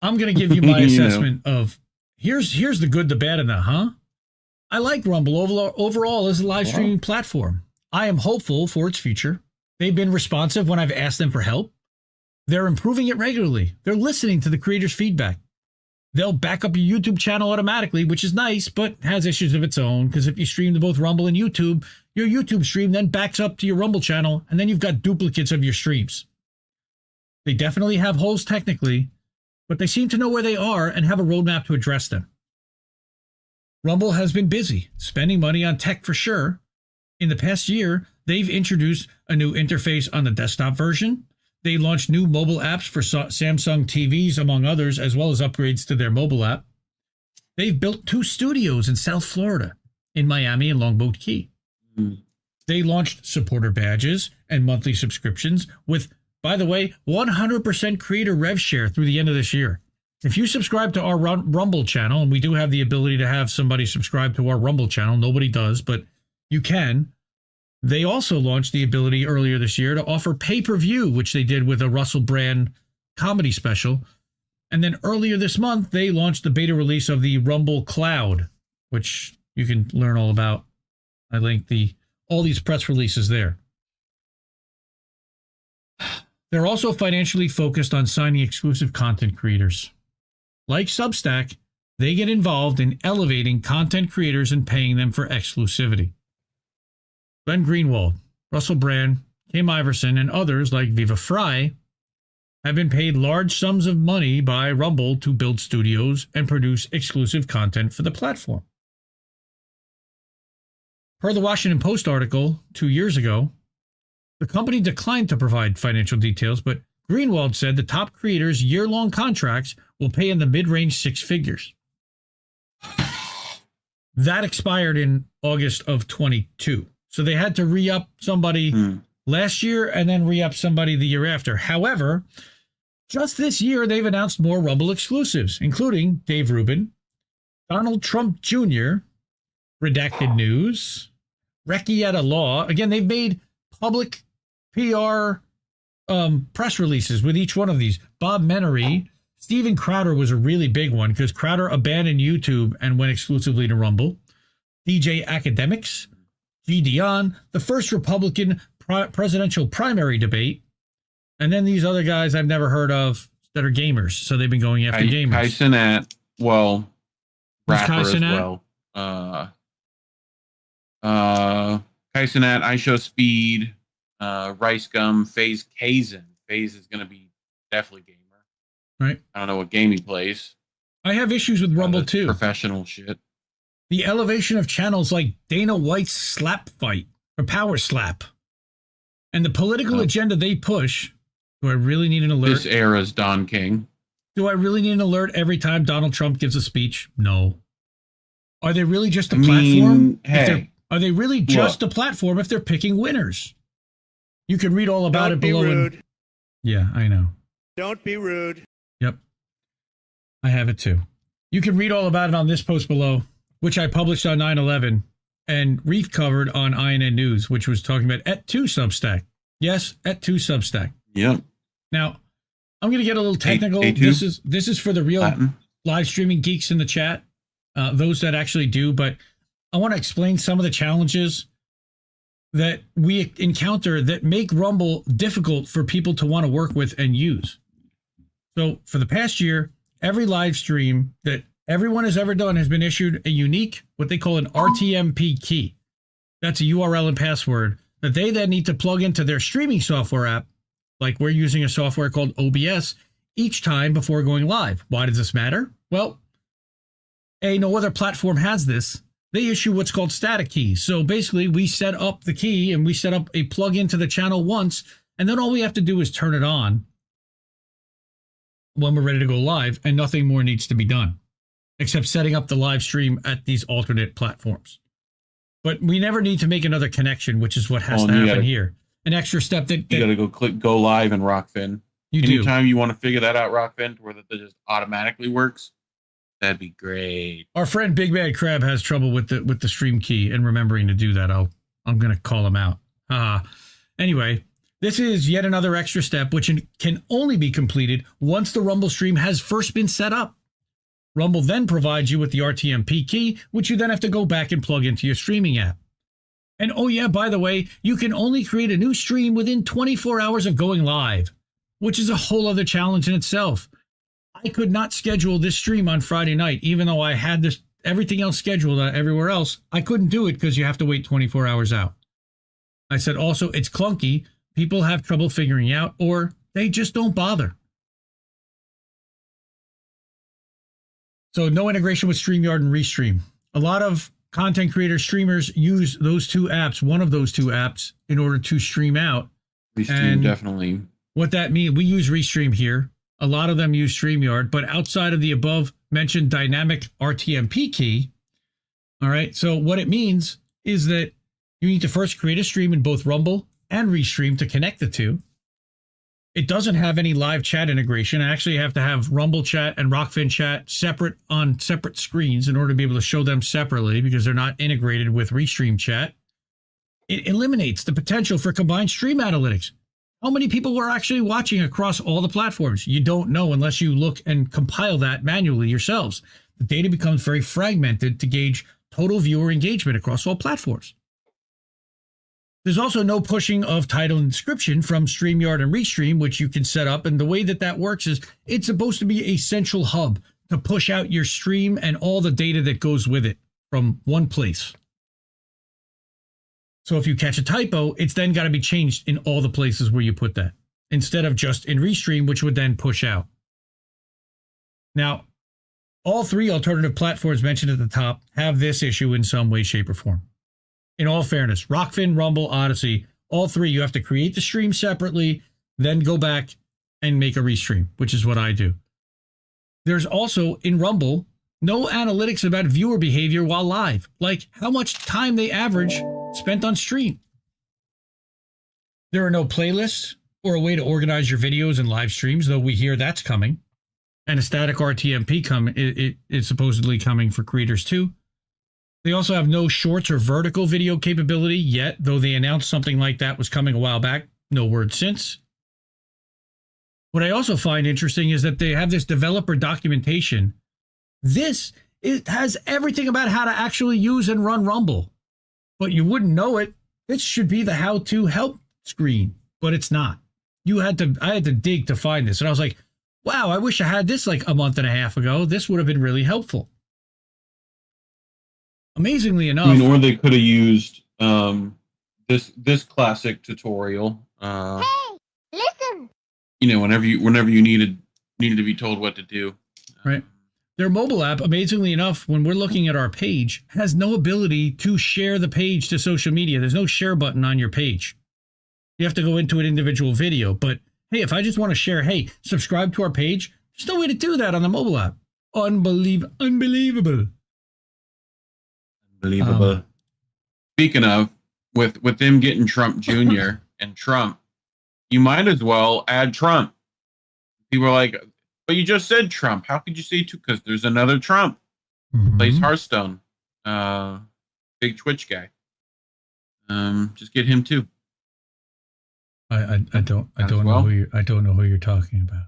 I'm going to give you my assessment of here's the good, the bad, and the I like Rumble overall as a live streaming platform. I am hopeful for its future. They've been responsive when I've asked them for help. They're improving it regularly. They're listening to the creators' feedback. They'll back up your YouTube channel automatically, which is nice, but has issues of its own, because if you stream to both Rumble and YouTube, your YouTube stream then backs up to your Rumble channel, and then you've got duplicates of your streams. They definitely have holes technically, but they seem to know where they are and have a roadmap to address them. Rumble has been busy, spending money on tech for sure. In the past year, they've introduced a new interface on the desktop version. They launched new mobile apps for Samsung TVs, among others, as well as upgrades to their mobile app. They've built 2 studios in South Florida, in Miami and Longboat Key. They launched supporter badges and monthly subscriptions with, by the way, 100% creator rev share through the end of this year. If you subscribe to our Rumble channel, and we do have the ability to have somebody subscribe to our Rumble channel, nobody does, but you can. They also launched the ability earlier this year to offer pay-per-view, which they did with a Russell Brand comedy special. And then earlier this month, they launched the beta release of the Rumble Cloud, which you can learn all about. I linked all these press releases there. They're also financially focused on signing exclusive content creators. Like Substack, they get involved in elevating content creators and paying them for exclusivity. Glenn Greenwald, Russell Brand, Kim Iverson, and others like Viva Frei have been paid large sums of money by Rumble to build studios and produce exclusive content for the platform. Per the Washington Post article 2 years ago, the company declined to provide financial details, but Greenwald said the top creators' year-long contracts will pay in the mid-range 6 figures. That expired in August of 22. So they had to re-up somebody last year and then re-up somebody the year after. However, just this year, they've announced more Rumble exclusives, including Dave Rubin, Donald Trump Jr., Redacted News, Rekieta Law. Again, they've made public PR press releases with each one of these. Bob Menery, Steven Crowder was a really big one because Crowder abandoned YouTube and went exclusively to Rumble. DJ Academics, G. Dion, the first Republican presidential primary debate, and then these other guys I've never heard of that are gamers, so they've been going after gamers. Kai Cenat, well, rapper Kai as Cenat? well. Kai Cenat, I Show Speed, Rice Gum, FaZe Kazin. FaZe is going to be definitely gamer. Right. I don't know what game he plays. I have issues with Rumble too. Professional shit. The elevation of channels like Dana White's Slap Fight or Power Slap and the political agenda they push. Do I really need an alert? This era's Don King. Do I really need an alert every time Donald Trump gives a speech? No. Are they really just a platform? Are they really just a platform if they're picking winners? You can read all about it below. Don't be rude. Yeah, I know. Don't be rude. Yep. I have it too. You can read all about it on this post below, which I published on 9/11, and Reef covered on INN News, which was talking about Et2 Substack. Yes, Et2 Substack. Yep. Now, I'm going to get a little technical. A2? This is for the real live streaming geeks in the chat, those that actually do, but I want to explain some of the challenges that we encounter that make Rumble difficult for people to want to work with and use. So for the past year, every live stream that everyone has ever done has been issued a unique, what they call an RTMP key. That's a URL and password that they then need to plug into their streaming software app, like we're using a software called OBS, each time before going live. Why does this matter? Well, no other platform has this. They issue what's called static keys. So basically, we set up the key and we set up a plug into the channel once, and then all we have to do is turn it on when we're ready to go live, and nothing more needs to be done except setting up the live stream at these alternate platforms. But we never need to make another connection, which is what has to happen here. An extra step that you got to go click go live in Rockfin. Anytime you want to figure that out, Rockfin, where that just automatically works, that'd be great. Our friend Big Bad Crab has trouble with the stream key and remembering to do that. I'm going to call him out. Anyway, this is yet another extra step, which can only be completed once the Rumble stream has first been set up. Rumble then provides you with the RTMP key, which you then have to go back and plug into your streaming app. And oh yeah, by the way, you can only create a new stream within 24 hours of going live, which is a whole other challenge in itself. I could not schedule this stream on Friday night, even though I had everything else scheduled everywhere else. I couldn't do it because you have to wait 24 hours out. I said also, it's clunky. People have trouble figuring out, or they just don't bother. So no integration with StreamYard and Restream. A lot of content creators, streamers use those two apps, one of those two apps, in order to stream out. Restream, definitely. What that means, we use Restream here. A lot of them use StreamYard, but outside of the above mentioned dynamic RTMP key, all right, so what it means is that you need to first create a stream in both Rumble and Restream to connect the two. It doesn't have any live chat integration. I actually have to have Rumble chat and Rockfin chat separate on separate screens in order to be able to show them separately because they're not integrated with Restream chat. It eliminates the potential for combined stream analytics. How many people were actually watching across all the platforms? You don't know unless you look and compile that manually yourselves. The data becomes very fragmented to gauge total viewer engagement across all platforms. There's also no pushing of title and description from StreamYard and Restream, which you can set up. And the way that works is it's supposed to be a central hub to push out your stream and all the data that goes with it from one place. So if you catch a typo, it's then got to be changed in all the places where you put that, instead of just in Restream, which would then push out. Now, all three alternative platforms mentioned at the top have this issue in some way, shape, or form. In all fairness, Rockfin, Rumble, Odyssey, all three, you have to create the stream separately, then go back and make a restream, which is what I do. There's also, in Rumble, no analytics about viewer behavior while live, like how much time they average spent on stream. There are no playlists or a way to organize your videos and live streams, though we hear that's coming. And a static RTMP is supposedly coming for creators too. They also have no shorts or vertical video capability yet, though they announced something like that was coming a while back. No word since. What I also find interesting is that they have this developer documentation. It has everything about how to actually use and run Rumble, but you wouldn't know it. This should be the how-to help screen, but it's not. I had to dig to find this, and I was like, wow, I wish I had this like a month and a half ago. This would have been really helpful. Amazingly enough, I mean, or they could have used this classic tutorial. Hey, listen. You know, whenever you needed to be told what to do. Right. Their mobile app, amazingly enough, when we're looking at our page, has no ability to share the page to social media. There's no share button on your page. You have to go into an individual video. But hey, if I just want to share, hey, subscribe to our page, there's no way to do that on the mobile app. Unbelievable. Speaking of, with them getting Trump Jr. and Trump, you might as well add Trump. People are like, But you just said Trump. How could you say two? Because there's another Trump. Plays Hearthstone. Big Twitch guy. Just get him too. I don't know who you're talking about.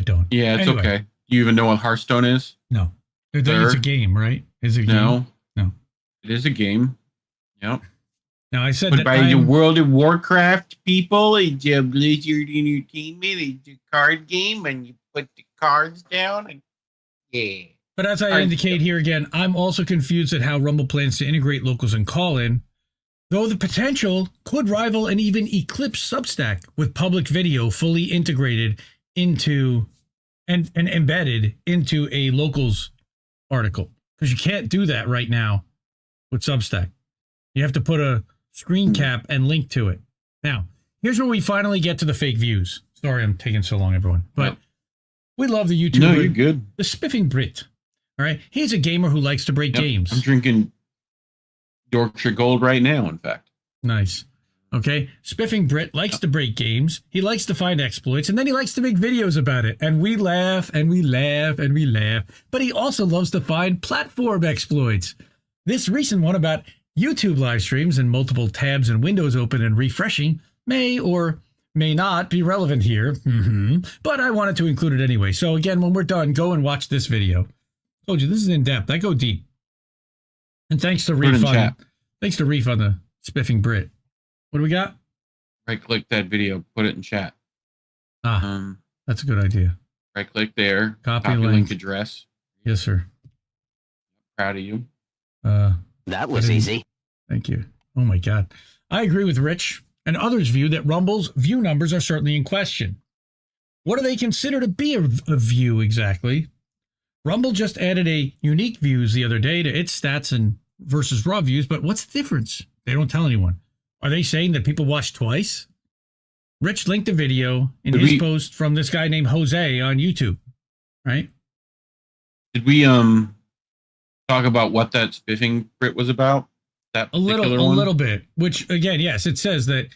I don't. Yeah, it's okay. Do you even know what Hearthstone is? No. It's a game, right? Is it a game? No. It is a game. Yep. Now I said but that by the World of Warcraft people, it's a Blizzard Entertainment. It's a card game, and you put the cards down. And yeah. But as I indicate here again, I'm also confused at how Rumble plans to integrate locals and call-in, though the potential could rival and even eclipse Substack with public video fully integrated into and embedded into a locals article. Because you can't do that right now with Substack. You have to put a screen cap and link to it. Now, here's where we finally get to the fake views. Sorry I'm taking so long, everyone. But we love the YouTuber. No, you're good. The Spiffing Brit. All right. He's a gamer who likes to break games. I'm drinking Yorkshire Gold right now, in fact. Nice. Okay. Spiffing Brit likes to break games. He likes to find exploits, and then he likes to make videos about it. And we laugh and we laugh and we laugh. But he also loves to find platform exploits. This recent one about YouTube live streams and multiple tabs and windows open and refreshing may or may not be relevant here. But I wanted to include it anyway. So again, when we're done, go and watch this video. Told you, this is in depth. I go deep. And thanks to Reef on the Spiffing Brit. What do we got? Right click that video, put it in chat. That's a good idea. Right click there. Copy link address. Yes, sir. Proud of you. That was easy. Thank you. Oh my God. I agree with Rich and others' view that Rumble's view numbers are certainly in question. What do they consider to be a view exactly? Rumble just added a unique views the other day to its stats and versus raw views, but what's the difference? They don't tell anyone. Are they saying that people watch twice? Rich linked a video in his post from this guy named Jose on YouTube, right? Did we talk about what that Spiffing Brit was about? That a little bit. Which again, yes, it says that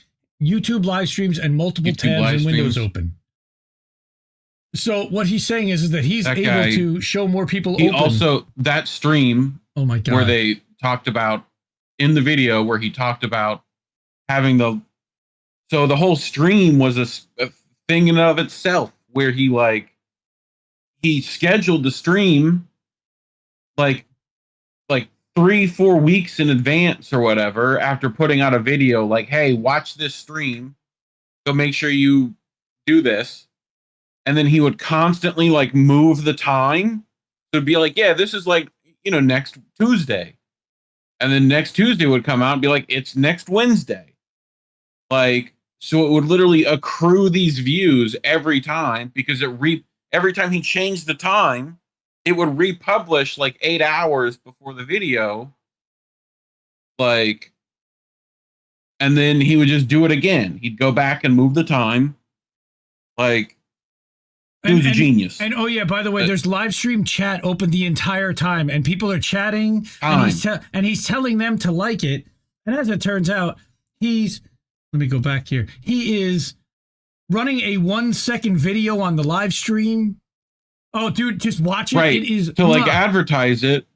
YouTube live streams and multiple tabs and windows open. So what he's saying is that he's able to show more people open. Also, that stream, oh my God, where they talked about in the video where he talked about having the whole stream was a thing in and of itself where he scheduled the stream like 3-4 weeks in advance or whatever after putting out a video like, hey, watch this stream, so make sure you do this. And then he would constantly move the time. So it'd be like, yeah, this is next Tuesday. And then next Tuesday would come out and be like, it's next Wednesday. So it would literally accrue these views every time because every time he changed the time, it would republish 8 hours before the video. And then he would just do it again. He'd go back and move the time. He was a genius. And oh yeah, by the way, there's live stream chat open the entire time, and people are chatting, and he's telling them to like it. And as it turns out, let me go back here. He is running a 1-second video on the live stream. Oh, dude, just watch it. Right. It is to advertise it.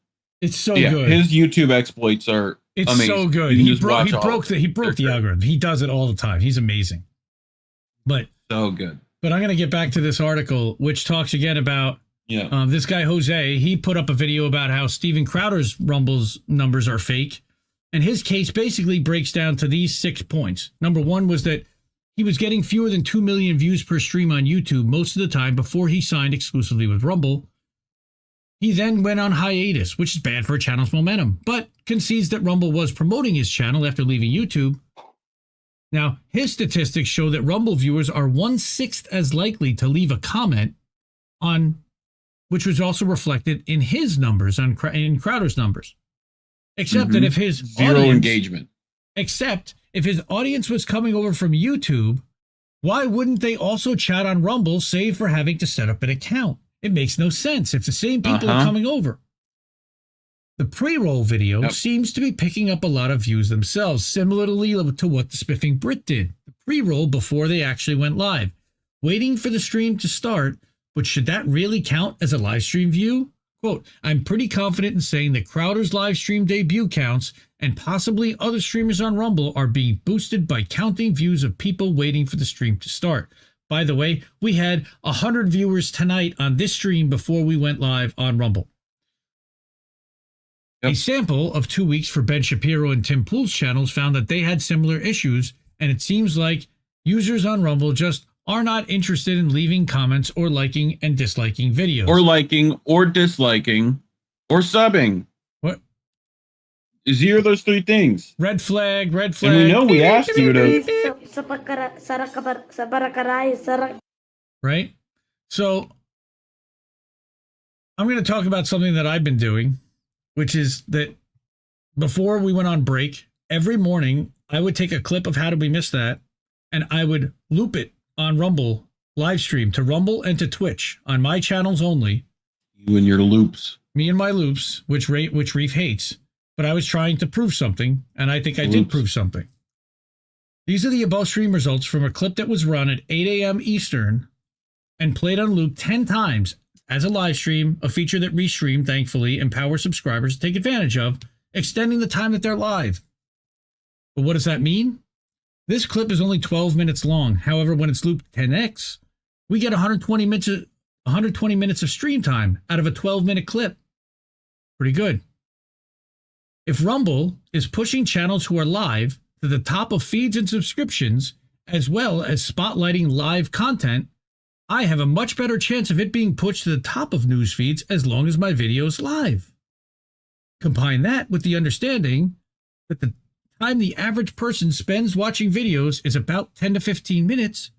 It's so good. His YouTube exploits are amazing. So good. He broke the algorithm. He does it all the time. He's amazing. But so good. But I'm going to get back to this article, which talks again about this guy, Jose. He put up a video about how Steven Crowder's Rumble's numbers are fake. And his case basically breaks down to these 6 points. Number one was that he was getting fewer than 2 million views per stream on YouTube most of the time before he signed exclusively with Rumble. He then went on hiatus, which is bad for a channel's momentum, but concedes that Rumble was promoting his channel after leaving YouTube. Now, his statistics show that Rumble viewers are 1/6 as likely to leave a comment on, which was also reflected in his numbers, in Crowder's numbers. Except that if his engagement. Except if his audience was coming over from YouTube, why wouldn't they also chat on Rumble, save for having to set up an account? It makes no sense if the same people are coming over. The pre-roll video seems to be picking up a lot of views themselves, similarly to what the Spiffing Brit did. The pre-roll before they actually went live. Waiting for the stream to start but should that really count as a live stream view? Quote, I'm pretty confident in saying that Crowder's live stream debut counts and possibly other streamers on Rumble are being boosted by counting views of people waiting for the stream to start. By the way, we had 100 viewers tonight on this stream before we went live on Rumble. Yep. A sample of 2 weeks for Ben Shapiro and Tim Pool's channels found that they had similar issues, and it seems like users on Rumble just are not interested in leaving comments or liking and disliking videos. Or liking, or disliking, or subbing. What? Zero of those three things. Red flag, red flag. And we know we asked you to... Right? So, I'm going to talk about something that I've been doing, which is that before we went on break, every morning, I would take a clip of How Did We Miss That, and I would loop it on Rumble live stream to Rumble and to Twitch on my channels only. You and your loops. Me and my loops, which Reef hates. But I was trying to prove something, and I think I did prove something. These are the above stream results from a clip that was run at 8 a.m. Eastern and played on loop 10 times as a live stream, a feature that Restream, thankfully, empowers subscribers to take advantage of, extending the time that they're live. But what does that mean? This clip is only 12 minutes long. However, when it's looped 10x, we get 120 minutes of stream time out of a 12-minute clip. Pretty good. If Rumble is pushing channels who are live to the top of feeds and subscriptions, as well as spotlighting live content, I have a much better chance of it being pushed to the top of news feeds as long as my video is live. Combine that with the understanding that the time the average person spends watching videos is about 10 to 15 minutes.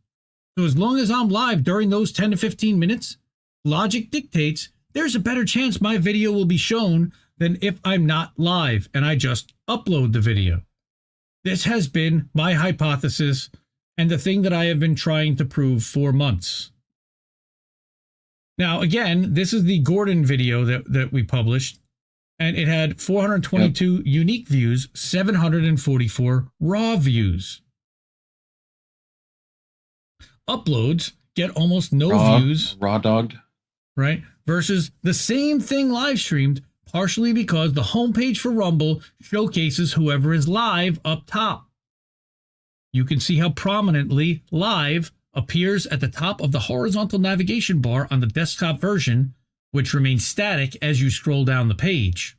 So as long as I'm live during those 10 to 15 minutes, logic dictates there's a better chance my video will be shown than if I'm not live and I just upload the video. This has been my hypothesis and the thing that I have been trying to prove for months. Now, again, this is the Gordon video that we published, and it had 422 unique views, 744 raw views. Uploads get almost no views. Raw dogged. Right? Versus the same thing live streamed, partially because the homepage for Rumble showcases whoever is live up top. You can see how prominently live appears at the top of the horizontal navigation bar on the desktop version, which remains static as you scroll down the page.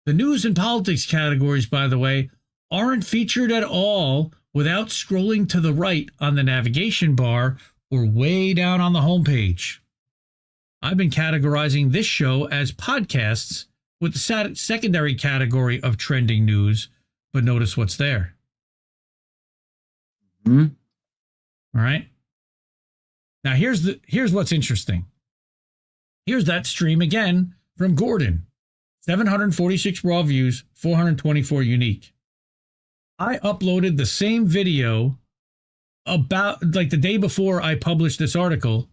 The news and politics categories, by the way, aren't featured at all without scrolling to the right on the navigation bar or way down on the homepage. I've been categorizing this show as podcasts with the secondary category of trending news, but notice what's there. Mm-hmm. All right. Now here's what's interesting. Here's that stream again from Gordon. 746 raw views, 424 unique. I uploaded the same video about like the day before I published this article,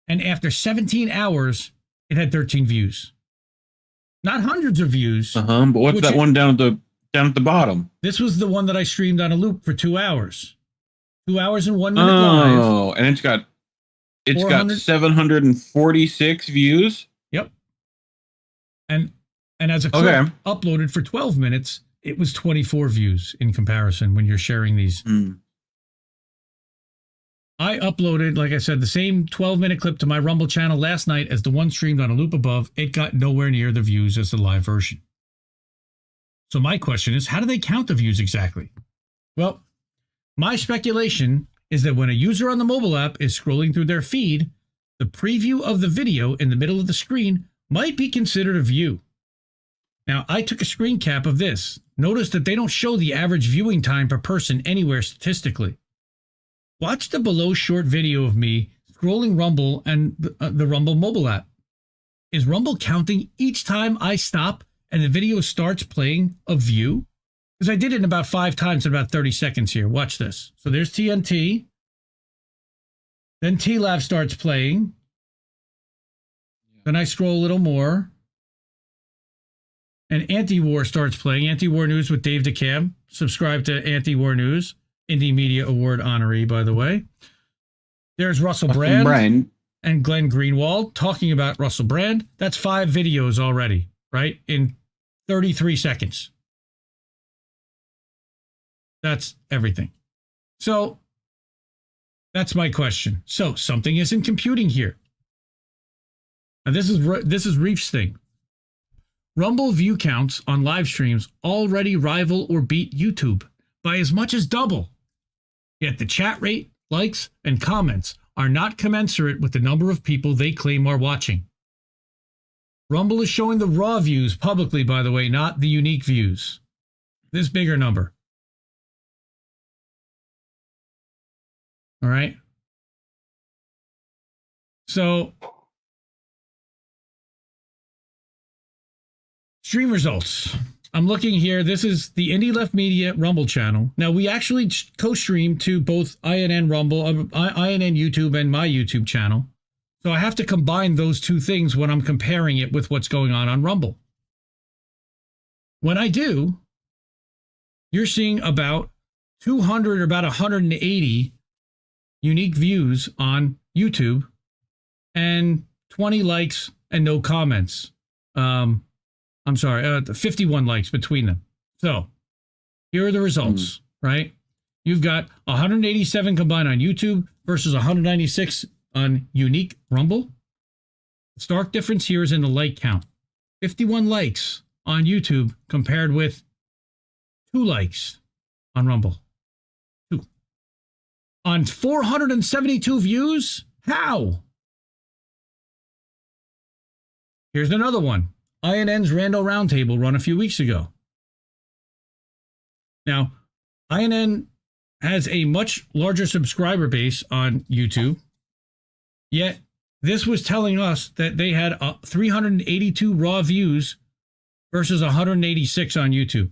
and after 17 hours, it had 13 views. Not hundreds of views. But what's that one down at the bottom? This was the one that I streamed on a loop for 2 hours. 2 hours and 1 minute live. Oh, and it's got 746 views. Yep. And as a clip uploaded for 12 minutes, it was 24 views in comparison when you're sharing these. I uploaded, like I said, the same 12-minute clip to my Rumble channel last night as the one streamed on a loop above. It got nowhere near the views as the live version. So my question is, how do they count the views exactly? Well, my speculation is that when a user on the mobile app is scrolling through their feed, the preview of the video in the middle of the screen might be considered a view. Now, I took a screen cap of this. Notice that they don't show the average viewing time per person anywhere statistically. Watch the below short video of me scrolling Rumble and the Rumble mobile app. Is Rumble counting each time I stop and the video starts playing a view? Because I did it in about 5 times in about 30 seconds here. Watch this. So there's TNT. Then T-Lab starts playing. Then I scroll a little more. And Anti-War starts playing. Anti-War News with Dave DeCam. Subscribe to Anti-War News. Indie Media Award honoree, by the way. There's Russell Brand. and Glenn Greenwald talking about Russell Brand. That's 5 videos already, right? In 33 seconds. That's everything. So that's my question. So something isn't computing here. And this is Reef's thing. Rumble view counts on live streams already rival or beat YouTube by as much as double. Yet the chat rate, likes, and comments are not commensurate with the number of people they claim are watching. Rumble is showing the raw views publicly, by the way, not the unique views. This bigger number. All right. So, stream results. I'm looking here. This is the Indie Left Media Rumble channel. Now, we actually co-stream to both INN Rumble, INN YouTube, and my YouTube channel. So I have to combine those two things when I'm comparing it with what's going on Rumble. When I do, you're seeing about 200 or about 180 unique views on YouTube and 20 likes and no comments. I'm sorry, 51 likes between them. So here are the results, right? You've got 187 combined on YouTube versus 196 on unique Rumble. The stark difference here is in the like count. 51 likes on YouTube compared with 2 likes on Rumble. 2. On 472 views? How? Here's another one. INN's Rando Roundtable run a few weeks ago. Now, INN has a much larger subscriber base on YouTube, yet this was telling us that they had 382 raw views versus 186 on YouTube.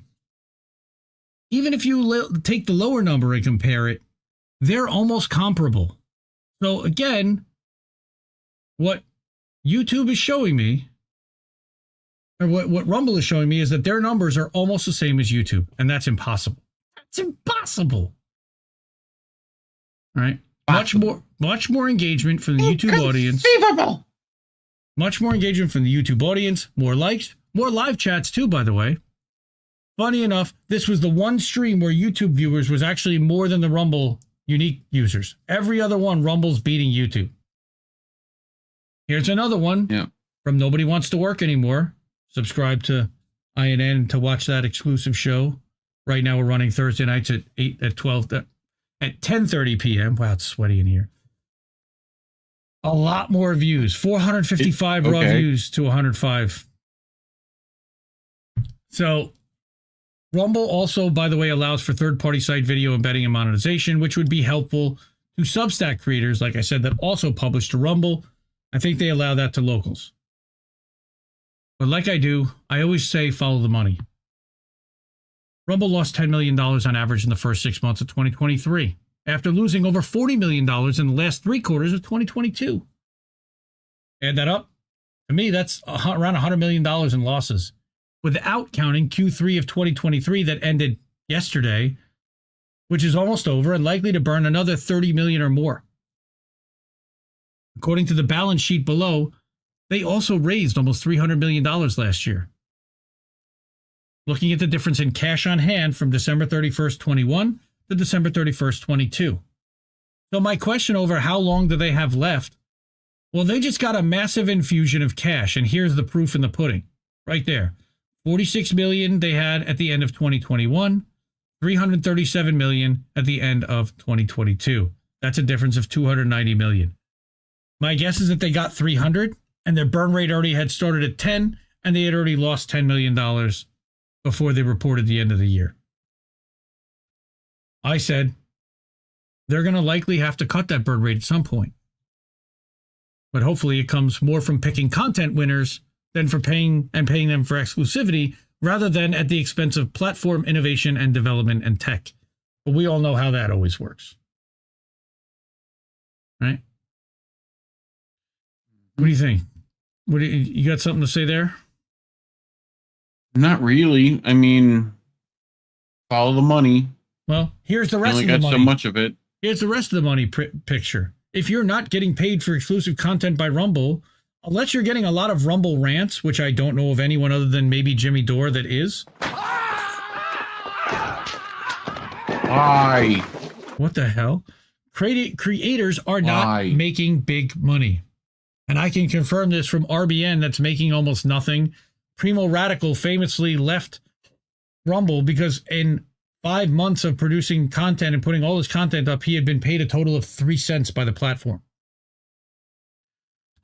Even if you take the lower number and compare it, they're almost comparable. So again, what YouTube is showing me, or what Rumble is showing me, is that their numbers are almost the same as YouTube, and that's impossible. That's impossible. All right? Much more engagement from the YouTube audience. Much more engagement from the YouTube audience, more likes, more live chats too, by the way. Funny enough, this was the one stream where YouTube viewers was actually more than the Rumble unique users. Every other one, Rumble's beating YouTube. Here's another one from Nobody Wants to Work Anymore. Subscribe to INN to watch that exclusive show. Right now we're running Thursday nights at 10:30 p.m. Wow, it's sweaty in here. A lot more views. 455 raw views to 105. So Rumble also, by the way, allows for third-party site video embedding and monetization, which would be helpful to Substack creators, like I said, that also publish to Rumble. I think they allow that to locals. But like I do, I always say follow the money. Rumble lost $10 million on average in the first 6 months of 2023, after losing over $40 million in the last 3 quarters of 2022. Add that up. To me, that's around $100 million in losses, without counting Q3 of 2023 that ended yesterday, which is almost over and likely to burn another $30 million or more. According to the balance sheet below, they also raised almost $300 million last year. Looking at the difference in cash on hand from December 31st, 21 to December 31st, 22. So my question over how long do they have left? Well, they just got a massive infusion of cash, and here's the proof in the pudding. Right there. 46 million they had at the end of 2021, 337 million at the end of 2022. That's a difference of 290 million. My guess is that they got 300, and their burn rate already had started at 10, and they had already lost $10 million before they reported the end of the year. I said they're going to likely have to cut that burn rate at some point. But hopefully it comes more from picking content winners than for paying them for exclusivity, rather than at the expense of platform innovation and development and tech. But we all know how that always works. Right? What do you think? You got something to say there? Not really. I mean, follow the money. Well, here's the rest of the money. You only got so much of it. Here's the rest of the money picture. if you're not getting paid for exclusive content by Rumble, unless you're getting a lot of Rumble rants, which I don't know of anyone other than maybe Jimmy Dore that is. Why? What the hell? Creators are not making big money. And I can confirm this from RBN that's making almost nothing. Primo Radical famously left Rumble because in 5 months of producing content and putting all his content up, he had been paid a total of 3 cents by the platform.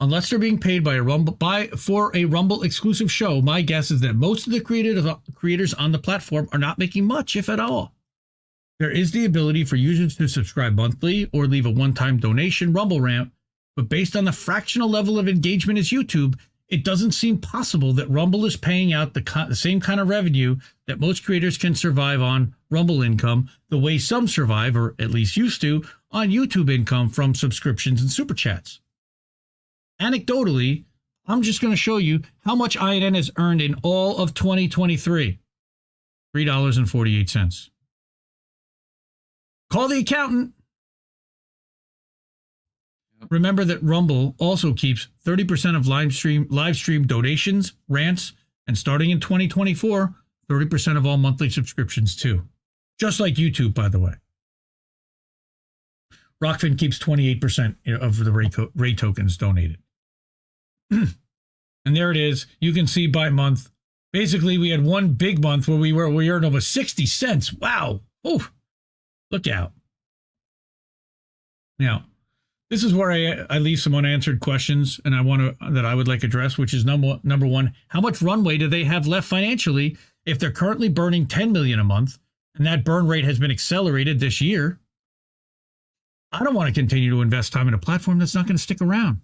Unless they're being paid for a Rumble exclusive show, my guess is that most of the creators on the platform are not making much, if at all. There is the ability for users to subscribe monthly or leave a one-time donation Rumble rant, but based on the fractional level of engagement as YouTube, it doesn't seem possible that Rumble is paying out the same kind of revenue that most creators can survive on Rumble income, the way some survive, or at least used to, on YouTube income from subscriptions and super chats. Anecdotally, I'm just going to show you how much INN has earned in all of 2023. $3.48. Call the accountant. Remember that Rumble also keeps 30% of live stream donations, rants, and starting in 2024, 30% of all monthly subscriptions too. Just like YouTube, by the way. Rockfin keeps 28% of the Ray tokens donated. And there it is. You can see by month. Basically, we had one big month where we earned almost 60 cents. Wow. Oh, look out. Now, this is where I leave some unanswered questions and I would like address, which is number one, how much runway do they have left financially if they're currently burning $10 million a month and that burn rate has been accelerated this year? I don't want to continue to invest time in a platform that's not going to stick around.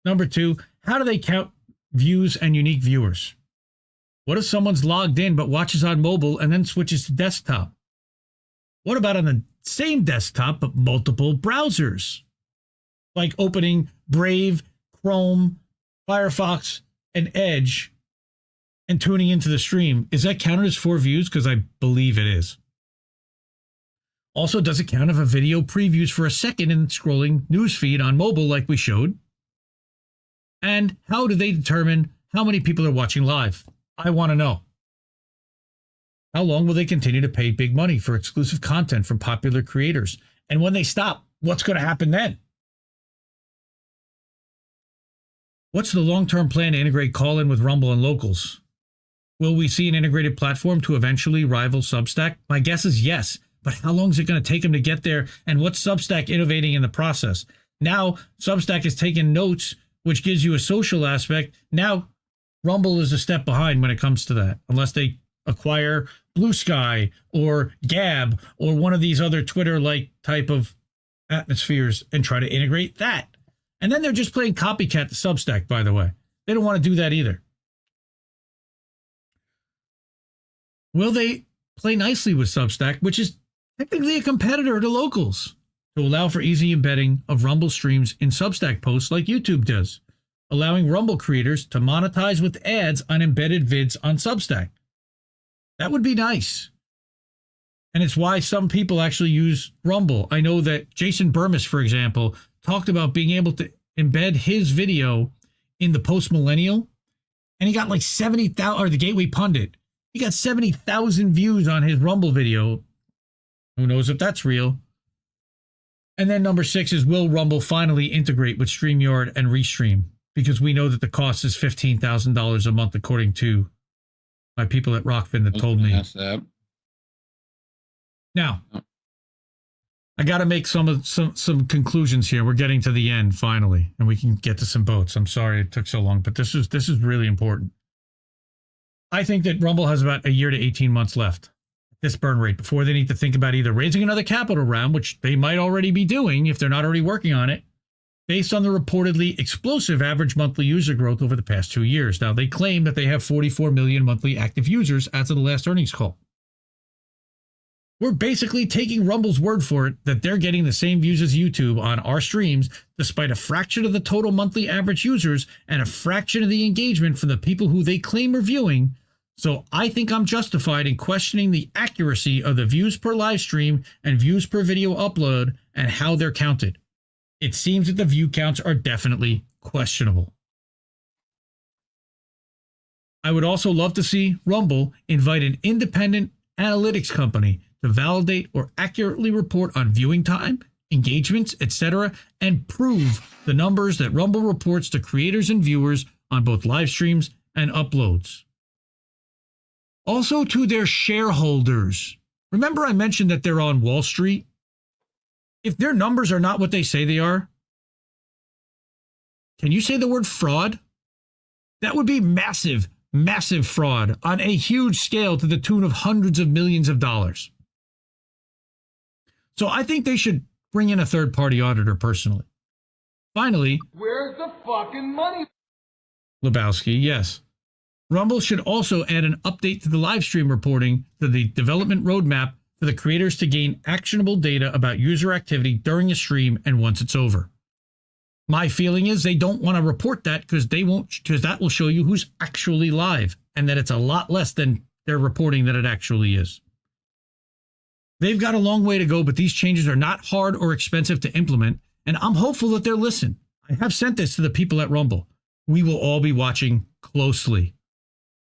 Number two, how do they count views and unique viewers? What if someone's logged in but watches on mobile and then switches to desktop? What about on the same desktop but multiple browsers? Like opening Brave, Chrome, Firefox, and Edge and tuning into the stream. Is that counted as 4 views? Because I believe it is. Also, does it count if a video previews for a second in scrolling newsfeed on mobile like we showed? And how do they determine how many people are watching live? I want to know. How long will they continue to pay big money for exclusive content from popular creators? And when they stop, what's going to happen then? What's the long-term plan to integrate call-in with Rumble and locals? Will we see an integrated platform to eventually rival Substack? My guess is yes, but how long is it going to take them to get there? And what's Substack innovating in the process? Now, Substack has taken notes, which gives you a social aspect. Now, Rumble is a step behind when it comes to that, unless they acquire Blue Sky or Gab or one of these other Twitter-like type of atmospheres and try to integrate that. And then they're just playing copycat to Substack, by the way. They don't want to do that either. Will they play nicely with Substack, which is technically a competitor to locals, to allow for easy embedding of Rumble streams in Substack posts like YouTube does, allowing Rumble creators to monetize with ads on embedded vids on Substack? That would be nice. And it's why some people actually use Rumble. I know that Jason Burmis, for example, talked about being able to embed his video in the Post Millennial, and he got like 70,000, or the Gateway Pundit. He got 70,000 views on his Rumble video. Who knows if that's real? And then number 6 is, will Rumble finally integrate with StreamYard and Restream? Because we know that the cost is $15,000 a month, according to my people at Rockfin that told me. Now, I got to make some conclusions here. We're getting to the end finally, and we can get to some votes. I'm sorry it took so long, but this is really important. I think that Rumble has about a year to 18 months left at this burn rate before they need to think about either raising another capital round, which they might already be doing if they're not already working on it, based on the reportedly explosive average monthly user growth over the past 2 years. Now, they claim that they have 44 million monthly active users as of the last earnings call. We're basically taking Rumble's word for it that they're getting the same views as YouTube on our streams, despite a fraction of the total monthly average users and a fraction of the engagement from the people who they claim are viewing. So I think I'm justified in questioning the accuracy of the views per live stream and views per video upload and how they're counted. It seems that the view counts are definitely questionable. I would also love to see Rumble invite an independent analytics company to validate or accurately report on viewing time, engagements, etc., and prove the numbers that Rumble reports to creators and viewers on both live streams and uploads. Also to their shareholders. Remember I mentioned that they're on Wall Street? If their numbers are not what they say they are, can you say the word fraud? That would be massive, massive fraud on a huge scale to the tune of hundreds of millions of dollars. So I think they should bring in a third-party auditor personally. Finally, Where's the fucking money? Lebowski, yes. Rumble should also add an update to the live stream reporting to the development roadmap for the creators to gain actionable data about user activity during a stream and once it's over. My feeling is they don't want to report that because that will show you who's actually live and that it's a lot less than they're reporting that it actually is. They've got a long way to go, but these changes are not hard or expensive to implement, and I'm hopeful that they'll listen. I have sent this to the people at Rumble. We will all be watching closely.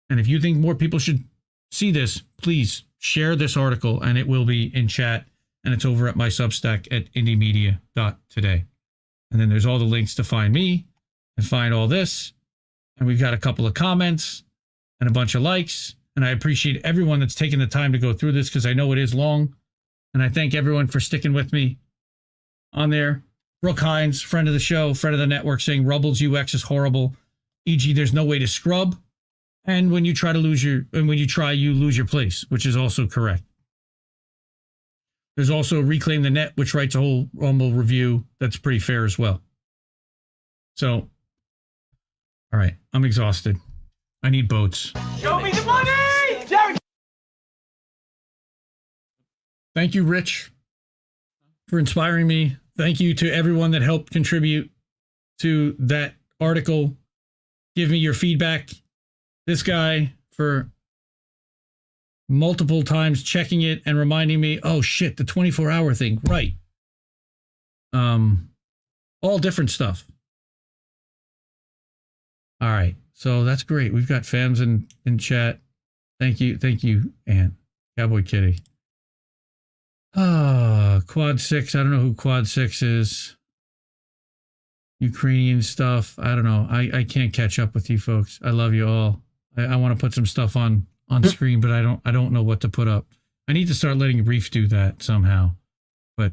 And if you think more people should see this, please share this article, and it will be in chat, and it's over at my Substack at indiemedia.today. And then there's all the links to find me and find all this. And we've got a couple of comments and a bunch of likes. And I appreciate everyone that's taken the time to go through this because I know it is long. And I thank everyone for sticking with me on there. Brooke Hines, friend of the show, friend of the network, saying Rumble's UX is horrible. E.g., there's no way to scrub. And when you try you lose your place, which is also correct. There's also Reclaim the Net, which writes a whole Rumble review that's pretty fair as well. So, all right, I'm exhausted. I need boats. Show me the money! Jerry! Thank you, Rich, for inspiring me. Thank you to everyone that helped contribute to that article. Give me your feedback. This guy for multiple times checking it and reminding me, oh shit, the 24-hour thing, right. All different stuff. All right, so that's great. We've got fams in chat. Thank you, Ann. Cowboy Kitty. Quad 6, I don't know who Quad 6 is. Ukrainian stuff, I don't know. I can't catch up with you folks. I love you all. I want to put some stuff on screen, but I don't know what to put up. I need to start letting Reef do that somehow. But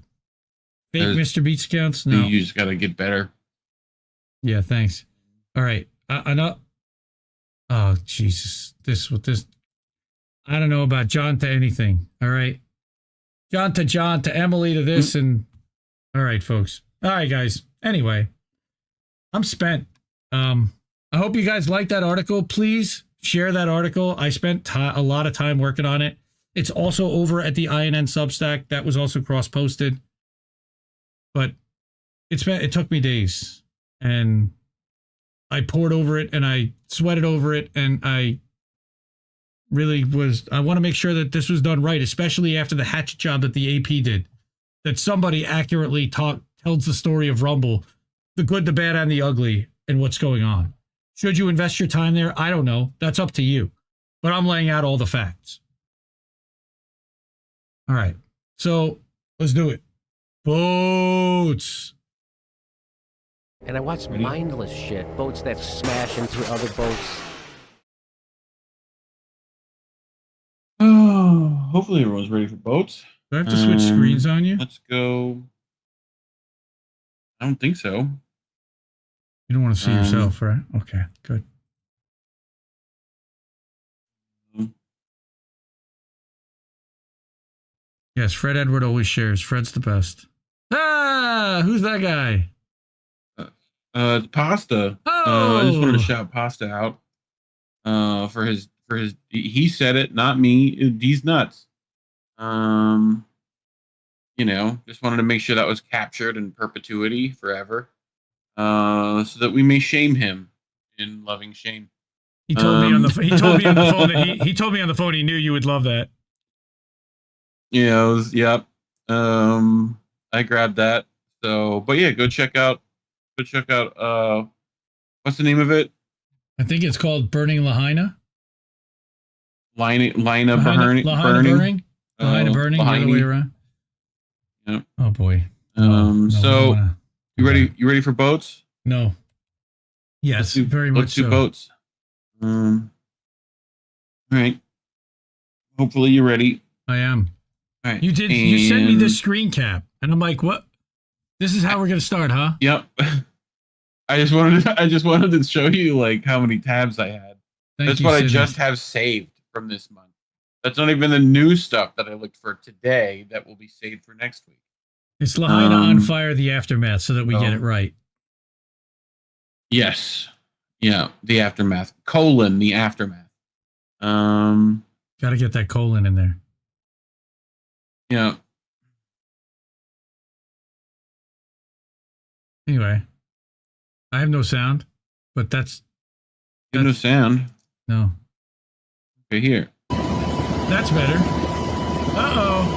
fake Mr. Beats accounts? No. You just got to get better. Yeah, thanks. All right. I know. Oh, Jesus. I don't know about John to anything. All right. John to Emily to this and all right, folks. All right, guys. Anyway, I'm spent. I hope you guys like that article. Please share that article. I spent a lot of time working on it. It's also over at the INN Substack. That was also cross-posted. But it took me days. And I poured over it and I sweated over it. And I want to make sure that this was done right, especially after the hatchet job that the AP did. That somebody accurately tells the story of Rumble, the good, the bad, and the ugly, and what's going on. Should you invest your time there? I don't know. That's up to you. But I'm laying out all the facts. All right. So let's do it. Boats. And I watch mindless shit. Boats that smash into other boats. Oh, hopefully everyone's ready for boats. Do I have to switch screens on you? Let's go. I don't think so. You don't want to see yourself, right? Okay, good. Yes, Fred Edward always shares. Fred's the best. Ah, who's that guy? Pasta. Oh, I just wanted to shout Pasta out for his. He said it, not me. He's nuts. Just wanted to make sure that was captured in perpetuity forever. So that we may shame him in loving shame. He told me on the phone that he told me on the phone he knew you would love that. Yeah, yep. I grabbed that. So, but yeah, go check out. What's the name of it? I think it's called Burning Lahaina. Lahaina Burning. burning. Lahaina burning. The other way around. Yep. Oh boy. So you ready? You ready for boats? No. Yes, very much. Let's do boats. All right. Hopefully you're ready. I am. All right. You did. You sent me this screen cap, and I'm like, "What? This is how we're gonna start, huh?" Yep. I just wanted to show you like how many tabs I had. That's what I just have saved from this month. That's not even the new stuff that I looked for today that will be saved for next week. It's Lahaina on Fire, the aftermath, so that we get it right. Yes. Yeah, the aftermath. The aftermath. Got to get that colon in there. Yeah. Anyway, I have no sound, but that's no sound. No. Okay, here. That's better. Uh-oh.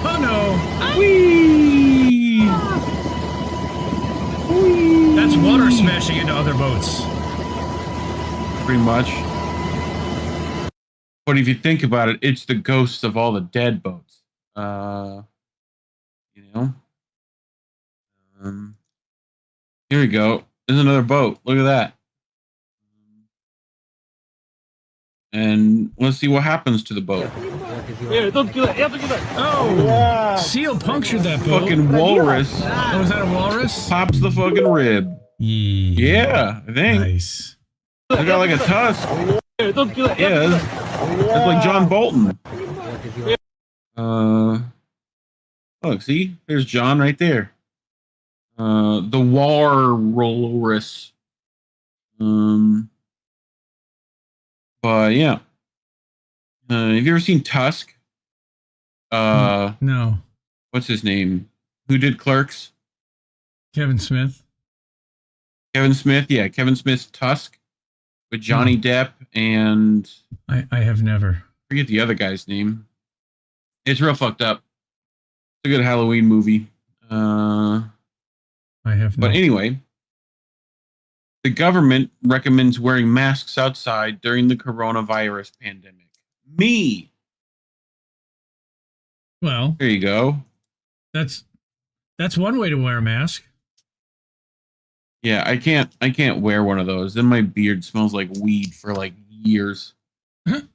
Oh no. Whee! Whee! That's water smashing into other boats. Pretty much. But if you think about it, it's the ghosts of all the dead boats. Here we go. There's another boat. Look at that. And let's see what happens to the boat. Oh, yeah. Seal punctured that boat. Fucking walrus. Oh, was that a walrus? Pops the fucking rib. Yeah, I think. Nice. I got like a tusk. Yeah, that's like John Bolton. Look, see? There's John right there. The walrus. But yeah. Have you ever seen Tusk? No. What's his name? Who did Clerks? Kevin Smith. Kevin Smith, yeah. Kevin Smith's Tusk with Johnny Depp and... I have never. Forget the other guy's name. It's real fucked up. It's a good Halloween movie. I have not. But anyway, the government recommends wearing masks outside during the coronavirus pandemic. Me. Well, there you go. That's one way to wear a mask. Yeah, I can't wear one of those. Then my beard smells like weed for like years. Look,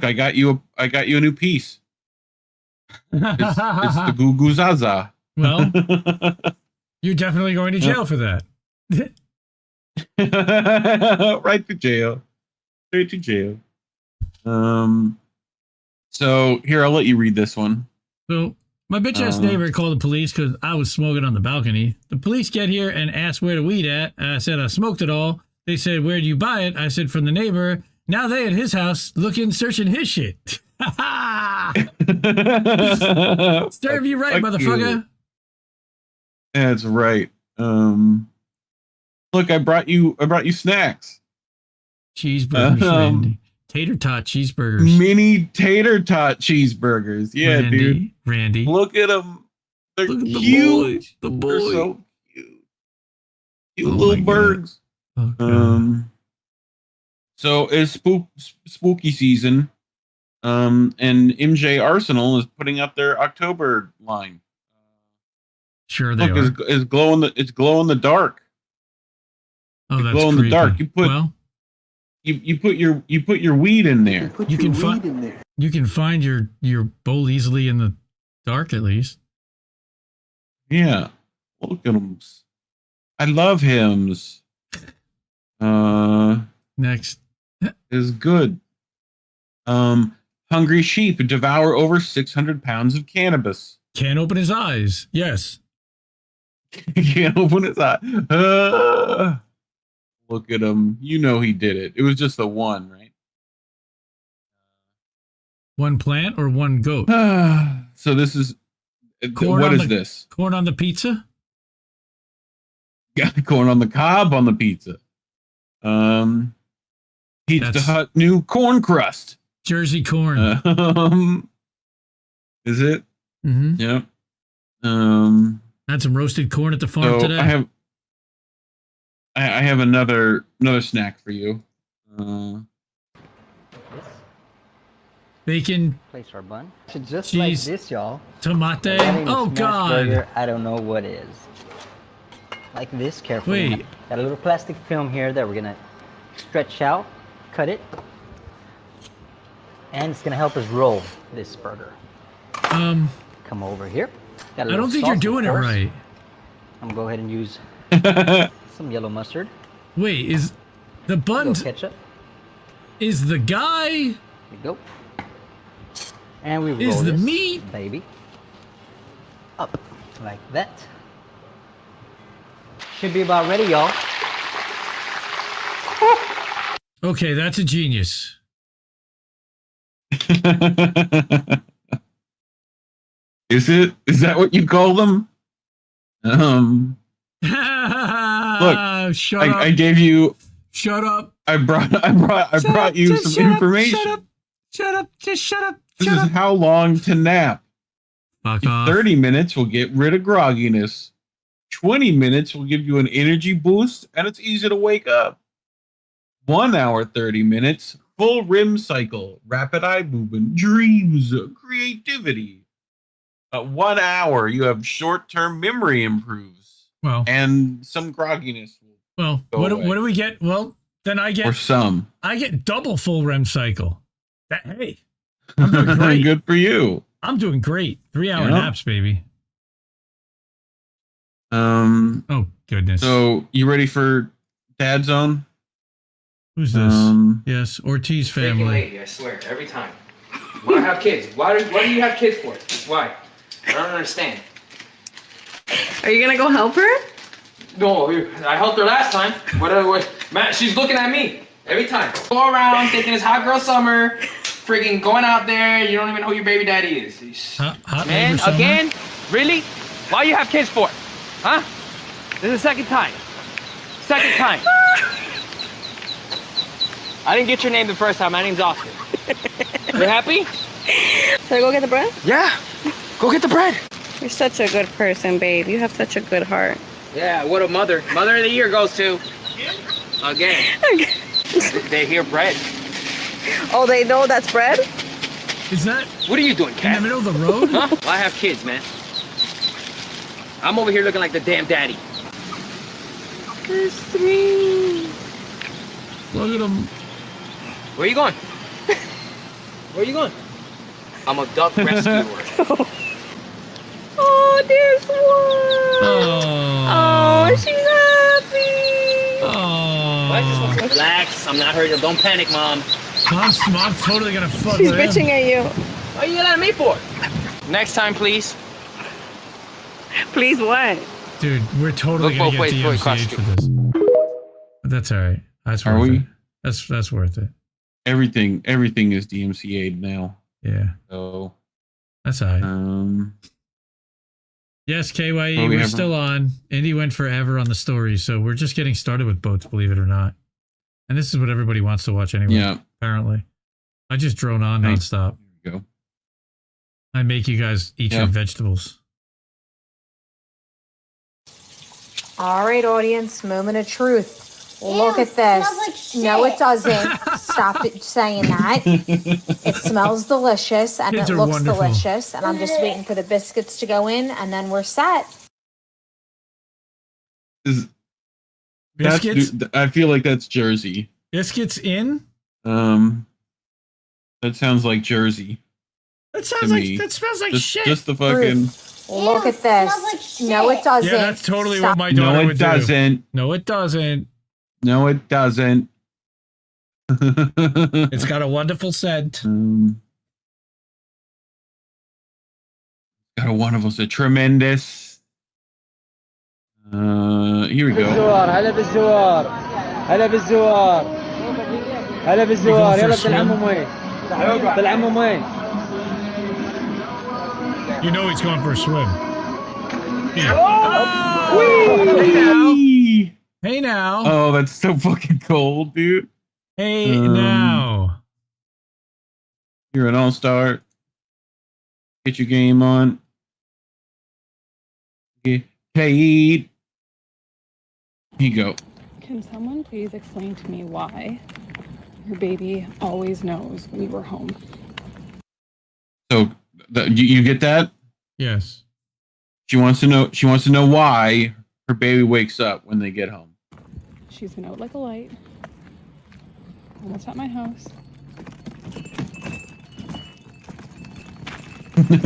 I got you a new piece. It's the Goo Goo Zaza. Well, you're definitely going to jail for that. Right to jail. Straight to jail. So here, I'll let you read this one. So my bitch ass neighbor called the police because I was smoking on the balcony. The police get here and asked where the weed at. I said I smoked it all. They said, where'd you buy it? I said, from the neighbor. Now they at his house looking, searching his shit. Serve you right, motherfucker. That's right. Look, I brought you snacks. Cheeseburgers, Randy. Tater tot cheeseburgers. Mini tater tot cheeseburgers. Yeah, Randy. Look at them. They're cute. The boys. They're so cute. Cute little birds. Oh, so it's spooky season. And MJ Arsenal is putting out their October line. Sure they are. It's glow in the dark. Oh, that's glow in the dark. You put well, you put your weed in there. You can find your bowl easily in the dark, at least. Yeah. Look at him. I love hymns. Next is good. Hungry sheep devour over 600 pounds of cannabis. Can't open his eyes. Yes. Can't open his eyes. Look at him. You know he did it. It was just the one, right? One plant or one goat? So this is... Corn what is this? Corn on the pizza? Got corn on the cob on the pizza. Pizza Hut new corn crust. Jersey corn. Is it? Mm-hmm. Yep. Had some roasted corn at the farm today. I have another snack for you. Bacon. Place our bun. Just cheese, like this, y'all. Tomate. Oh God. Burger, I don't know what is. Like this, carefully. Wait. Got a little plastic film here that we're gonna stretch out, cut it, and it's gonna help us roll this burger. Come over here. I don't think you're doing it right. I'm gonna go ahead and use some yellow mustard. Wait, is the bun ketchup? Is the guy? There you go. And we roll is the this meat, baby, up like that. Should be about ready, y'all. Okay, that's a genius. Is it? Is that what you call them? Look, shut up. I gave you. Shut up. I brought you some information. Shut up. Just shut up. This is how long to nap. Fuck off. 30 minutes will get rid of grogginess. 20 minutes will give you an energy boost, and it's easy to wake up. 1 hour, 30 minutes, full REM cycle, rapid eye movement, dreams, creativity. 1 hour, you have short-term memory improves. Well, and some grogginess. Well, what do we get? Well, then I get I get double full REM cycle. Hey, I'm doing great. Good for you. I'm doing great. 3-hour naps, baby. Oh goodness. So you ready for Dad Zone? Who's this? Yes, Ortiz family. Lady, I swear, every time. Why have kids? Why do you have kids for? Why? I don't understand. Are you gonna go help her? No, I helped her last time. What? Man, she's looking at me every time. Go around thinking it's hot girl summer, freaking going out there. You don't even know who your baby daddy is. Man, again? Really? Why you have kids for? Huh? This is the second time. Second time. I didn't get your name the first time. My name's Oscar. You happy? Should I go get the bread? Yeah. Go get the bread. You're such a good person, babe. You have such a good heart. Yeah, what a mother. Mother of the year goes to. Again. They hear bread. Oh, they know that's bread? Is that? What are you doing, Cat? In the middle of the road? Huh? Well, I have kids, man. I'm over here looking like the damn daddy. There's 3. Look at them. Where are you going? Where are you going? I'm a duck rescuer. Oh, there's one. Oh, she's happy. Oh. Relax. I'm not hurting. Don't panic, Mom. Mom's totally gonna fuck She's with him. bitching at you. What are you yelling at me for? Next time, please. Please what? Dude, we're totally gonna get DMCA'd for this. But that's all right. That's worth it. That's worth it. Everything is DMCA'd now. Yeah. So that's all right. Yes, KYE, we we're have- still on. Indy went forever on the story, so we're just getting started with boats, believe it or not. And this is what everybody wants to watch anyway. Yeah. Apparently. I just drone on nonstop. There you go. I make you guys eat your vegetables. All right, audience, moment of truth. Look at this. No, it doesn't. Stop it saying that. It smells delicious and Kids it are looks wonderful. delicious. And I'm just waiting for the biscuits to go in and then we're set. Biscuits? I feel like that's Jersey. Biscuits in? That sounds like Jersey. That to sounds like me. that smells like just, shit. Just the fucking. Look at this. No, it doesn't. Yeah, that's totally Stop. what my daughter No, it would doesn't. do. No, it doesn't. No, it doesn't. It's got a wonderful scent. Got a wonderful, a tremendous. Here we go. هلا بالزوار هلا بالزوار هلا بالزوار يلا بتلعبهم وين بتلعبهم وين You know he's going for a swim. Yeah. Hey now. Oh, that's so fucking cold, dude. Hey now. You're an all-star. Get your game on. Hey, here you go. Can someone please explain to me why your baby always knows when you are home? So you get that? Yes. She wants to know. She wants to know why her baby wakes up when they get home. She's been out like a light. Almost at my house. Entered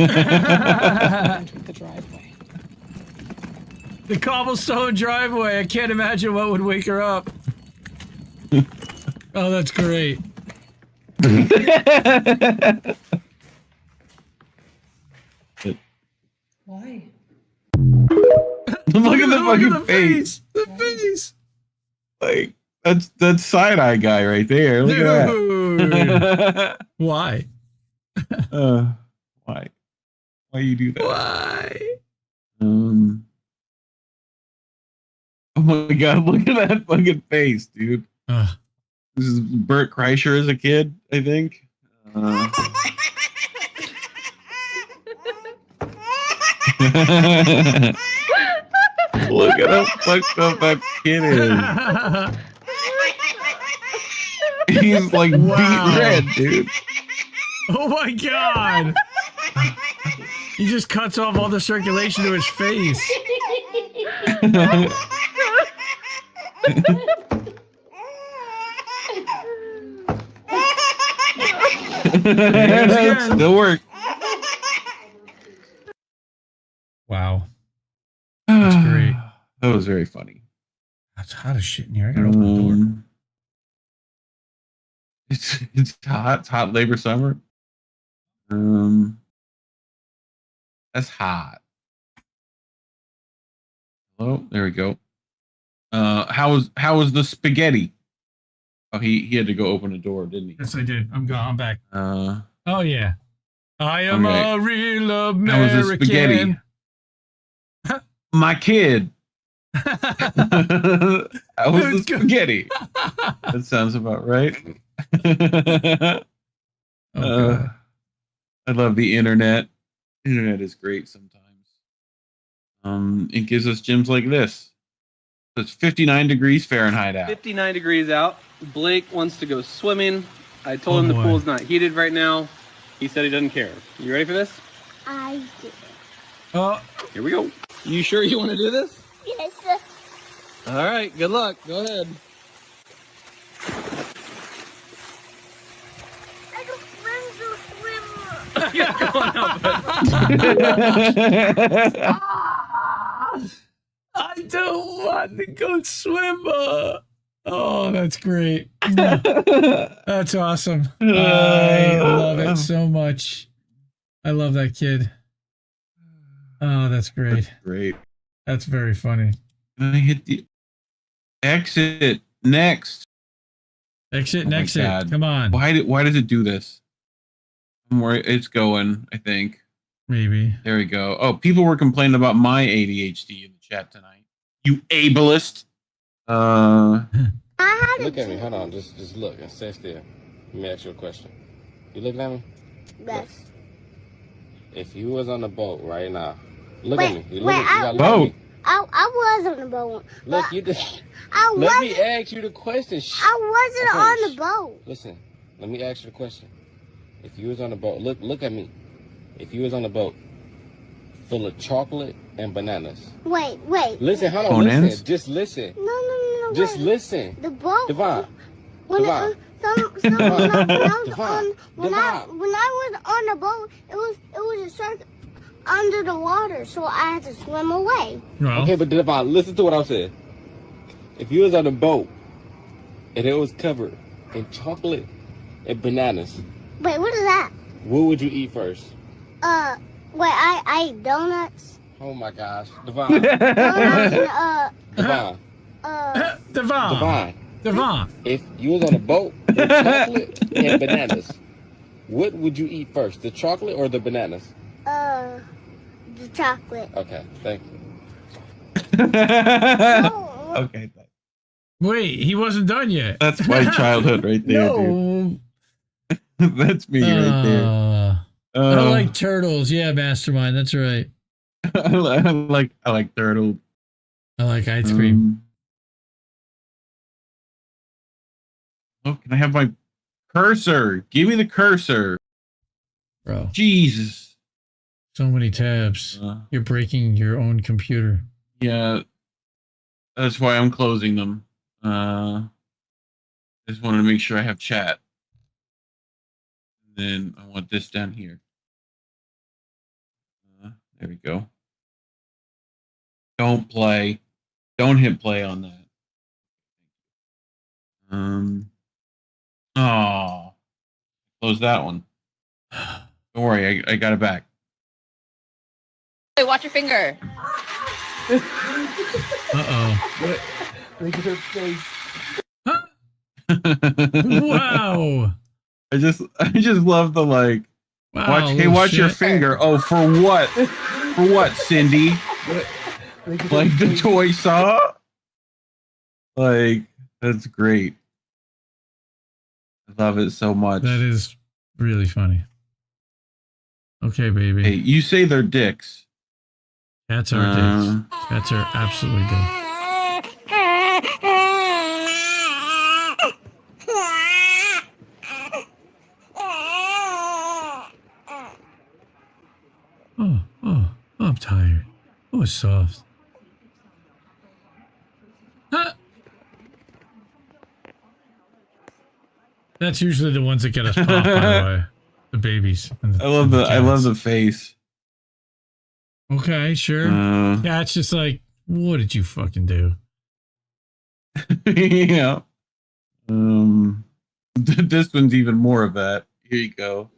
the driveway. The cobblestone driveway. I can't imagine what would wake her up. Oh, that's great. Why? Look at the fucking face. The face. Like that's side-eye guy right there. Look at that. Why? Why? Why you do that? Why? Oh my god! Look at that fucking face, dude. This is Bert Kreischer as a kid, I think. Look at how fucked up that kid is. He's like beet red, dude. Oh my god! He just cuts off all the circulation to his face. Still work. Wow. That's great. That was very funny. That's hot as shit in here. I gotta open the door. It's hot. It's hot labor summer. That's hot. Hello, there we go. How was the spaghetti? Oh, he had to go open a door, didn't he? Yes, I did. I'm gone. I'm back. Oh yeah. I am okay. a real American. How was the spaghetti? My kid. How was the spaghetti? That sounds about right. I love the internet. Internet is great sometimes. It gives us gyms like this. It's 59 degrees Fahrenheit out. 59 degrees out. Blake wants to go swimming. I told him the pool's not heated right now. He said he doesn't care. You ready for this? I do. Oh, here we go. You sure you want to do this? Yes, sir. All right, good luck. Go ahead. I don't want to swim. Yeah, go on out, bud. I don't want to go swim. Oh, that's great. That's awesome. I love it so much. I love that kid. Oh, that's great. That's great. That's very funny. I hit the exit next. Exit Oh my next. God. Come on. Why does it do this? I'm worried. It's going, I think. Maybe. There we go. Oh, people were complaining about my ADHD in the chat tonight. You ableist. Look at me. Hold on. Just look and stay still. Let me ask you a question. You looking at me? Yes. If you was on the boat right now, look Wait, at me. You wait, look at, you gotta look at me. I was on the boat. Look, you just. I Let me wasn't- ask you the question. I wasn't Okay, on the boat. Listen, let me ask you the question. If you was on the boat, look at me. If you was on the boat full of chocolate and bananas. Wait. Listen, hold on, Bananas? listen. Just listen. No. Just wait. listen. The boat. Devon. When Devon. I was on the boat, it was a shark under the water, so I had to swim away. Okay, but Devon, listen to what I'm saying. If you was on a boat and it was covered in chocolate and bananas, Wait, what is that? what would you eat first? Wait, I ate donuts. Oh my gosh, Devon. Donuts and Devon. Devon. If you was on a boat with chocolate and bananas, what would you eat first, the chocolate or the bananas? the chocolate. Okay, thank you. Okay. Wait, he wasn't done yet. That's my childhood right there, dude. No. That's me right there. I like turtles. Yeah, Mastermind. That's right. I like turtle. I like ice cream. Oh, can I have my cursor? Give me the cursor. Bro. Jesus. So many tabs. You're breaking your own computer. Yeah. That's why I'm closing them. Just wanted to make sure I have chat. Then I want this down here. There we go. Don't play. Don't hit play on that. Oh, close that one. Don't worry, I got it back. Hey, watch your finger. Uh-oh. Look at her face. Wow. I just love the like. Wow, watch your shit. finger. Oh, for what? For what, Cindy? Like the toy saw? Like, that's great. I love it so much. That is really funny. Okay, baby. Hey, you say they're dicks. Cats are dicks. Cats are absolutely dicks. Oh, I'm tired. Oh, it's soft. Huh? That's usually the ones that get us popped, by the way. The babies. And I love the face. Okay, sure. Yeah, it's just like, what did you fucking do? Yeah. This one's even more of that. Here you go.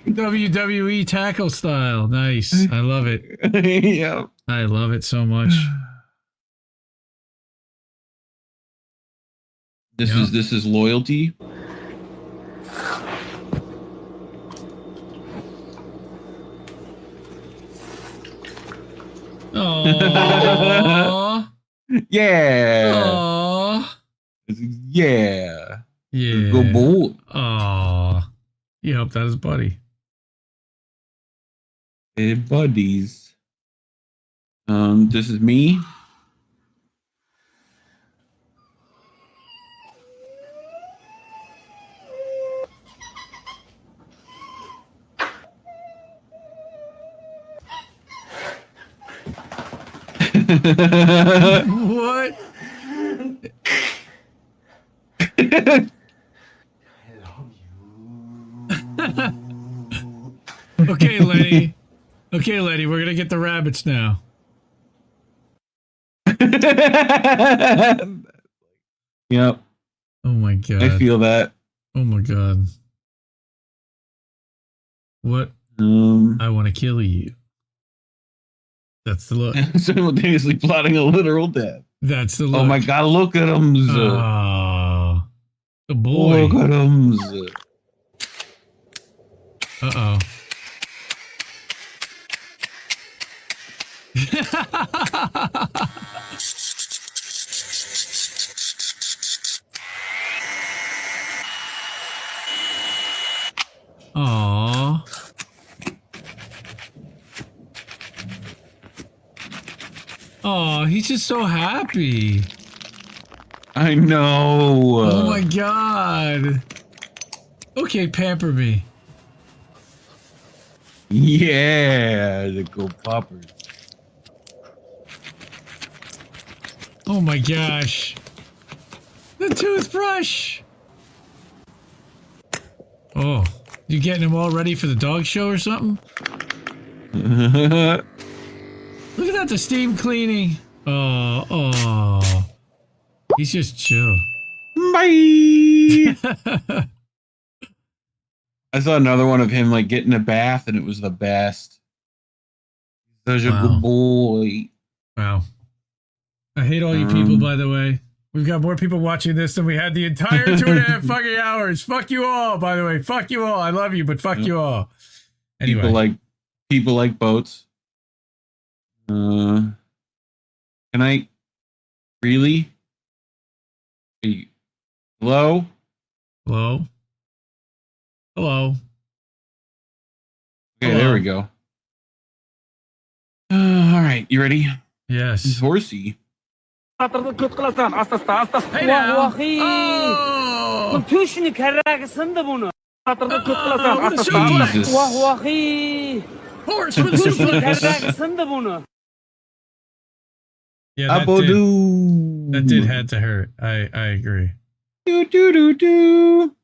WWE tackle style. Nice. I love it. Yeah. I love it so much. This is loyalty. Aww. Yeah. Aww. Yeah. Yeah. Go bold. Aw. He helped out his buddy. Hey, buddies. This is me. What? Okay, Lenny. Okay, Lenny, we're gonna get the rabbits now. Yep. Oh my god. I feel that. Oh my god. What? I want to kill you. That's the look. Simultaneously plotting a literal death. That's the look. Oh my god, look at him. Oh, the boy. Look at him. Uh-oh. Aww. Oh, he's just so happy. I know. Oh my god. Okay, pamper me. Yeah, the go poppers. Oh my gosh. The toothbrush. Oh, you getting him all ready for the dog show or something? Look at that, the steam cleaning. Oh. He's just chill. Bye. I saw another one of him like getting a bath and it was the best. Such a good boy. Wow. I hate all you people, by the way. We've got more people watching this than we had the entire 2.5 fucking hours. Fuck you all, by the way. Fuck you all. I love you, but fuck you all. Anyway. People like boats. Can I really? Hey, hello? Hello? Hello? Okay, Hello. there we go. All right, you ready? Yes. He's horsey. Hey now. Oh! Jesus. Horse with the Yeah, that did had to hurt. I agree. Do do do do.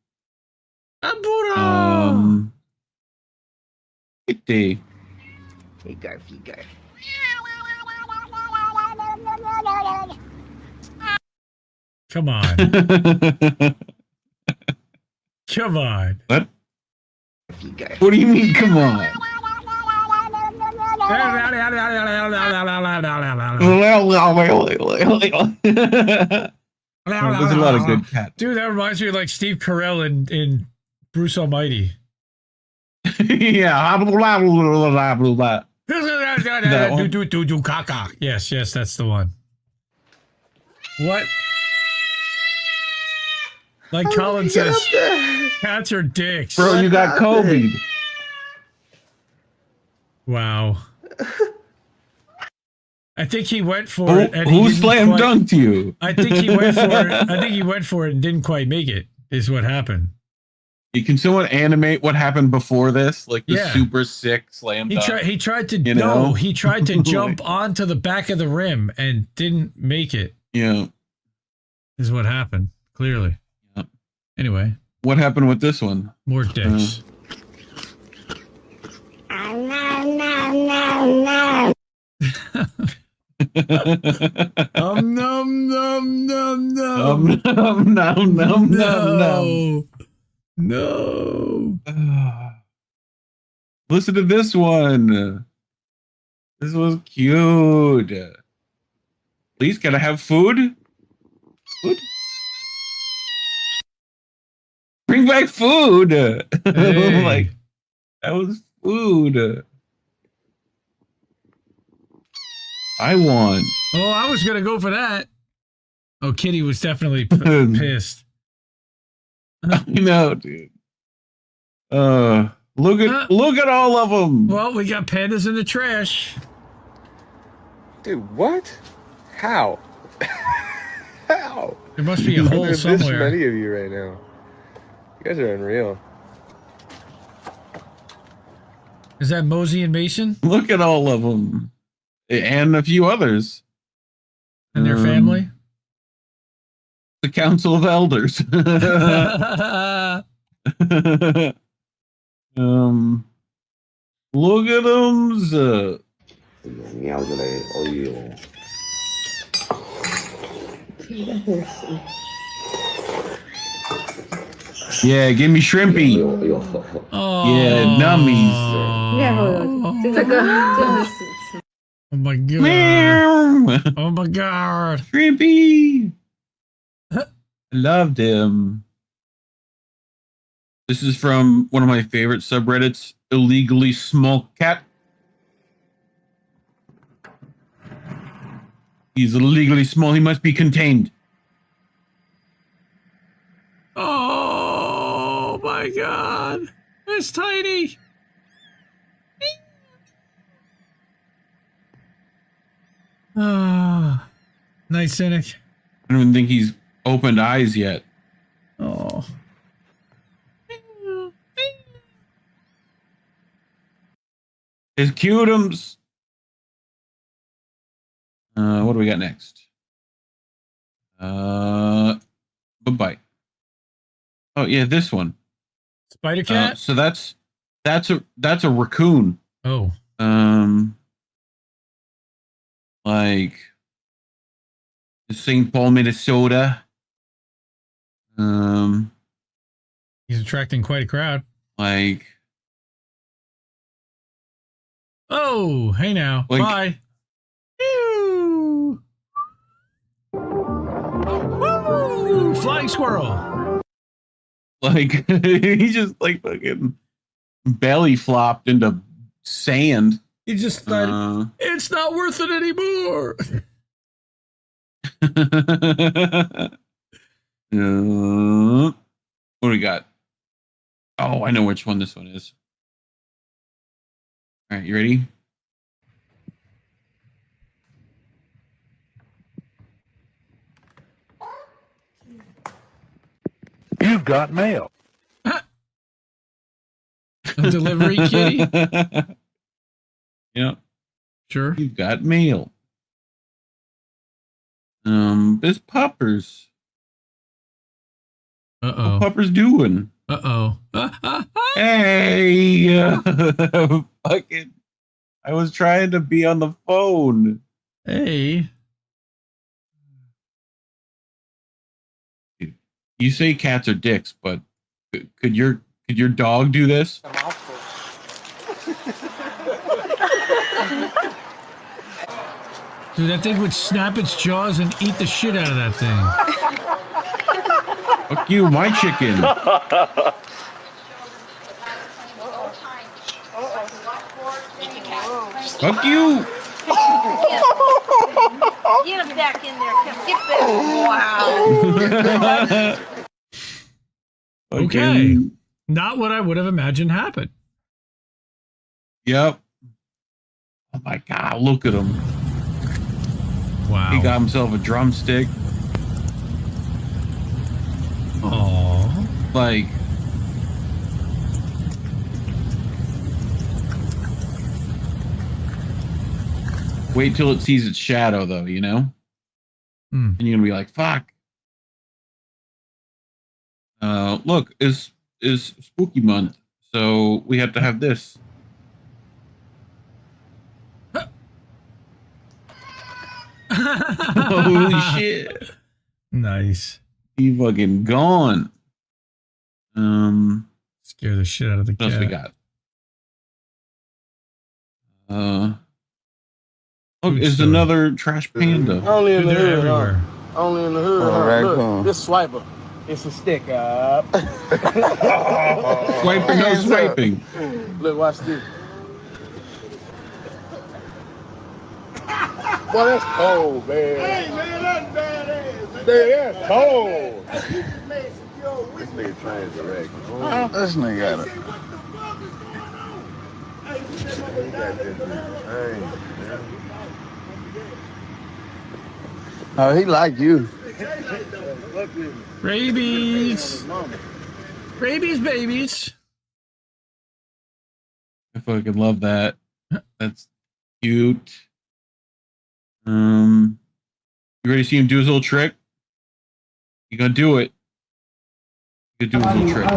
Kitty. Hey, Garfy, Garf. Come on. Come on. What? What do you mean, come on? There's a lot of good cats. Dude, that reminds me of like Steve Carell in Bruce Almighty. Yeah. Yes, that's the one. What? Like Colin says, cats are dicks. Bro, you got Kobe. Wow. I think he went for it. And who slam dunked you? I think he went for it. I think he went for it and didn't quite make it. Is what happened. Can someone animate what happened before this? Like the Yeah. super sick slam dunk. He tried to he tried to jump onto the back of the rim and didn't make it. Yeah. Is what happened. Clearly. Yep. Anyway. What happened with this one? More dicks. Num num num num num. No. Listen to this one. This was cute. Please, can I have food? Food? Bring back food. Hey. Like, that was food. I want. Oh, I was gonna go for that. Oh, Kitty was definitely pissed. I know, dude. Look at all of them. Well, we got pandas in the trash. Dude, what? How? How? There must be a hole There's somewhere. this many of you right now. You guys are unreal. Is that Mosey and Mason? Look at all of them. And a few others. And their family? The Council of Elders. Look at them. Yeah, give me shrimpy. Yeah, nummies. Oh my god. Oh my god. Shrimpy. I loved him. This is from one of my favorite subreddits, Illegally Smoked Cat. He's illegally small. He must be contained. Oh my god. It's tiny. Ah, nice cynic. I don't even think he's opened eyes yet. Oh. His cutums. What do we got next? Bye-bye. Oh yeah, this one. Spider cat? So that's a raccoon. Oh. Like St. Paul, Minnesota. He's attracting quite a crowd. Like. Oh, hey now. Like, bye. Ew. Woo! Flying squirrel. Like he just like fucking belly flopped into sand. He just decided, it's not worth it anymore. What do we got? Oh, I know which one this one is. All right, you ready? You've got mail. A delivery kitty? Yep. Sure. You've got mail. This Puppers. Uh-oh. What Puppers doing? Uh-oh. Hey! Fucking. I was trying to be on the phone. Hey. You say cats are dicks, but could your dog do this? Dude, that thing would snap its jaws and eat the shit out of that thing. Fuck you, my chicken. Fuck you. Get him back in there. Get back. Wow. Okay. Not what I would have imagined happened. Yep. Oh my God, look at him. Wow. He got himself a drumstick. Aww. Like. Wait till it sees its shadow, though, you know? And you're gonna be like, fuck. Look, is spooky month, so we have to have this. Holy shit. Nice. He fucking gone. Scare the shit out of the cat. What else we got? Look, it's another trash panda. Only in the They're hood. everywhere. Only in the hood. Look, this swiper. It's a stick up. Swiping, no swiping. Look, watch this. Boy, that's cold, man. Hey, man, that's badass. That's cold. This nigga trying to direct. This nigga got it. Oh, he like you. Rabies. Rabies, babies. I fucking love that. That's cute. You ready to see him do his little trick? You gonna do it? You gonna do his little trick?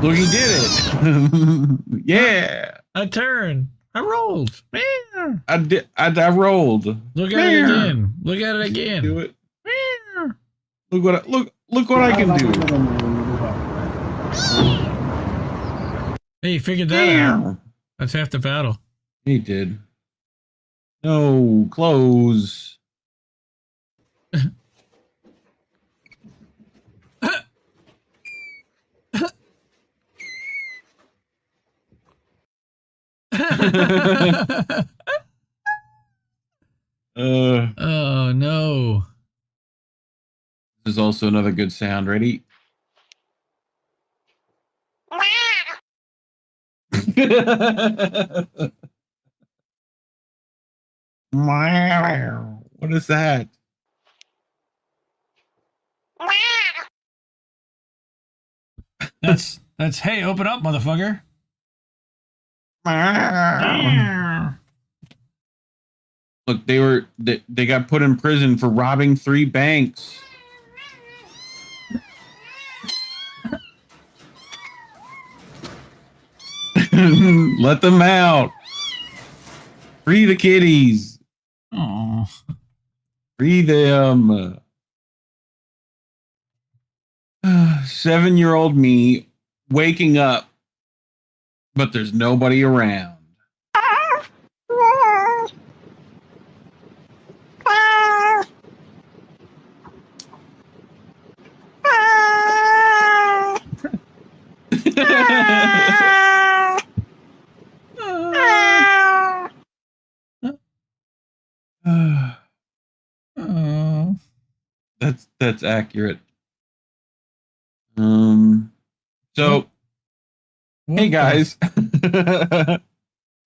Look, he did it. Yeah. I turned. I rolled. Man. I did. I rolled. Look at it again. Look at it again. Do it. Look what what I can do. Hey, you figured that out. That's half the battle. He did. No, close. Oh no. This is also another good sound. Ready? What is that? That's hey, open up, motherfucker. Look, they got put in prison for robbing 3 banks. Let them out. Free the kitties. Oh. Free them. 7-year-old me waking up, but there's nobody around. That's accurate. So, hey guys,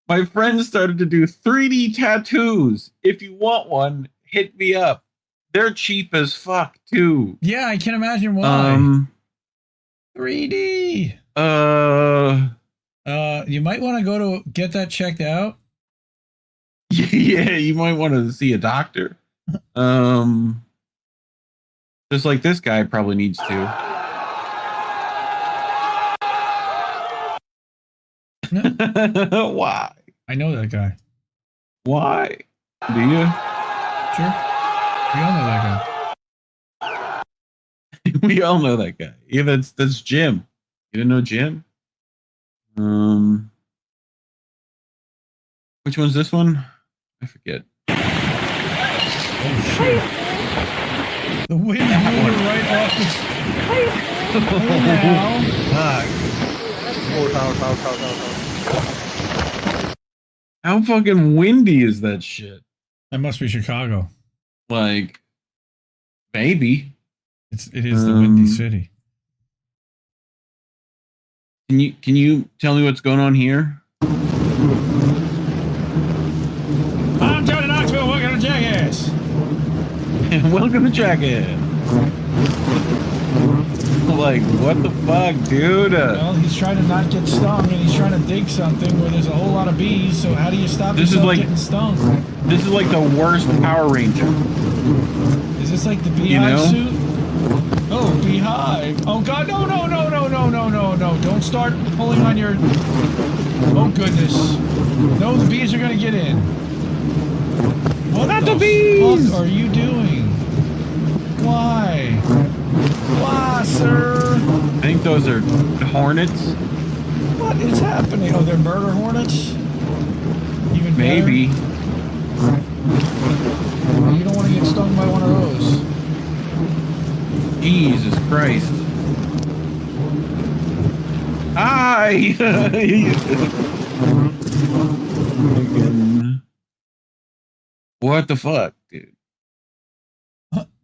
my friends started to do 3D tattoos. If you want one, hit me up. They're cheap as fuck too. Yeah, I can imagine why. 3D. You might want to go to get that checked out. Yeah, you might want to see a doctor. Just like this guy probably needs to. Why? I know that guy. Why? Do you? Sure. We all know that guy. We all know that guy. Yeah, that's Jim. You didn't know Jim? Which one's this one? I forget. Oh shit! The wind blew her right off the. How fucking windy is that shit? That must be Chicago. Like, maybe. It is the windy city. Can you tell me what's going on here? I'm Tony Knoxville. Welcome to Jackass. Welcome to Jackass. Like, what the fuck, dude? Well, he's trying to not get stung, and he's trying to dig something where there's a whole lot of bees. So how do you stop yourself getting stung? This is like the worst Power Ranger. Is this like the beehive suit? Oh, beehive! Oh God, no! Don't start pulling on your. Oh goodness! No, the bees are gonna get in. What the bees? Fuck are you doing? Why? Why, sir? I think those are hornets. What is happening? Oh, they're murder hornets? Even maybe. Well, you don't want to get stung by one of those. Jesus Christ. Hi! What the fuck, dude?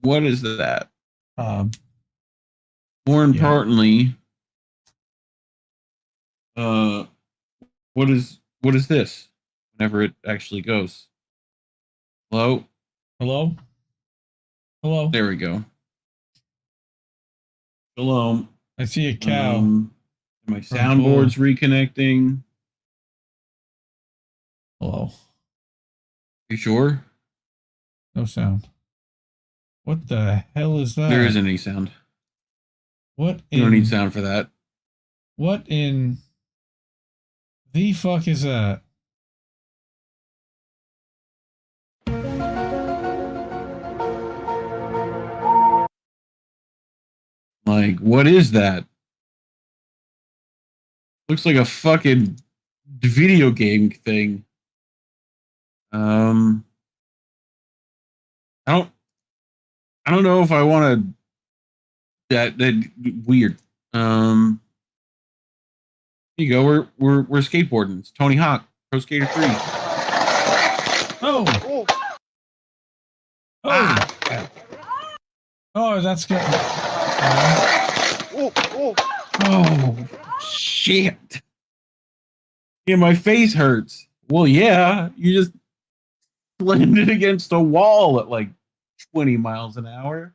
What is that? More importantly, what is this? Whenever it actually goes. Hello? Hello? Hello? There we go. Hello. I see a cow. My soundboard's reconnecting. Hello. You sure? No sound. What the hell is that? There isn't any sound. What? You don't need sound for that. What in the fuck is that? Like, what is that? Looks like a fucking video game thing. I don't know if I want to. That weird. Here you go. We're skateboarding. It's Tony Hawk, Pro Skater 3. Oh. Oh. Oh, that's good. Oh, shit. Yeah, my face hurts. Well, yeah, you just slammed it against a wall at like 20 miles an hour.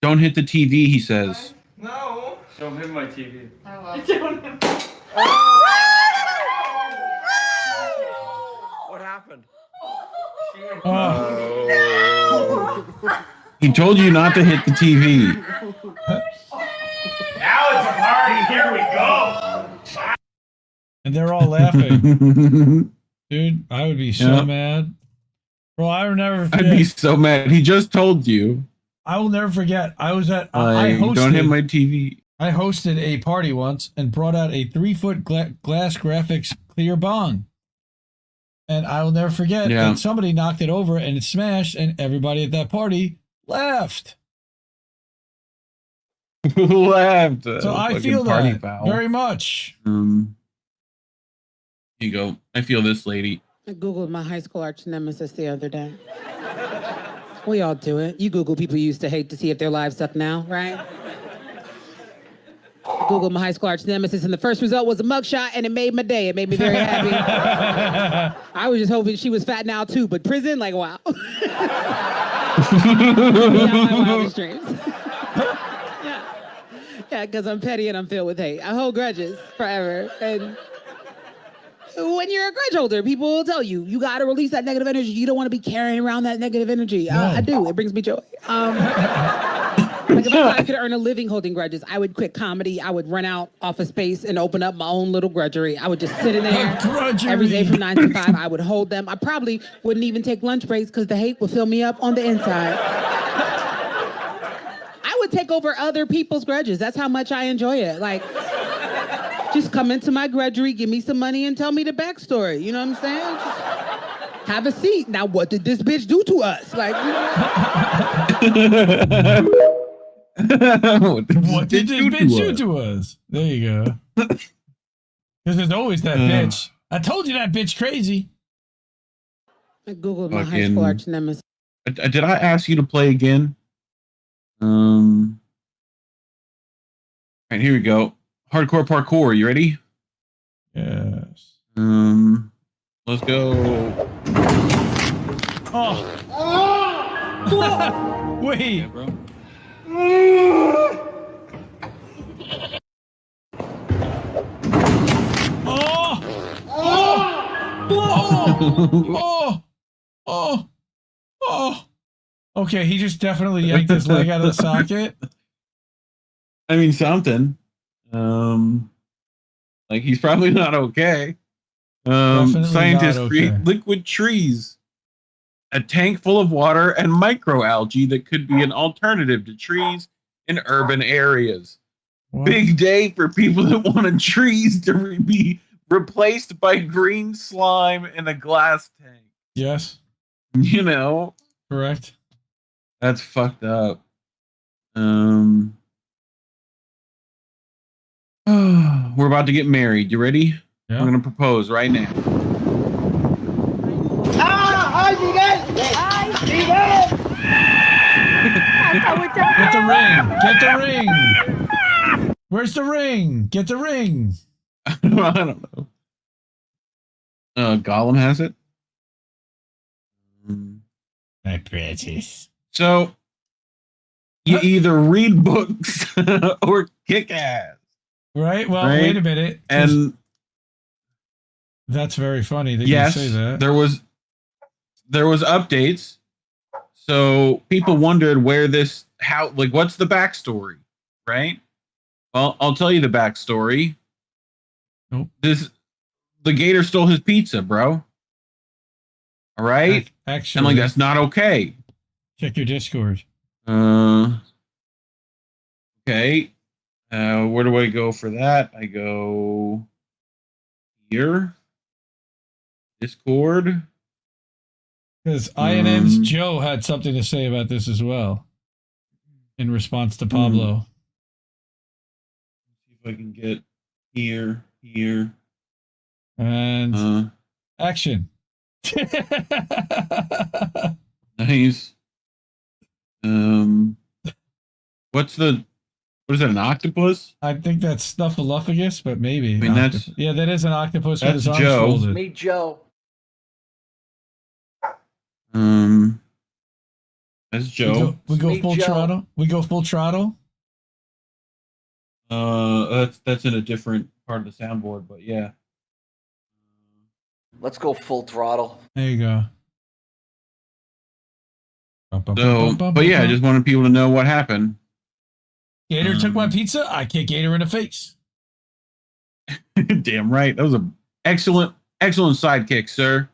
Don't hit the TV, he says. No. Don't hit my TV. What happened? He told you not to hit the TV. Now it's a party. Here we go. And they're all laughing. Dude, I would be so mad. Bro, I will never forget. I'd be so mad. He just told you. I will never forget. I was at. Don't hit my TV. I hosted a party once and brought out a 3-foot glass graphics clear bong. And I will never forget that somebody knocked it over and it smashed, and everybody at that party laughed. Left. So I feel party that foul. very much. Here you go. I feel this lady. I Googled my high school arch nemesis the other day. We all do it. You Google people you used to hate to see if their lives suck now, right? I Googled my high school arch nemesis, and the first result was a mugshot, and it made my day. It made me very happy. I was just hoping she was fat now, too, but prison, like, wow. Beyond my wildest dreams. Yeah, because I'm petty and I'm filled with hate. I hold grudges forever. And when you're a grudge holder, people will tell you, you got to release that negative energy. You don't want to be carrying around that negative energy. No. I do. It brings me joy. Like if I could earn a living holding grudges, I would quit comedy. I would rent out office space and open up my own little grudgery. I would just sit in there every day from 9 to 5. I would hold them. I probably wouldn't even take lunch breaks because the hate would fill me up on the inside. I would take over other people's grudges. That's how much I enjoy it. Like, just come into my grudgery, give me some money, and tell me the backstory. You know what I'm saying? Just have a seat. Now, what did this bitch do to us? Like, you know? What did this bitch do to us? There you go. Because there's always that bitch. I told you that bitch crazy. I Googled my high school arch nemesis. Did I ask you to play again? All right, here we go. Hardcore parkour. You ready? Yes. Let's go. Oh. Wait. Yeah, bro. Okay, he just definitely yanked his leg out of the socket. I mean, something. Like he's probably not okay. Scientists create liquid trees, a tank full of water, and microalgae that could be an alternative to trees in urban areas. What? Big day for people that wanted trees to be replaced by green slime in a glass tank. Yes. You know? Correct. That's fucked up. We're about to get married. You ready? Yeah. I'm going to propose right now. Hi, Get the ring. Get the ring. Where's the ring? Get the ring. I don't know. Gollum has it. My precious. So you either read books or kick ass. Right? Well, wait a minute. And that's very funny that you say that. There was updates. So people wondered what's the backstory, right? Well, I'll tell you the backstory. Nope. The gator stole his pizza, bro. All right? Actually, and that's not okay. Check your Discord. Okay. Where do I go for that? I go here. Discord. Because INN's Joe had something to say about this as well. In response to Pablo. See if I can get here. And action. Nice. What is that, an octopus? I think that's Snuffleupagus, but maybe. I mean, that is an octopus with his arms Joe. folded. Meet Joe. That's Joe. We go full throttle. We go full throttle. That's in a different part of the soundboard, but yeah. Let's go full throttle. There you go. So, but yeah, I just wanted people to know what happened. Gator took my pizza. I kick Gator in the face. Damn right. That was an excellent sidekick, sir.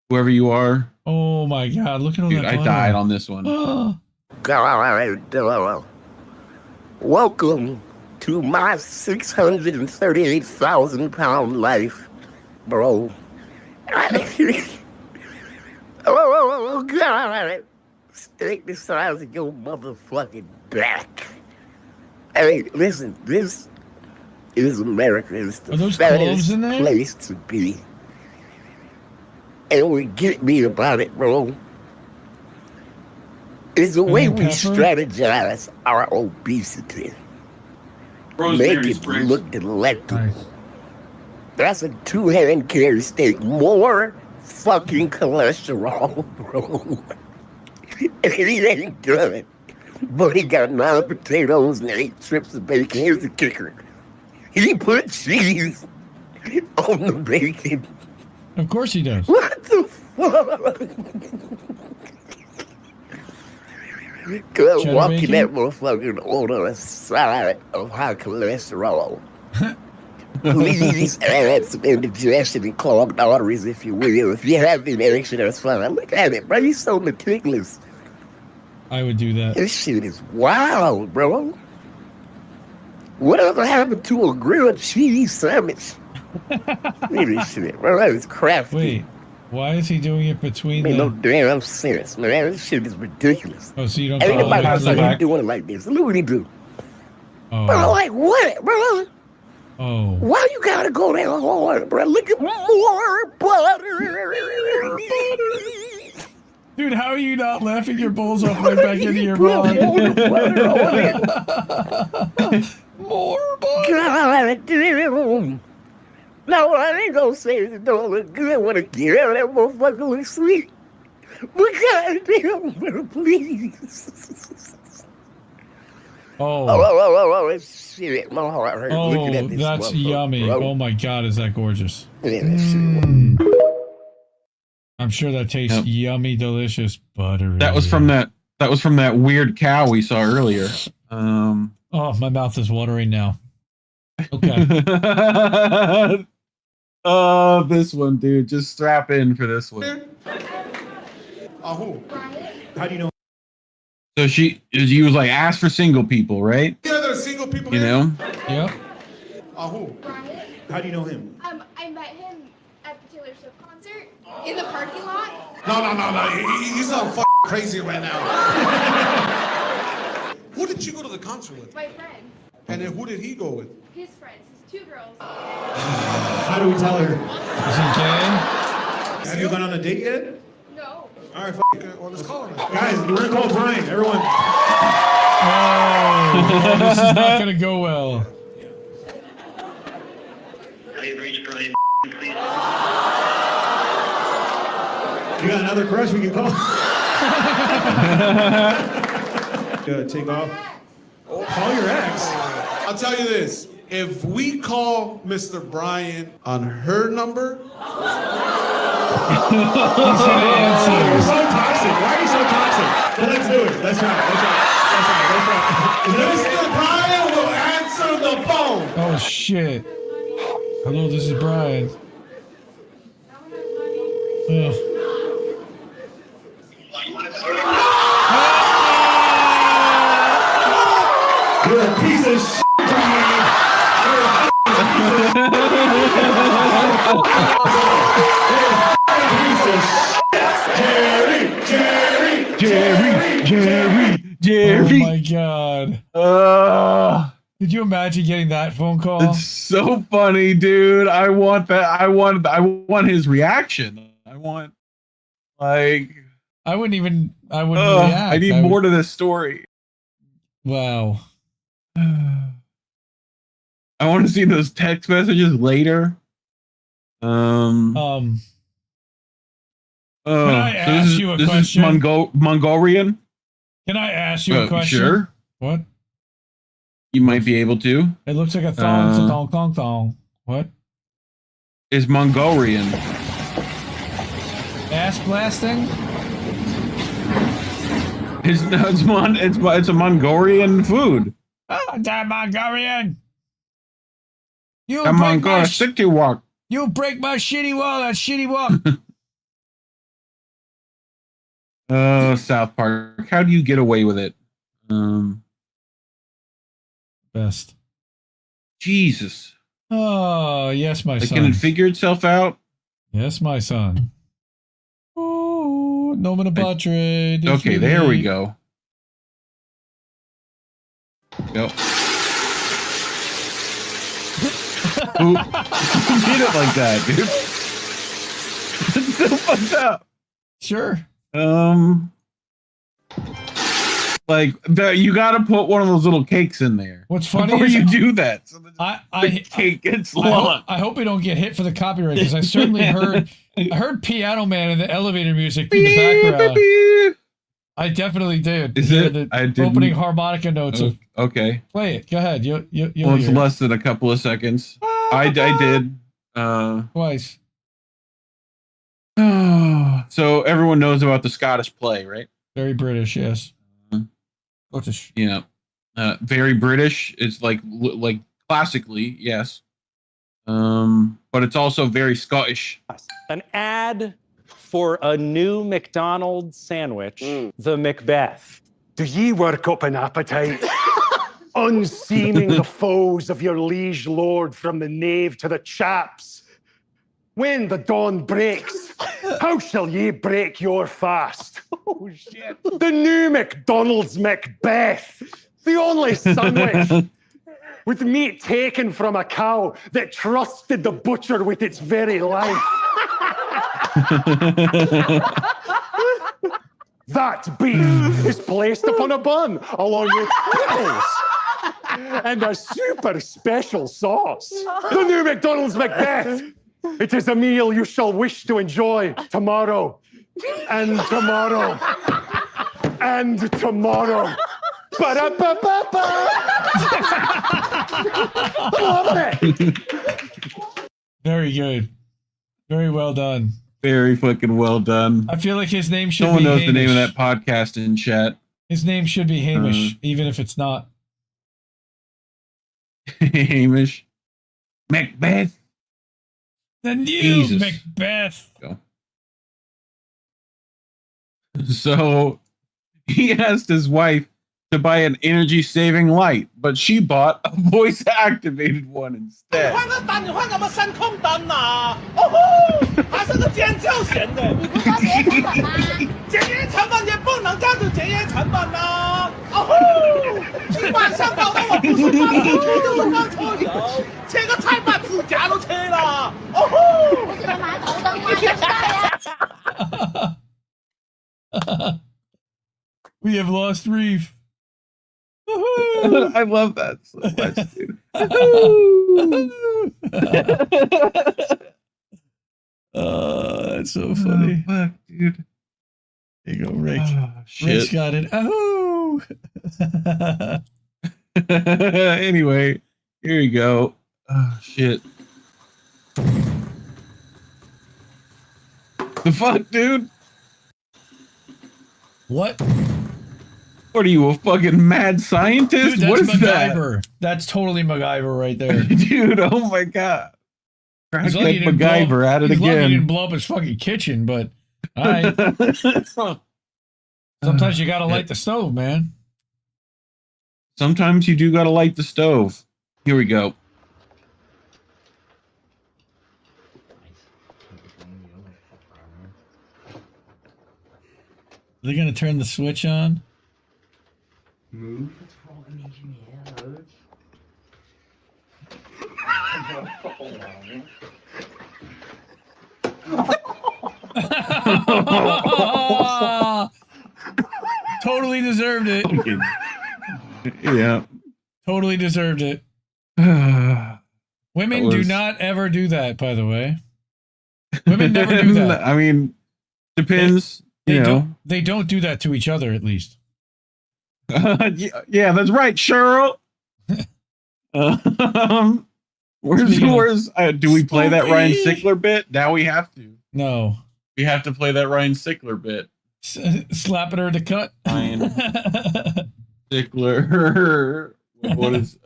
Whoever you are. Oh my God! Look at all that. I died on this one. Welcome to my 638,000-pound life, bro. Oh, God. steak the size of your motherfucking back. I mean, listen, this is America. It's the fattest place to be. And what get me about it, bro, is the way we strategize our obesity. Make it look delectable. That's a 2-hand carry steak. More fucking cholesterol, bro. And he ain't done. But he got 9 potatoes and 8 strips of bacon. Here's the kicker. He put cheese on the bacon. Of course he does. What the fuck? Cause walking that motherfucker on the side of high cholesterol. Please add some indigestion and clogged arteries, if you will. If you have an erection, that's fine. Look at it, bro. You're so meticulous. I would do that. This shit is wild, bro. Whatever happened to a grilled cheese sandwich? Look at this shit, bro. That is crafty. Wait, why is he doing it between the... no damn sense, man. This shit is ridiculous. Oh, so you don't... Ain't nobody else doing it like this. Look what he do. Oh. Bro, like what, bro? Oh. Why you gotta go that hard, bro? Look at more butter. Dude, how are you not laughing your balls off right back into your mouth? More butter. God damn. No, I ain't gonna say it don't look good. I wanna get out of that motherfucker look sweet. But goddamn, bro, please. Oh. Shit, my heart hurts looking at this. That's yummy. Bro. Oh my god, is that gorgeous? Yeah, that shit. I'm sure that tastes yummy, delicious, buttery. That was from that weird cow we saw earlier. Oh, my mouth is watering now. Okay. Oh, this one, dude. Just strap in for this one. Who? How do you know? So she was like, ask for single people, right? Yeah, there's single people You here. know? Yep. Who? How do you know him? I met him at the Taylor Swift concert in the parking lot. No. You sound fucking crazy right now. Who did you go to the concert with? My friend. And then who did he go with? His friends. His 2 girls. How do we tell her? Is he gay? Have you gone on a date yet? No. All right, well, let's call him. Guys, we're gonna call Brian. Everyone. Oh, this is not gonna go well. You got another crush we can call? Take off. Call your ex. I'll tell you this. If we call Mr. Brian on her number... You're so toxic. Why are you so toxic? Well, let's do it. Let's try. Mr. Brian will answer the phone. Oh, shit. Hello, this is Brian. Ugh. You're a piece of shit, Brian. Jerry. Oh my god. Could you imagine getting that phone call? It's so funny, dude. I want that. I want his reaction. I want, like, I wouldn't react. I need more to this story. Wow. I want to see those text messages later. Can I ask you a question? This is Mongolian? Can I ask you a question? Sure. What? You might be able to. It looks like a thong, thong. What? Is Mongolian. Ass blasting? It's a Mongolian food. Oh, damn Mongolian! I'm Mongolian city walk. You break my shitty wall, that shitty walk. South Park. How do you get away with it? Best. Jesus. Oh, yes, my son. Can it figure itself out? Yes, my son. Oh, Nomen Apatre. Okay, there we go. Go. Who did it like that, dude? It's so fucked up. Sure. Like you got to put one of those little cakes in there. What's funny before is you do that, so the cake gets I long. hope we don't get hit for the copyright because I certainly heard Piano Man in the elevator music in the background. I definitely did. Is Yeah, it? the I didn't. opening harmonica notes of Okay. play it. Go ahead. You'll Well, it's hear it. less than a couple of seconds. I did. Twice. So everyone knows about the Scottish play, right? Very British, yes. Scottish. Yeah. Very British. It's like classically, yes. But it's also very Scottish. An ad for a new McDonald's sandwich, the Macbeth. Do ye work up an appetite? Unseaming the foes of your liege lord from the knave to the chaps. When the dawn breaks, how shall ye break your fast? Oh, shit. The new McDonald's Macbeth. The only sandwich with meat taken from a cow that trusted the butcher with its very life. That beef is placed upon a bun along with pickles and a super special sauce. The new McDonald's Macbeth. It is a meal you shall wish to enjoy tomorrow and tomorrow and tomorrow. Ba-da-ba-ba-ba. Love it. Very good. Very well done. Very fucking well done. I feel like his name should Someone be knows Hamish. the name of that podcast in chat. His name should be Hamish, even if it's not. Hamish. Macbeth. The new Jesus. Macbeth. Go. So he asked his wife to buy an energy-saving light, but she bought a voice-activated one instead. 换个灯，你换什么声控灯啊？哦吼，还是个尖叫型的。你不知道节约成本吗？节约成本也不能这样子节约成本呐、哦吼，你晚上搞得我不是放车就是放车油，切个菜把指甲都切了。哦吼，我怎么拿头灯换一下呀？ We have lost Reef. I love that so much, dude. That's so funny. Fuck, dude. There you go, Rick. Shit. Rick's got it. Oh. Anyway, here you go. Oh, shit. The fuck, dude? What? What are you, a fucking mad scientist? Dude, that's What is MacGyver. That's totally MacGyver right there. Dude, oh my god. He's Crack lucky he that didn't blow up- MacGyver at it he's lucky he again. didn't blow up his fucking kitchen, but all right. Sometimes you gotta light the stove, man. Sometimes you do gotta light the stove. Here we go. Are they gonna turn the switch on? Move. Totally deserved it. Yeah. Totally deserved it. Women do not ever do that, by the way. Women never do that. I mean, depends. They don't do that to each other, at least. Yeah, that's right, Cheryl. Where's do we play that Ryan Sickler bit? Now we have to. No. We have to play that Ryan Sickler bit. Slapping her to cut. Ryan Sickler. What is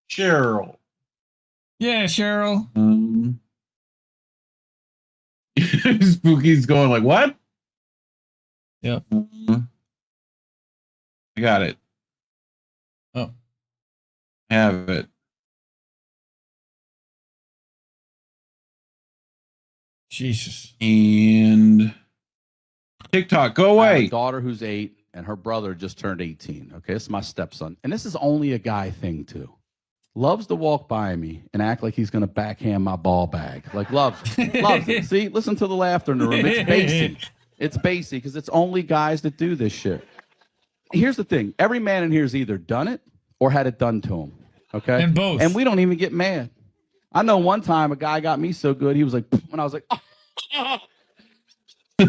Cheryl? Yeah, Cheryl. Spooky's going like, what? Yep. I got it. Oh. I have it. Jesus. And TikTok, go I have away. a daughter who's 8, and her brother just turned 18. Okay, this is my stepson, and this is only a guy thing too. Loves to walk by me and act like he's gonna backhand my ball bag. Like loves it. See, listen to the laughter in the room. It's basic. It's basic because it's only guys that do this shit. Here's the thing: every man in here has either done it or had it done to him. Okay, and both. And we don't even get mad. I know one time a guy got me so good he was like, when I was like, oh, I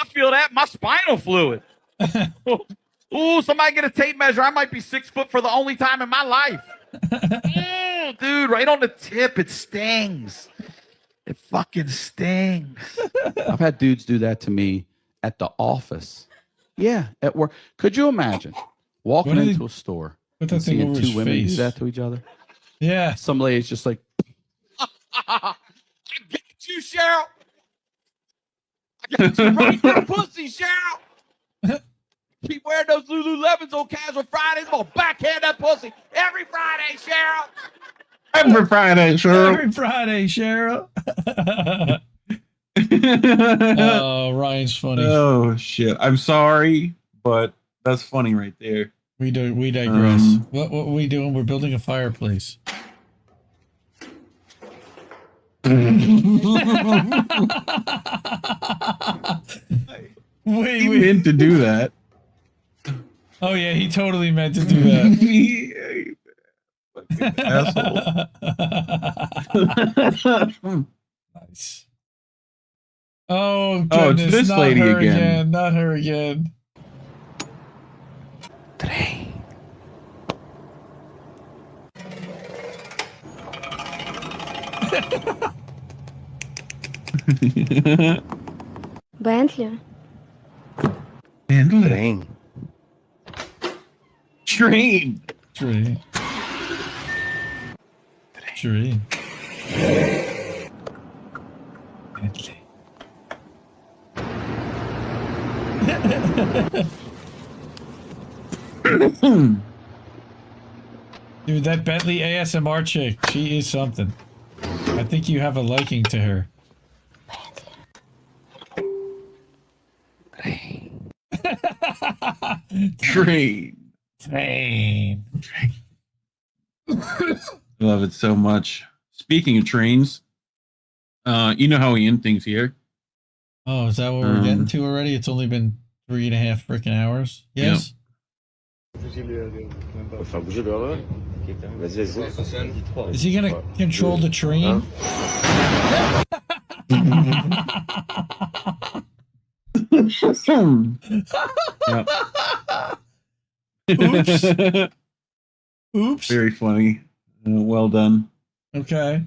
feel that. My spinal fluid. Oh, somebody get a tape measure. I might be 6 foot for the only time in my life. Dude, right on the tip. It stings. It fucking stings. I've had dudes do that to me at the office. Yeah, at work. Could you imagine walking into a store and seeing 2 women do that to each other? Yeah. Some lady's just like, I get you, Cheryl. I got you right there, pussy, Cheryl. Keep wearing those Lululemons on casual Fridays. I'm gonna backhand that pussy every Friday, Cheryl. Every Friday, Cheryl. Every Friday, Cheryl. Oh, Ryan's funny. Oh shit! I'm sorry, but that's funny right there. We digress. What are we doing? We're building a fireplace. He meant to do that. Oh yeah, he totally meant to do that. Asshole. Nice. Oh goodness, it's this not lady her again. Not her again. 3. Bentley. Train. Dude, that Bentley ASMR chick, she is something. I think you have a liking to her. Train. Love it so much. Speaking of trains, you know how we end things here. Oh, is that what we're getting to already? It's only been 3.5 freaking hours. Yes. Is he gonna control the train? Oops. Oops. Very funny. Well done. Okay.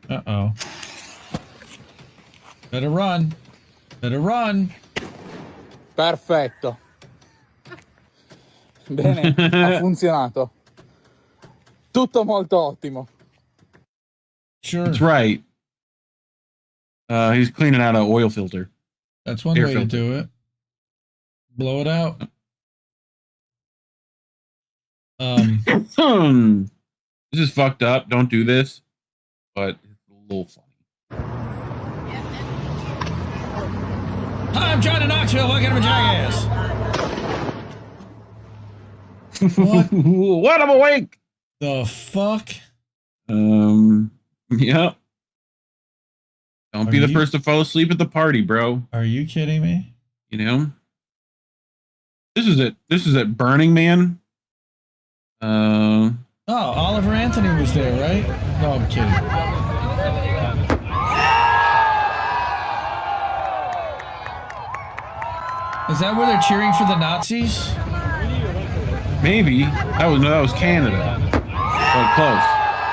Uh-oh. Better run. Better run. Perfetto. Bene, ha funzionato. Tutto molto ottimo. Sure. That's right. He's cleaning out an oil filter. That's one way to do it. Blow it out. This is fucked up. Don't do this. But it's a little funny. Hi, I'm John in Knoxville. Welcome to Jackass. What? What? I'm awake. The fuck? Yep. Don't be the first to fall asleep at the party, bro. Are you kidding me? You know? This is it. This is at Burning Man. Oh, Oliver Anthony was there, right? No, I'm kidding. Is that where they're cheering for the Nazis? Maybe. That was Canada. But close.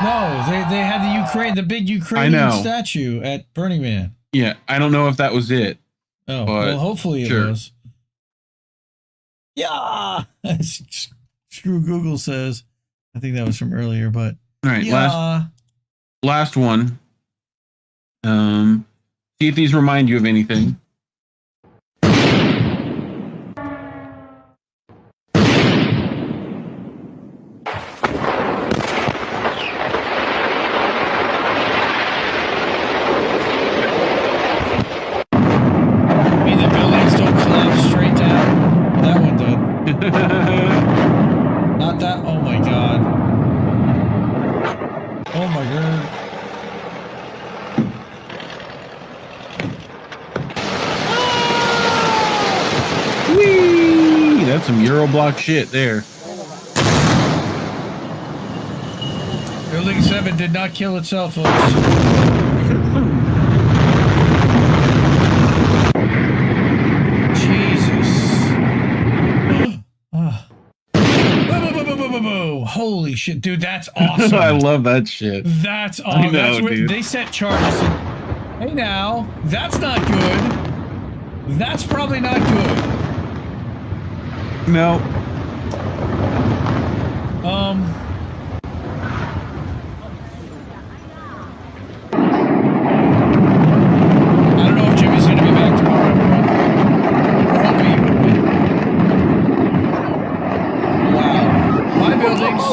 No, they had the big Ukrainian statue at Burning Man. Yeah, I don't know if that was it. Oh, well, hopefully it was. Yeah! Screw Google says. I think that was from earlier, but... All right, last one. See if these remind you of anything. Not that. Oh my god. Oh my god. Whee! That's some Euroblock shit there. Building 7 did not kill itself, folks. Jesus. Holy shit, dude, that's awesome. I love that shit. That's awesome. I know, dude. They set charges. Hey now, that's not good. That's probably not good. No. I don't know if Jimmy's going to be back tomorrow, everyone. We're hoping he will be. Wow. My buildings.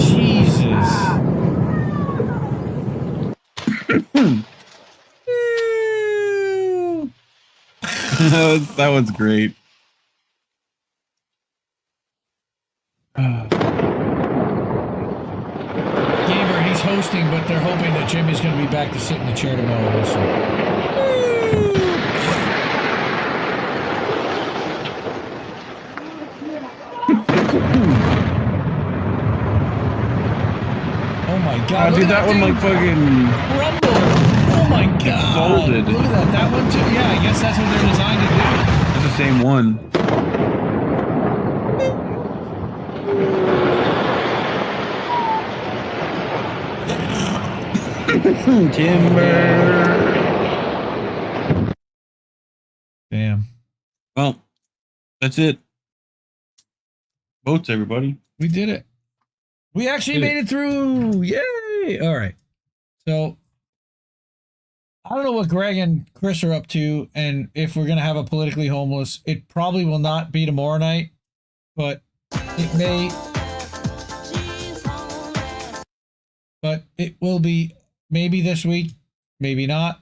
Jesus. That one's great. Gamer, he's hosting, but they're hoping that Jimmy's going to be back to sit in the chair tomorrow also. Oh my god. Oh, dude, that one like fucking rumble. Oh my god. folded. Look at that. That one too. Yeah, I guess that's what they're designed to do. It's the same one. Timber. Damn. Well, that's it. Votes, everybody. We did it. We actually made it through. Yay! All right. So I don't know what Greg and Chris are up to, and if we're gonna have a politically homeless. It probably will not be tomorrow night, but it may. But it will be maybe this week, maybe not.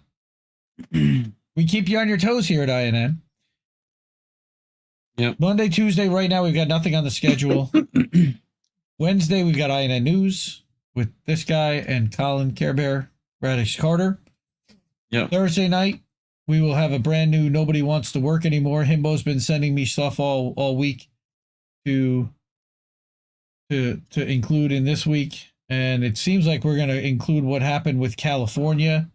We keep you on your toes here at INN. Yep. Monday, Tuesday, right now we've got nothing on the schedule. Wednesday, we've got INN News with this guy and Colin Care Bear, Radish Carter. Yep. Thursday night, we will have a brand new Nobody Wants to Work Anymore. Himbo's been sending me stuff all week to include in this week. And it seems like we're going to include what happened with California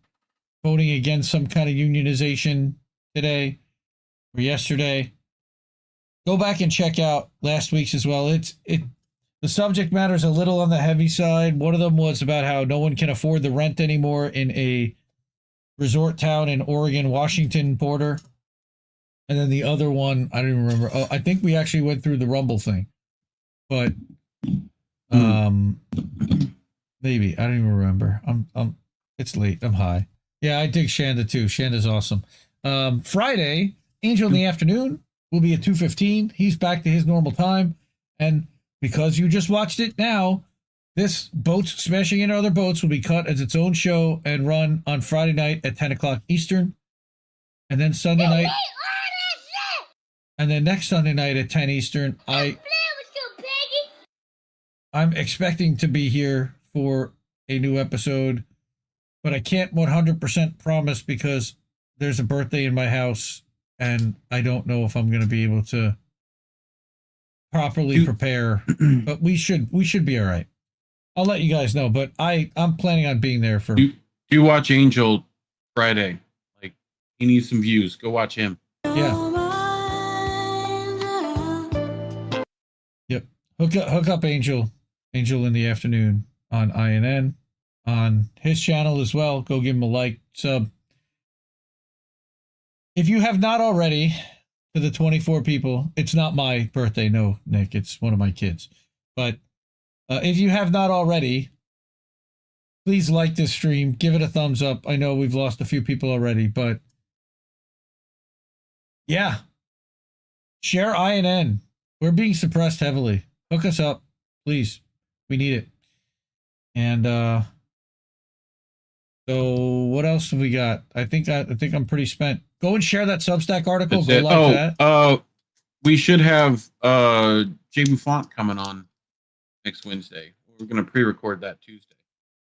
voting against some kind of unionization today or yesterday. Go back and check out last week's as well. The subject matter is a little on the heavy side. One of them was about how no one can afford the rent anymore in a resort town in Oregon, Washington border. And then the other one, I don't even remember. Oh, I think we actually went through the Rumble thing. But maybe. I don't even remember. It's late. I'm high. Yeah, I dig Shanda too. Shanda's awesome. Friday, Angel in the afternoon will be at 2:15. He's back to his normal time. And because you just watched it now, this Boats Smashing Into Other Boats will be cut as its own show and run on Friday night at 10 o'clock Eastern. And then Sunday night. And then next Sunday night at 10 Eastern, I'm expecting to be here for a new episode, but I can't 100% promise because there's a birthday in my house and I don't know if I'm going to be able to properly prepare, but we should be all right. I'll let you guys know, but I'm planning on being there for. Do watch Angel Friday. Like, he needs some views. Go watch him. Yeah. Yep. Hook up Angel in the afternoon on INN, on his channel as well. Go give him a like, sub. If you have not already, to the 24 people, it's not my birthday, no, Nick, it's one of my kids. But if you have not already, please like this stream, give it a thumbs up. I know we've lost a few people already, but yeah, share INN. We're being suppressed heavily. Hook us up, please. We need it. And So what else have we got? I think I'm pretty spent. Go and share that Substack article. That's Go it. that. We should have Jay Buffont coming on next Wednesday. We're going to pre-record that Tuesday.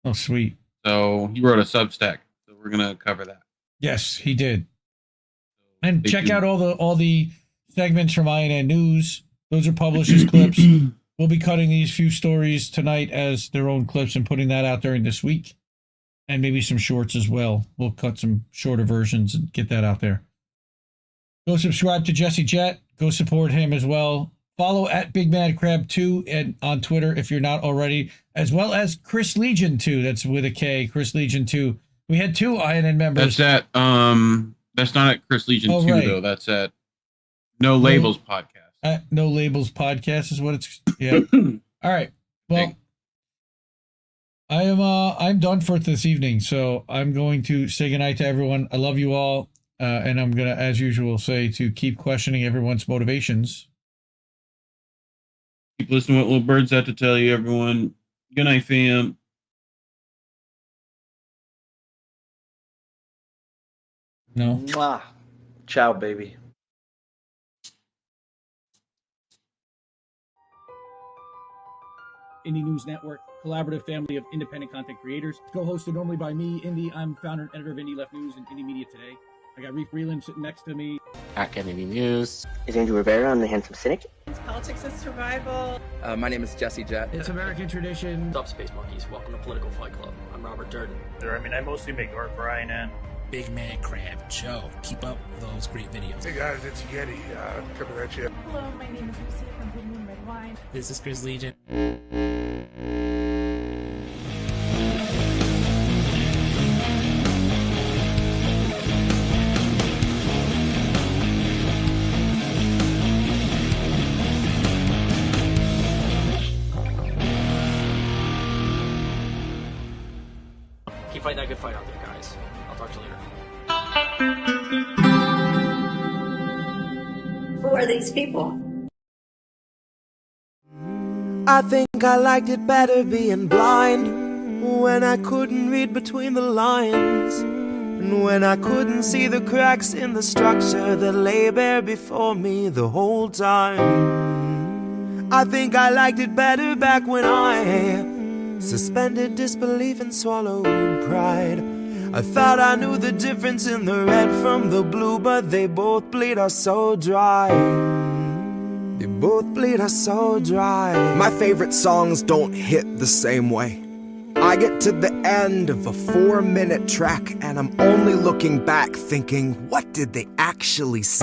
Oh, sweet. So he wrote a Substack, so we're going to cover that. Yes, he did. And check tuned. out all the segments from INN News. Those are published as clips. We'll be cutting these few stories tonight as their own clips and putting that out during this week. And maybe some shorts as well. We'll cut some shorter versions and get that out there. Go subscribe to Jesse Jett. Go support him as well. Follow at Big Mad Crab 2 and on Twitter if you're not already, as well as Chris Legion 2. That's with a K. Chris Legion 2. We had 2 INN members. That's not at Chris Legion 2 right. though. That's at No Labels Podcast. At No Labels Podcast is what it's. Yeah. All right. Well, I'm done for this evening, so I'm going to say goodnight to everyone. I love you all, and I'm gonna, as usual, say to keep questioning everyone's motivations. Keep listening to what Little Bird's had to tell you, everyone. Good night, fam. No. Mwah. Ciao, baby. Indie News Network, collaborative family of independent content creators. Co-hosted normally by me, Indy. I'm founder and editor of Indie Left News and Indie Media Today. I got Reef Breland sitting next to me. At Indie News. Is Andrew Rivera on The Handsome Cynic? Politics and survival. My name is Jesse Jett. It's American tradition. What's up, Space Monkeys? Welcome to Political Fight Club. I'm Robert Durden. I mean, I mostly make art for INN. Big Man Crab Joe. Keep up those great videos. Hey guys, it's Yeti. Coming at you. Hello, my name is Misty from Blue Moon Red Wine. This is Chris Legion. Keep fighting that good fight out there, guys. I'll talk to you later. Who are these people? I think I liked it better being blind, when I couldn't read between the lines, and when I couldn't see the cracks in the structure that lay bare before me the whole time. I think I liked it better back when I suspended disbelief and swallowed pride. I thought I knew the difference in the red from the blue, but they both bleed us so dry. They both bleed us so dry. My favorite songs don't hit the same way. I get to the end of a 4-minute track and I'm only looking back thinking, what did they actually say?